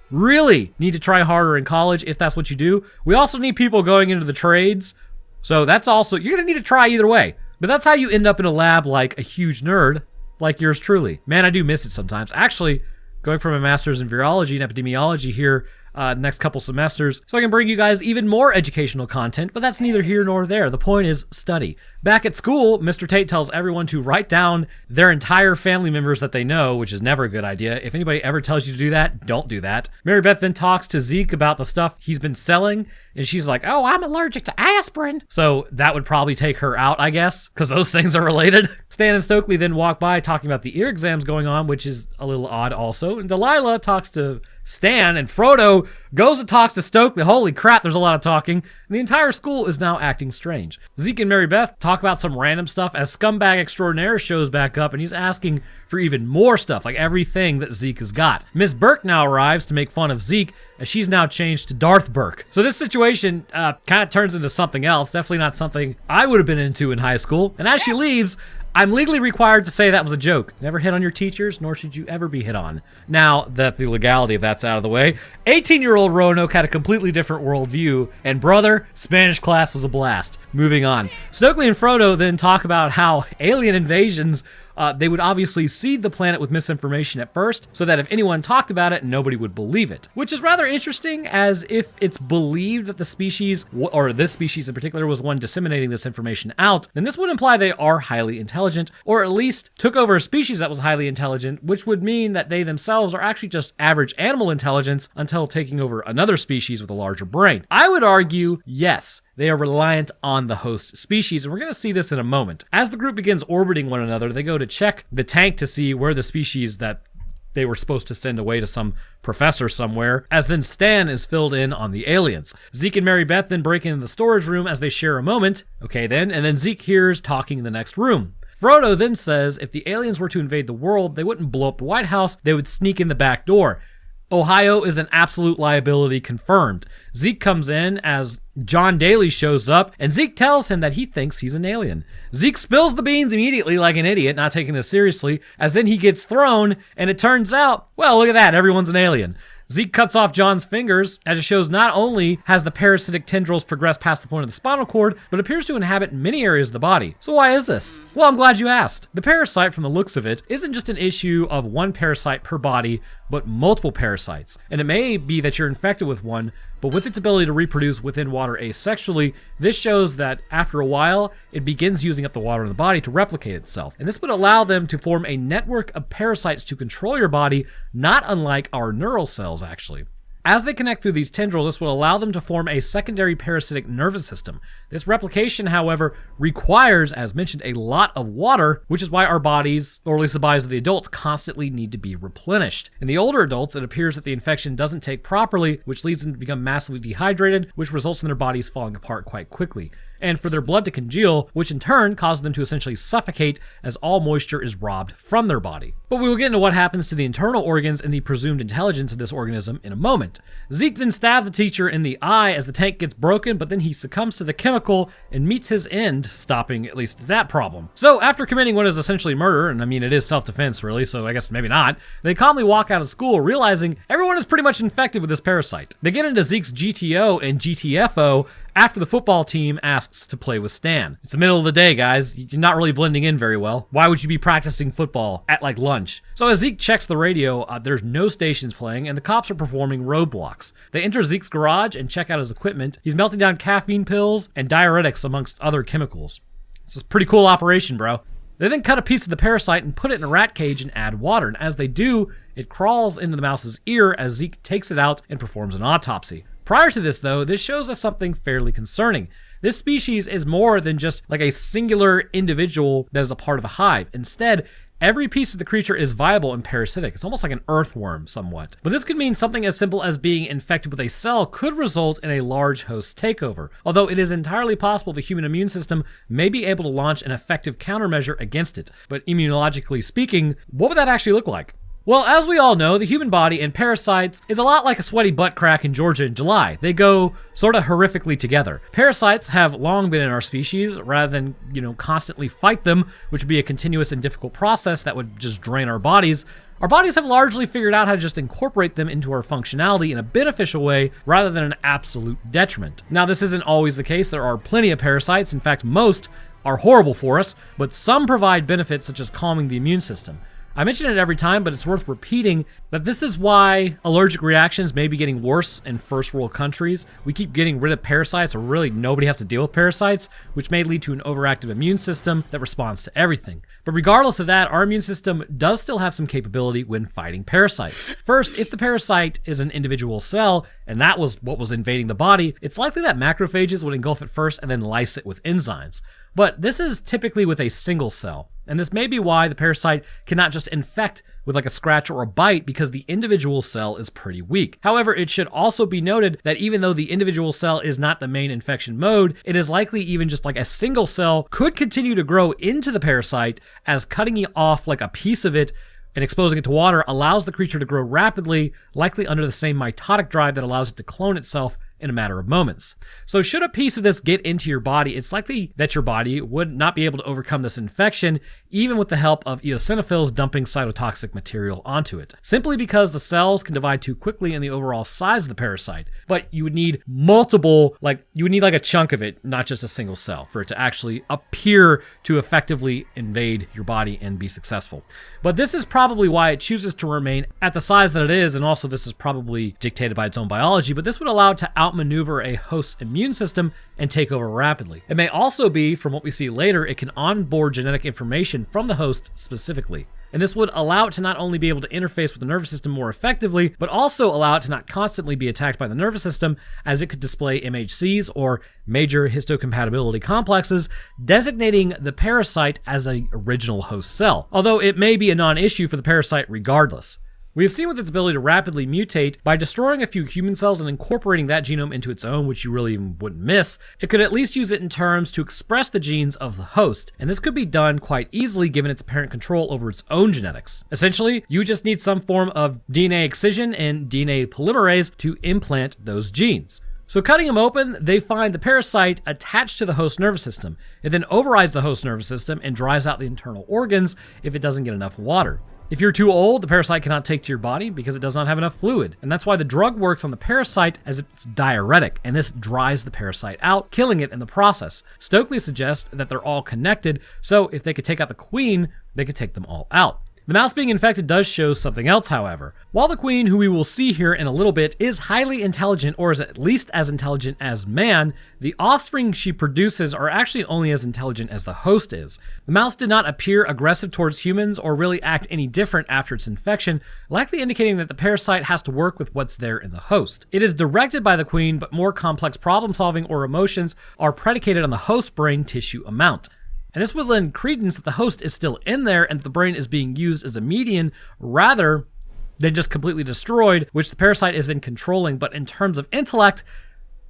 really need to try harder in college if that's what you do. We also need people going into the trades. So that's also, you're gonna need to try either way. But that's how you end up in a lab like a huge nerd, like yours truly. Man, I do miss it sometimes. Actually, going for my master's in virology and epidemiology here next couple semesters, so I can bring you guys even more educational content, but that's neither here nor there. The point is study. Back at school, Mr. Tate tells everyone to write down their entire family members that they know, which is never a good idea. If anybody ever tells you to do that, don't do that. Mary Beth then talks to Zeke about the stuff he's been selling, and she's like, oh, I'm allergic to aspirin. So that would probably take her out, I guess, because those things are related. Stan and Stokely then walk by talking about the ear exams going on, which is a little odd also. And Delilah talks to Stan, and Frodo goes and talks to Stokely. Holy crap, there's a lot of talking. And the entire school is now acting strange. Zeke and Mary Beth talk about some random stuff as Scumbag Extraordinaire shows back up, and he's asking for even more stuff, like everything that Zeke has got. Miss Burke now arrives to make fun of Zeke, as she's now changed to Darth Burke. So this situation kind of turns into something else, definitely not something I would have been into in high school. And as she leaves, I'm legally required to say that was a joke. Never hit on your teachers, nor should you ever be hit on. Now that the legality of that's out of the way, 18-year-old Roanoke had a completely different worldview, and brother, Spanish class was a blast. Moving on. Stokely and Frodo then talk about how alien invasions They would obviously seed the planet with misinformation at first, so that if anyone talked about it, nobody would believe it. Which is rather interesting, as if it's believed that the species, or this species in particular, was one disseminating this information out, then this would imply they are highly intelligent, or at least took over a species that was highly intelligent, which would mean that they themselves are actually just average animal intelligence until taking over another species with a larger brain. I would argue, yes, they are reliant on the host species, and we're going to see this in a moment. As the group begins orbiting one another, they go to check the tank to see where the species that they were supposed to send away to some professor somewhere, as then Stan is filled in on the aliens. Zeke and Mary Beth then break into the storage room as they share a moment. Okay then, and then Zeke hears talking in the next room. Frodo then says if the aliens were to invade the world, they wouldn't blow up the White House, they would sneak in the back door. Ohio is an absolute liability confirmed. Zeke comes in as John Daly shows up, and Zeke tells him that he thinks he's an alien. Zeke spills the beans immediately like an idiot, not taking this seriously, as then he gets thrown, and it turns out, well, look at that, everyone's an alien. Zeke cuts off John's fingers, as it shows not only has the parasitic tendrils progressed past the point of the spinal cord, but appears to inhabit many areas of the body. So why is this? Well, I'm glad you asked. The parasite, from the looks of it, isn't just an issue of one parasite per body, but multiple parasites. And it may be that you're infected with one, but with its ability to reproduce within water asexually, this shows that after a while, it begins using up the water in the body to replicate itself. And this would allow them to form a network of parasites to control your body, not unlike our neural cells, actually. As they connect through these tendrils, this will allow them to form a secondary parasitic nervous system. This replication, however, requires, as mentioned, a lot of water, which is why our bodies, or at least the bodies of the adults, constantly need to be replenished. In the older adults, it appears that the infection doesn't take properly, which leads them to become massively dehydrated, which results in their bodies falling apart quite quickly. And for their blood to congeal, which in turn causes them to essentially suffocate as all moisture is robbed from their body. But we will get into what happens to the internal organs and the presumed intelligence of this organism in a moment. Zeke then stabs the teacher in the eye as the tank gets broken, but then he succumbs to the chemical and meets his end, stopping at least that problem. So after committing what is essentially murder, and I mean it is self-defense really, so I guess maybe not, they calmly walk out of school realizing everyone is pretty much infected with this parasite. They get into Zeke's GTO and GTFO after the football team asks to play with Stan. It's the middle of the day, guys. You're not really blending in very well. Why would you be practicing football at like lunch? So as Zeke checks the radio, there's no stations playing and the cops are performing roadblocks. They enter Zeke's garage and check out his equipment. He's melting down caffeine pills and diuretics amongst other chemicals. It's a pretty cool operation, bro. They then cut a piece of the parasite and put it in a rat cage and add water. And as they do, it crawls into the mouse's ear as Zeke takes it out and performs an autopsy. Prior to this, though, this shows us something fairly concerning. This species is more than just like a singular individual that is a part of a hive. Instead, every piece of the creature is viable and parasitic. It's almost like an earthworm, somewhat. But this could mean something as simple as being infected with a cell could result in a large host takeover. Although it is entirely possible the human immune system may be able to launch an effective countermeasure against it. But immunologically speaking, what would that actually look like? Well, as we all know, the human body and parasites is a lot like a sweaty butt crack in Georgia in July. They go sort of horrifically together. Parasites have long been in our species rather than, constantly fight them, which would be a continuous and difficult process that would just drain our bodies. Our bodies have largely figured out how to just incorporate them into our functionality in a beneficial way rather than an absolute detriment. Now, this isn't always the case. There are plenty of parasites. In fact, most are horrible for us, but some provide benefits such as calming the immune system. I mention it every time, but it's worth repeating that this is why allergic reactions may be getting worse in first world countries. We keep getting rid of parasites, or really nobody has to deal with parasites, which may lead to an overactive immune system that responds to everything. But regardless of that, our immune system does still have some capability when fighting parasites. First, if the parasite is an individual cell, and that was what was invading the body, it's likely that macrophages would engulf it first and then lyse it with enzymes. But this is typically with a single cell. And this may be why the parasite cannot just infect with like a scratch or a bite, because the individual cell is pretty weak. However, it should also be noted that even though the individual cell is not the main infection mode, it is likely even just like a single cell could continue to grow into the parasite, as cutting off like a piece of it and exposing it to water allows the creature to grow rapidly, likely under the same mitotic drive that allows it to clone itself in a matter of moments. So should a piece of this get into your body, it's likely that your body would not be able to overcome this infection, even with the help of eosinophils dumping cytotoxic material onto it, simply because the cells can divide too quickly in the overall size of the parasite. But you would need multiple, you would need like a chunk of it, not just a single cell, for it to actually appear to effectively invade your body and be successful. But this is probably why it chooses to remain at the size that it is, and also this is probably dictated by its own biology, but this would allow it to outmaneuver a host's immune system and take over rapidly. It may also be, from what we see later, it can onboard genetic information from the host specifically. And this would allow it to not only be able to interface with the nervous system more effectively, but also allow it to not constantly be attacked by the nervous system, as it could display MHCs, or major histocompatibility complexes, designating the parasite as an original host cell, although it may be a non-issue for the parasite regardless. We have seen with its ability to rapidly mutate, by destroying a few human cells and incorporating that genome into its own, which you really wouldn't miss, it could at least use it in terms to express the genes of the host, and this could be done quite easily given its apparent control over its own genetics. Essentially, you just need some form of DNA excision and DNA polymerase to implant those genes. So cutting them open, they find the parasite attached to the host nervous system. It then overrides the host nervous system and dries out the internal organs if it doesn't get enough water. If you're too old, the parasite cannot take to your body because it does not have enough fluid. And that's why the drug works on the parasite as it's diuretic, and this dries the parasite out, killing it in the process. Stokely suggests that they're all connected, so if they could take out the queen, they could take them all out. The mouse being infected does show something else, however. While the queen, who we will see here in a little bit, is highly intelligent, or is at least as intelligent as man, the offspring she produces are actually only as intelligent as the host is. The mouse did not appear aggressive towards humans or really act any different after its infection, likely indicating that the parasite has to work with what's there in the host. It is directed by the queen, but more complex problem solving or emotions are predicated on the host brain tissue amount. And this would lend credence that the host is still in there and the brain is being used as a median rather than just completely destroyed, which the parasite is then controlling. But in terms of intellect,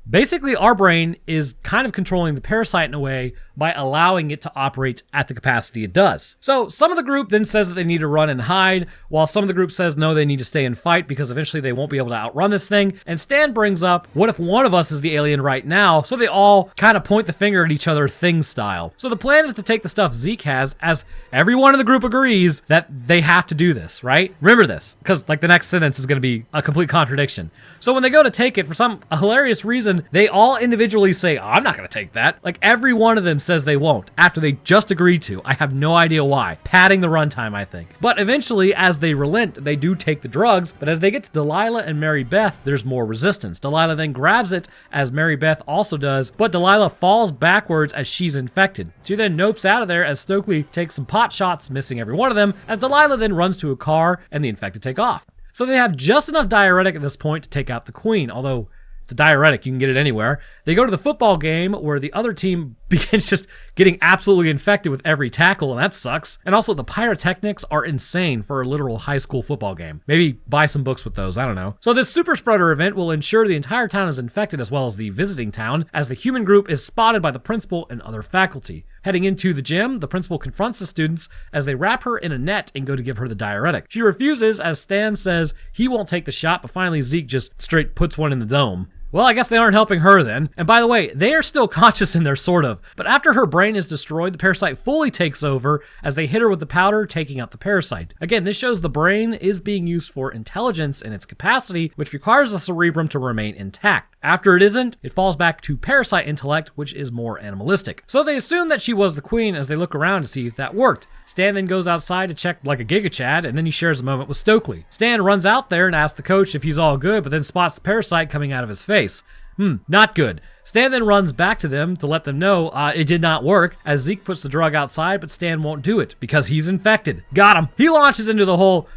basically our brain is kind of controlling the parasite in a way by allowing it to operate at the capacity it does. So some of the group then says that they need to run and hide, while some of the group says no, they need to stay and fight because eventually they won't be able to outrun this thing. And Stan brings up, what if one of us is the alien right now? So they all kind of point the finger at each other thing style. So the plan is to take the stuff Zeke has, as everyone in the group agrees that they have to do this, right? Remember this, because the next sentence is going to be a complete contradiction. So when they go to take it, for some hilarious reason, they all individually say, I'm not going to take that. Every one of them says they won't, after they just agreed to. I have no idea why. Padding the runtime, I think. But eventually, as they relent, they do take the drugs, but as they get to Delilah and Mary Beth, there's more resistance. Delilah then grabs it, as Mary Beth also does, but Delilah falls backwards as she's infected. She then nopes out of there as Stokely takes some pot shots, missing every one of them, as Delilah then runs to a car and the infected take off. So they have just enough diuretic at this point to take out the queen, although it's a diuretic, you can get it anywhere. They go to the football game where the other team begins just getting absolutely infected with every tackle, and that sucks. And also, the pyrotechnics are insane for a literal high school football game. Maybe buy some books with those, I don't know. So this super spreader event will ensure the entire town is infected as well as the visiting town, as the human group is spotted by the principal and other faculty. Heading into the gym, the principal confronts the students as they wrap her in a net and go to give her the diuretic. She refuses, as Stan says he won't take the shot, but finally Zeke just straight puts one in the dome. Well, I guess they aren't helping her then. And by the way, they are still conscious in there, sort of. But after her brain is destroyed, the parasite fully takes over as they hit her with the powder, taking out the parasite. Again, this shows the brain is being used for intelligence in its capacity, which requires the cerebrum to remain intact. After it isn't, it falls back to parasite intellect, which is more animalistic. So they assume that she was the queen as they look around to see if that worked. Stan then goes outside to check like a Giga Chad, and then he shares a moment with Stokely. Stan runs out there and asks the coach if he's all good, but then spots the parasite coming out of his face. Not good. Stan then runs back to them to let them know it did not work, as Zeke puts the drug outside, but Stan won't do it because he's infected. Got him. He launches into the whole,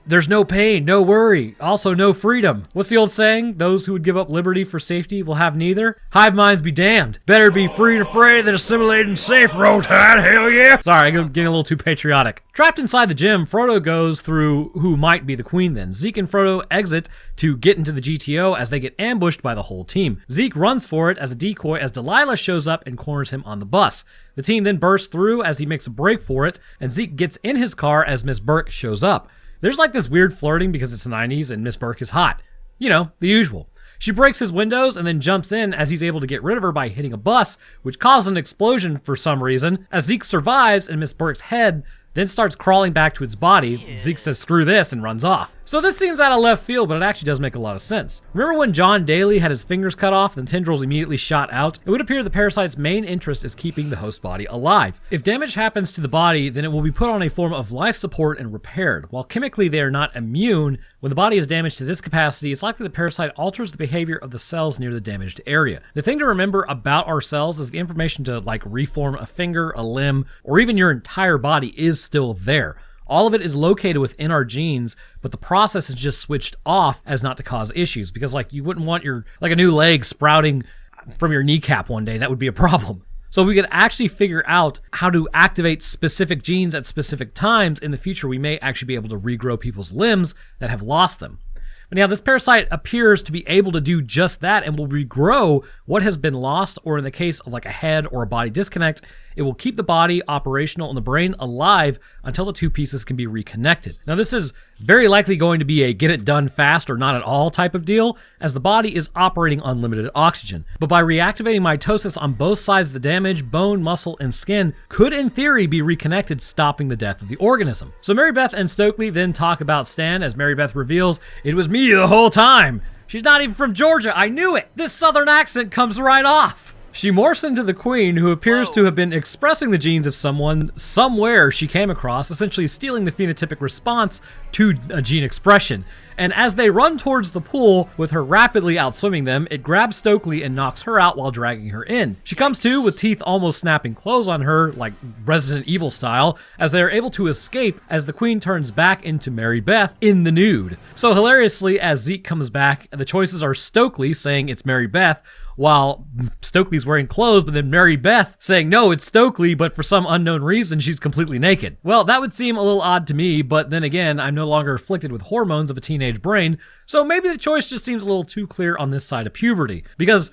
there's no pain, no worry, also no freedom. What's the old saying? Those who would give up liberty for safety will have neither. Hive minds be damned. Better be free and afraid than assimilated and safe, Roll Tide, hell yeah. Sorry, I'm getting a little too patriotic. Trapped inside the gym, Frodo goes through who might be the queen then. Zeke and Frodo exit to get into the GTO as they get ambushed by the whole team. Zeke runs for it as a decoy as Delilah shows up and corners him on the bus. The team then bursts through as he makes a break for it, and Zeke gets in his car as Miss Burke shows up. There's this weird flirting because it's the 90s and Miss Burke is hot. You know, the usual. She breaks his windows and then jumps in as he's able to get rid of her by hitting a bus, which causes an explosion for some reason. As Zeke survives and Miss Burke's head then starts crawling back to its body, Zeke says screw this and runs off. So this seems out of left field, but it actually does make a lot of sense. Remember when John Daly had his fingers cut off and the tendrils immediately shot out? It would appear the parasite's main interest is keeping the host body alive. If damage happens to the body, then it will be put on a form of life support and repaired. While chemically they are not immune, when the body is damaged to this capacity, it's likely the parasite alters the behavior of the cells near the damaged area. The thing to remember about our cells is the information to like reform a finger, a limb, or even your entire body is still there. All of it is located within our genes, but the process is just switched off as not to cause issues, because like you wouldn't want your like a new leg sprouting from your kneecap one day. That would be a problem. So we could actually figure out how to activate specific genes at specific times in the future. We may actually be able to regrow people's limbs that have lost them. But now this parasite appears to be able to do just that and will regrow what has been lost, or in the case of like a head or a body disconnect, it will keep the body operational and the brain alive until the two pieces can be reconnected. Now this is very likely going to be a get it done fast or not at all type of deal, as the body is operating on limited oxygen. But by reactivating mitosis on both sides of the damage, bone, muscle, and skin could in theory be reconnected, stopping the death of the organism. So Mary Beth and Stokely then talk about Stan, as Mary Beth reveals, "It was me the whole time. She's not even from Georgia, I knew it. This southern accent comes right off." She morphs into the Queen, who appears to have been expressing the genes of someone somewhere she came across, essentially stealing the phenotypic response to a gene expression. And as they run towards the pool, with her rapidly outswimming them, it grabs Stokely and knocks her out while dragging her in. She comes to with teeth almost snapping closed on her, like Resident Evil style, as they are able to escape as the Queen turns back into Mary Beth in the nude. So hilariously, as Zeke comes back, the choices are Stokely saying it's Mary Beth, while Stokely's wearing clothes, but then Mary Beth saying, no, it's Stokely, but for some unknown reason, she's completely naked. Well, that would seem a little odd to me, but then again, I'm no longer afflicted with hormones of a teenage brain, so maybe the choice just seems a little too clear on this side of puberty, because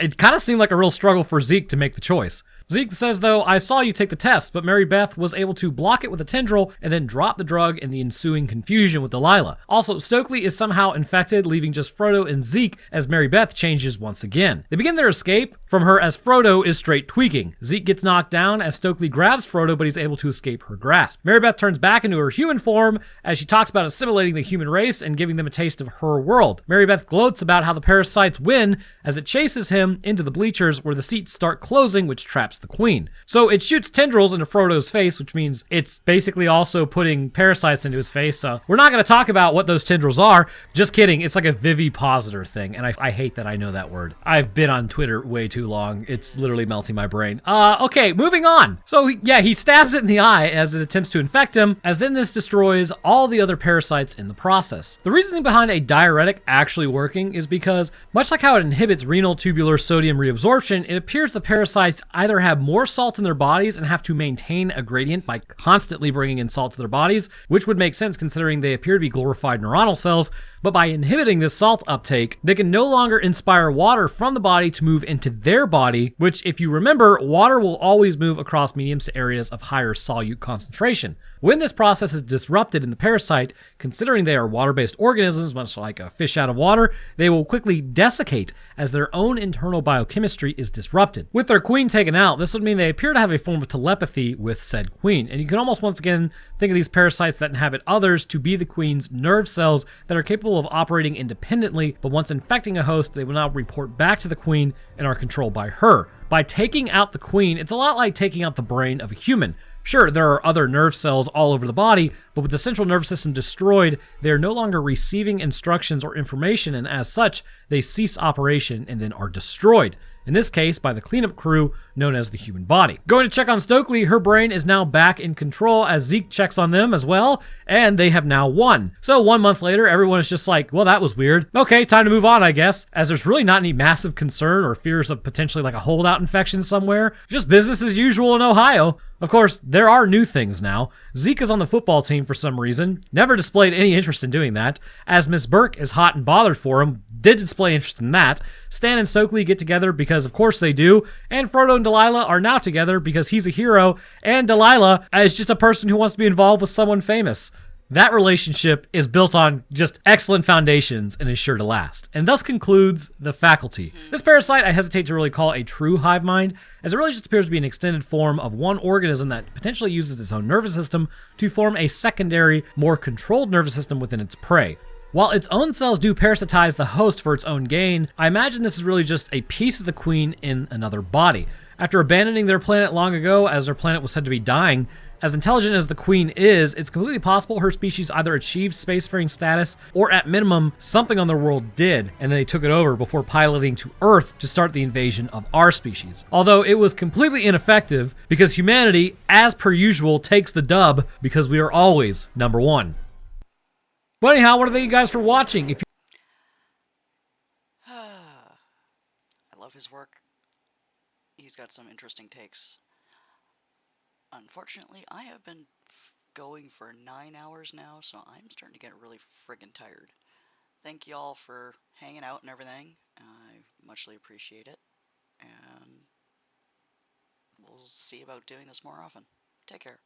it kind of seemed like a real struggle for Zeke to make the choice. Zeke says, though, I saw you take the test, but Mary Beth was able to block it with a tendril and then drop the drug in the ensuing confusion with Delilah. Also, Stokely is somehow infected, leaving just Frodo and Zeke as Mary Beth changes once again. They begin their escape from her as Frodo is straight tweaking. Zeke gets knocked down as Stokely grabs Frodo, but he's able to escape her grasp. Mary Beth turns back into her human form as she talks about assimilating the human race and giving them a taste of her world. Mary Beth gloats about how the parasites win as it chases him into the bleachers where the seats start closing, which traps the Queen. So it shoots tendrils into Frodo's face, which means it's basically also putting parasites into his face. So we're not going to talk about what those tendrils are. Just kidding. It's like a vivipositor thing. And I hate that I know that word. I've been on Twitter way too long. It's literally melting my brain. Okay, moving on. So he stabs it in the eye as it attempts to infect him, as then this destroys all the other parasites in the process. The reasoning behind a diuretic actually working is because, much like how it inhibits renal tubular sodium reabsorption, it appears the parasites either have more salt in their bodies and have to maintain a gradient by constantly bringing in salt to their bodies, which would make sense considering they appear to be glorified neuronal cells, but by inhibiting this salt uptake, they can no longer inspire water from the body to move into their body, which, if you remember, water will always move across mediums to areas of higher solute concentration. When this process is disrupted in the parasite, considering they are water-based organisms, much like a fish out of water, they will quickly desiccate as their own internal biochemistry is disrupted. With their queen taken out, this would mean they appear to have a form of telepathy with said queen, and you can almost once again think of these parasites that inhabit others to be the queen's nerve cells that are capable of operating independently, but once infecting a host, they will now report back to the queen and are controlled by her. By taking out the queen, it's a lot like taking out the brain of a human. Sure, there are other nerve cells all over the body, but with the central nervous system destroyed, they are no longer receiving instructions or information, and as such, they cease operation and then are destroyed. In this case, by the cleanup crew known as the human body. Going to check on Stokely, her brain is now back in control as Zeke checks on them as well, and they have now won. So 1 month later, everyone is just like, well, that was weird. Okay, time to move on, I guess, as there's really not any massive concern or fears of potentially like a holdout infection somewhere. Just business as usual in Ohio. Of course, there are new things now. Zeke is on the football team for some reason, never displayed any interest in doing that, as Miss Burke is hot and bothered for him, did display interest in that. Stan and Stokely get together because of course they do, and Frodo and Delilah are now together because he's a hero, and Delilah is just a person who wants to be involved with someone famous. That relationship is built on just excellent foundations and is sure to last. And thus concludes the faculty. This parasite I hesitate to really call a true hive mind, as it really just appears to be an extended form of one organism that potentially uses its own nervous system to form a secondary, more controlled nervous system within its prey. While its own cells do parasitize the host for its own gain, I imagine this is really just a piece of the queen in another body. After abandoning their planet long ago, as their planet was said to be dying, as intelligent as the queen is, it's completely possible her species either achieved spacefaring status, or at minimum, something on their world did, and they took it over before piloting to Earth to start the invasion of our species. Although it was completely ineffective, because humanity, as per usual, takes the dub, because we are always number one. But anyhow, I want to thank you guys for watching. If I love his work. He's got some interesting takes. Unfortunately, I have been going for 9 hours now, so I'm starting to get really friggin' tired. Thank y'all for hanging out and everything. I muchly appreciate it. And we'll see about doing this more often. Take care.